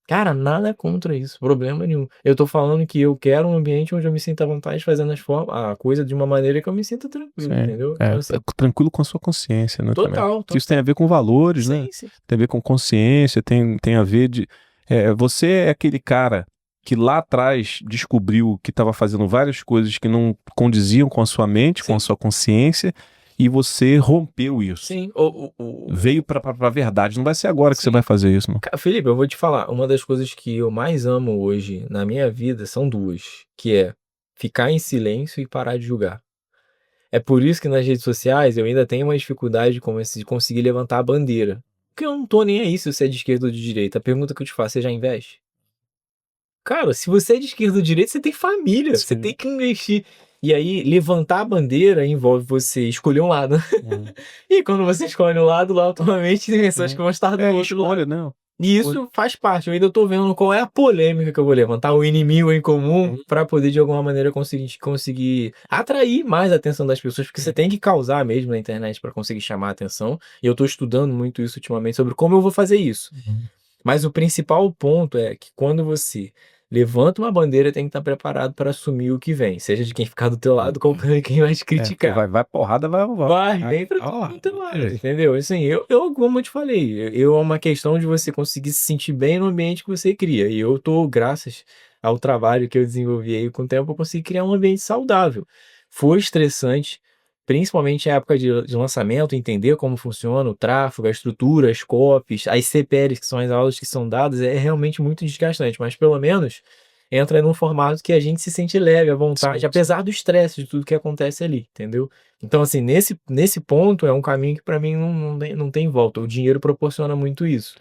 Cara, nada contra isso, problema nenhum. Eu tô falando que eu quero um ambiente onde eu me sinta à vontade fazendo a coisa de uma maneira que eu me sinta tranquilo, entendeu? Então, assim, tranquilo com a sua consciência, né? Também. total. Isso tem a ver com valores, né? Sim. Tem a ver com consciência, tem a ver de... você é aquele cara que lá atrás descobriu que estava fazendo várias coisas que não condiziam com a sua mente, com a sua consciência, e você rompeu isso. Sim. Veio pra verdade. Não vai ser agora que você vai fazer isso, não. Felipe, eu vou te falar, uma das coisas que eu mais amo hoje na minha vida são duas, que é ficar em silêncio e parar de julgar. É por isso que nas redes sociais eu ainda tenho uma dificuldade de conseguir levantar a bandeira. Porque eu não tô nem aí se você é de esquerda ou de direita. A pergunta que eu te faço, você já investe? Cara, se você é de esquerda ou de direita, você tem família, você tem que investir. E aí, levantar a bandeira envolve você escolher um lado. E quando você escolhe um lado, lá automaticamente tem pessoas que vão estar do outro lado. Né? E isso faz parte. Eu ainda tô vendo qual é a polêmica que eu vou levantar, o inimigo em comum, para poder de alguma maneira conseguir atrair mais a atenção das pessoas, porque você tem que causar mesmo na internet para conseguir chamar a atenção. E eu tô estudando muito isso ultimamente sobre como eu vou fazer isso. Mas o principal ponto é que quando você levanta uma bandeira, tem que estar preparado para assumir o que vem, seja de quem ficar do teu lado, como de quem vai te criticar. Vai porrada, vai. Vem pra do teu lado, entendeu? Assim, como eu te falei, é uma questão de você conseguir se sentir bem no ambiente que você cria. E eu tô, graças ao trabalho que eu desenvolvi aí com o tempo, eu consegui criar um ambiente saudável. Foi estressante, principalmente a época de lançamento, entender como funciona o tráfego, a estrutura, as copies, as CPLs, que são as aulas que são dadas, é realmente muito desgastante, mas pelo menos entra num formato que a gente se sente leve, à vontade, apesar do estresse de tudo que acontece ali, entendeu? Então, assim, nesse ponto é um caminho que para mim não tem volta. O dinheiro proporciona muito isso.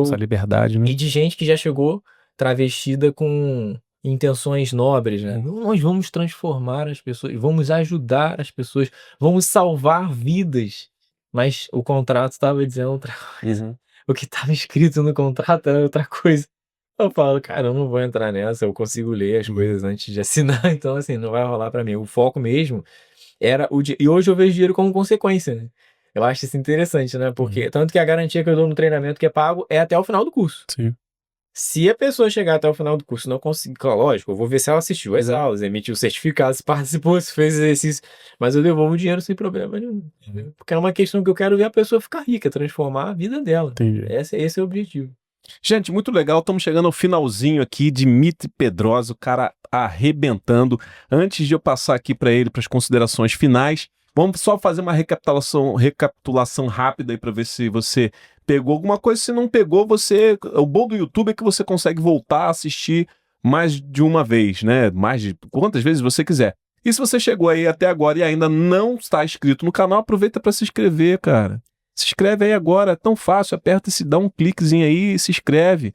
Essa liberdade, né? E de gente que já chegou travestida com intenções nobres, né? Nós vamos transformar as pessoas, vamos ajudar as pessoas, vamos salvar vidas. Mas o contrato estava dizendo outra coisa. O que estava escrito no contrato era outra coisa. Eu falo, cara, eu não vou entrar nessa, eu consigo ler as coisas antes de assinar, então assim, não vai rolar pra mim. O foco mesmo era e hoje eu vejo dinheiro como consequência, né? Eu acho isso interessante, né? Porque tanto que a garantia que eu dou no treinamento que é pago é até o final do curso. Sim. Se a pessoa chegar até o final do curso e não conseguir, claro, lógico, eu vou ver se ela assistiu as aulas, emitiu o certificado, se participou, se fez exercício, mas eu devolvo o dinheiro sem problema nenhum. Entendeu? Porque é uma questão que eu quero ver a pessoa ficar rica, transformar a vida dela. Entendi. Esse é o objetivo. Gente, muito legal. Estamos chegando ao finalzinho aqui. Dimitri Pedrosa, o cara arrebentando. Antes de eu passar aqui para ele para as considerações finais, vamos só fazer uma recapitulação rápida aí para ver se você pegou alguma coisa. Se não pegou, o bom do YouTube é que você consegue voltar a assistir mais de uma vez, né? Mais de quantas vezes você quiser. E se você chegou aí até agora e ainda não está inscrito no canal, aproveita para se inscrever, cara. Se inscreve aí agora, é tão fácil, aperta e dá um cliquezinho aí e se inscreve.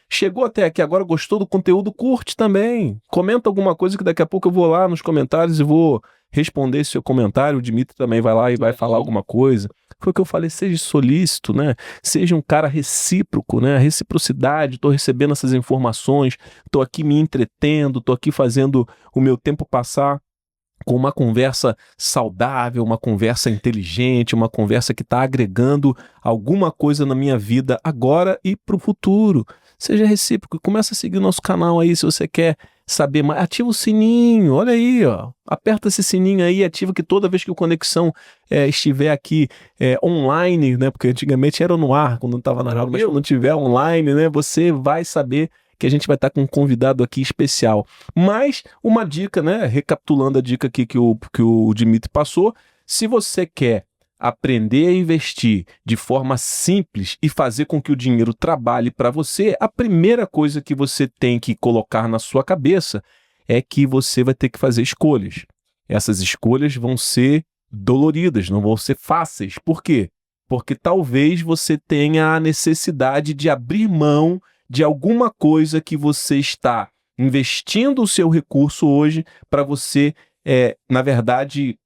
Chegou até aqui agora, gostou do conteúdo, curte também. Comenta alguma coisa que daqui a pouco eu vou lá nos comentários e vou responder esse seu comentário. O Dimitri também vai lá e vai falar alguma coisa. Foi o que eu falei, seja solícito, né? Seja um cara recíproco, né? A reciprocidade, tô recebendo essas informações, tô aqui me entretendo, tô aqui fazendo o meu tempo passar com uma conversa saudável, uma conversa inteligente, uma conversa que está agregando alguma coisa na minha vida agora e para o futuro. Seja recíproco, começa a seguir o nosso canal aí se você quer saber mais. Ativa o sininho, olha aí, ó. Aperta esse sininho aí, ativa que toda vez que o Conexão estiver aqui online, né? Porque antigamente era no ar, quando não estava na aula, mas quando tiver online, né? Você vai saber que a gente vai estar com um convidado aqui especial. Mas uma dica, né? Recapitulando a dica aqui que o Dimitri passou, se você quer aprender a investir de forma simples e fazer com que o dinheiro trabalhe para você, a primeira coisa que você tem que colocar na sua cabeça é que você vai ter que fazer escolhas. Essas escolhas vão ser doloridas, não vão ser fáceis. Por quê? Porque talvez você tenha a necessidade de abrir mão de alguma coisa que você está investindo o seu recurso hoje para você, na verdade,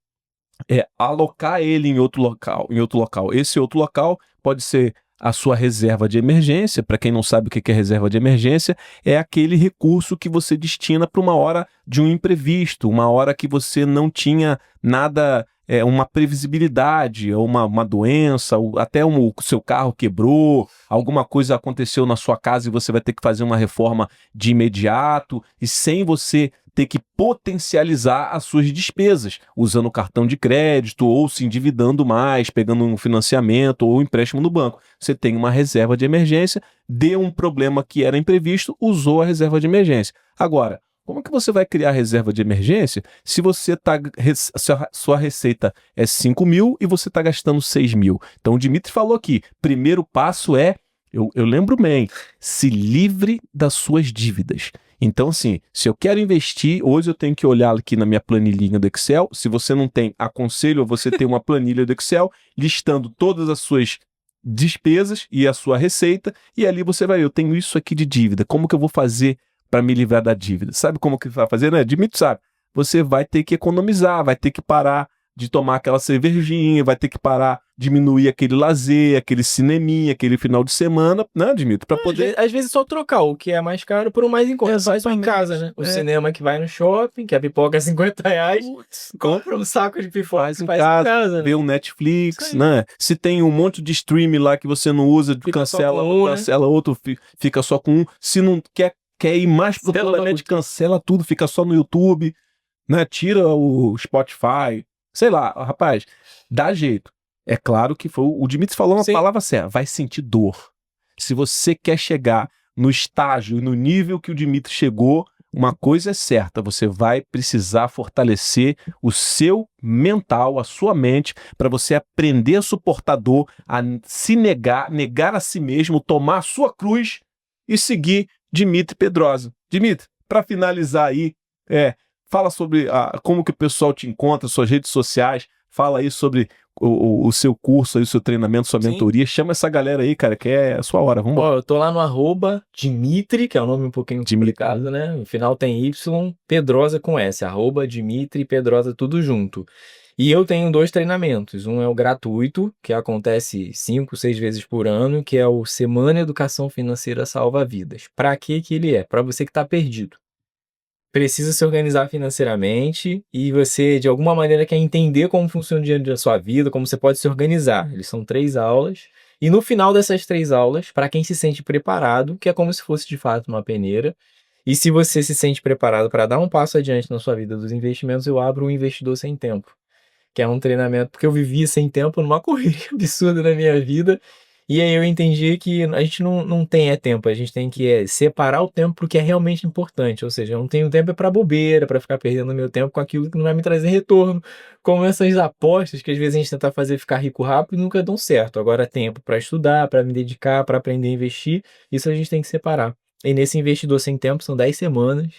alocar ele em outro local. Esse outro local pode ser a sua reserva de emergência. Para quem não sabe o que é reserva de emergência, é aquele recurso que você destina para uma hora de um imprevisto, uma hora que você não tinha nada, uma previsibilidade, uma doença, ou até o seu carro quebrou, alguma coisa aconteceu na sua casa e você vai ter que fazer uma reforma de imediato, e sem você ter que potencializar as suas despesas, usando o cartão de crédito ou se endividando mais, pegando um financiamento ou um empréstimo no banco. Você tem uma reserva de emergência, deu um problema que era imprevisto, usou a reserva de emergência. Agora, como que você vai criar reserva de emergência se você sua receita é 5 mil e você está gastando 6 mil? Então o Dimitri falou aqui, primeiro passo eu lembro bem, se livre das suas dívidas. Então, assim, se eu quero investir, hoje eu tenho que olhar aqui na minha planilhinha do Excel. Se você não tem, aconselho a você ter uma planilha do Excel listando todas as suas despesas e a sua receita, e ali você vai ver, eu tenho isso aqui de dívida, como que eu vou fazer para me livrar da dívida? Sabe como que vai fazer, né? Dimitri sabe. Você vai ter que economizar, vai ter que parar de tomar aquela cervejinha, vai ter que parar, diminuir aquele lazer, aquele cineminha, aquele final de semana, né, Dimitri? Para poder... Às vezes só trocar o que é mais caro por um mais em conta. Faz em casa, né? O cinema que vai no shopping, que a pipoca é R$50, compra um saco de pipoca faz em casa, né? vê um Netflix, né? Se tem um monte de stream lá que você não usa, cancela outro, fica só com um. Se não quer ir mais profundamente, cancela tudo, fica só no YouTube, né? Tira o Spotify, sei lá, rapaz, dá jeito. É claro que o Dimitri falou uma palavra certa, vai sentir dor. Se você quer chegar no estágio e no nível que o Dimitri chegou, uma coisa é certa, você vai precisar fortalecer o seu mental, a sua mente, para você aprender a suportar dor, a se negar a si mesmo, tomar a sua cruz e seguir Dimitri Pedrosa. Dimitri, para finalizar aí, fala sobre como que o pessoal te encontra, suas redes sociais, fala aí sobre o seu curso, aí, o seu treinamento, sua mentoria. Chama essa galera aí, cara, que é a sua hora. Vamos embora. Eu tô lá no @Dimitri, que é um nome um pouquinho complicado, né? No final tem Y, Pedrosa com S, @Dimitri Pedrosa, tudo junto. E eu tenho 2 treinamentos. Um é o gratuito, que acontece 5, 6 vezes por ano, que é o Semana Educação Financeira Salva Vidas. Para que ele é? Para você que está perdido. Precisa se organizar financeiramente e você, de alguma maneira, quer entender como funciona o dinheiro da sua vida, como você pode se organizar. Eles são 3 aulas E no final dessas 3 aulas, para quem se sente preparado, que é como se fosse de fato uma peneira, e se você se sente preparado para dar um passo adiante na sua vida dos investimentos, eu abro o Investidor Sem Tempo, que é um treinamento, porque eu vivia sem tempo numa correria absurda na minha vida, e aí eu entendi que a gente não tem tempo, a gente tem que separar o tempo pro que é realmente importante, ou seja, eu não tenho tempo para bobeira, para ficar perdendo meu tempo com aquilo que não vai me trazer retorno, como essas apostas que às vezes a gente tenta fazer ficar rico rápido e nunca dão certo. Agora tempo para estudar, para me dedicar, para aprender a investir, isso a gente tem que separar. E nesse Investidor Sem Tempo são 10 semanas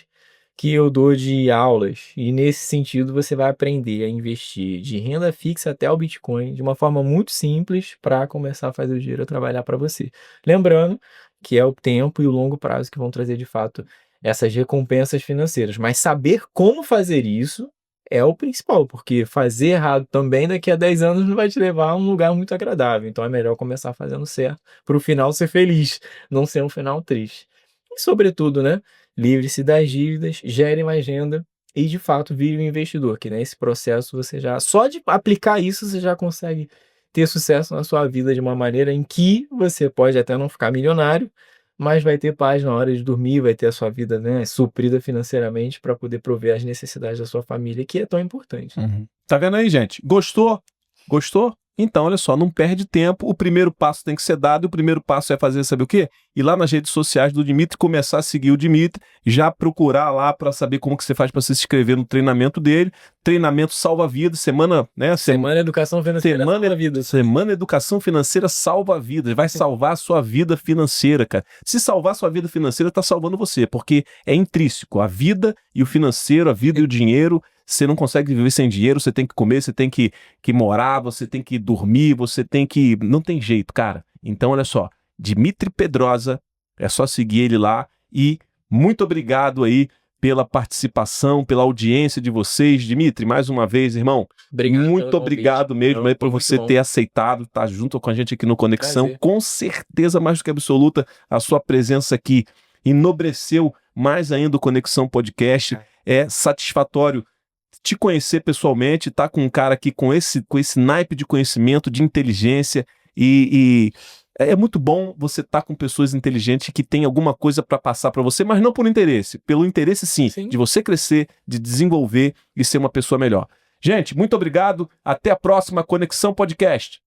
que eu dou de aulas, e nesse sentido você vai aprender a investir de renda fixa até o Bitcoin de uma forma muito simples para começar a fazer o dinheiro trabalhar para você. Lembrando que é o tempo e o longo prazo que vão trazer de fato essas recompensas financeiras, mas saber como fazer isso é o principal, porque fazer errado também daqui a 10 anos não vai te levar a um lugar muito agradável, então é melhor começar fazendo certo para o final ser feliz, não ser um final triste. E sobretudo, né? Livre-se das dívidas, gere mais renda e de fato vire um investidor, que nesse processo você já, só de aplicar isso, você já consegue ter sucesso na sua vida de uma maneira em que você pode até não ficar milionário, mas vai ter paz na hora de dormir, vai ter a sua vida, né, suprida financeiramente para poder prover as necessidades da sua família, que é tão importante. Tá vendo aí, gente? Gostou? Gostou? Então, olha só, não perde tempo. O primeiro passo tem que ser dado. E o primeiro passo é fazer, sabe o quê? Ir lá nas redes sociais do Dimitri, começar a seguir o Dimitri, já procurar lá para saber como que você faz para se inscrever no treinamento dele. Treinamento salva vidas, semana, né? Semana Educação Financeira salva vidas. Semana Educação Financeira salva vidas. Vai salvar a sua vida financeira, cara. Se salvar a sua vida financeira, tá salvando você, porque é intrínseco. A vida e o financeiro, a vida e o dinheiro. Você não consegue viver sem dinheiro, você tem que comer, você tem que morar, você tem que dormir, você tem que... Não tem jeito, cara. Então, olha só, Dimitri Pedrosa, é só seguir ele lá e muito obrigado aí pela participação, pela audiência de vocês. Dimitri, mais uma vez, irmão, muito obrigado mesmo aí por você ter aceitado estar junto com a gente aqui no Conexão. Prazer. Com certeza, mais do que absoluta, a sua presença aqui enobreceu mais ainda o Conexão Podcast. É satisfatório te conhecer pessoalmente, tá com um cara aqui com esse naipe de conhecimento, de inteligência, e é muito bom você estar com pessoas inteligentes que têm alguma coisa para passar para você, mas não por interesse, pelo interesse sim, de você crescer, de desenvolver e ser uma pessoa melhor. Gente, muito obrigado, até a próxima Conexão Podcast.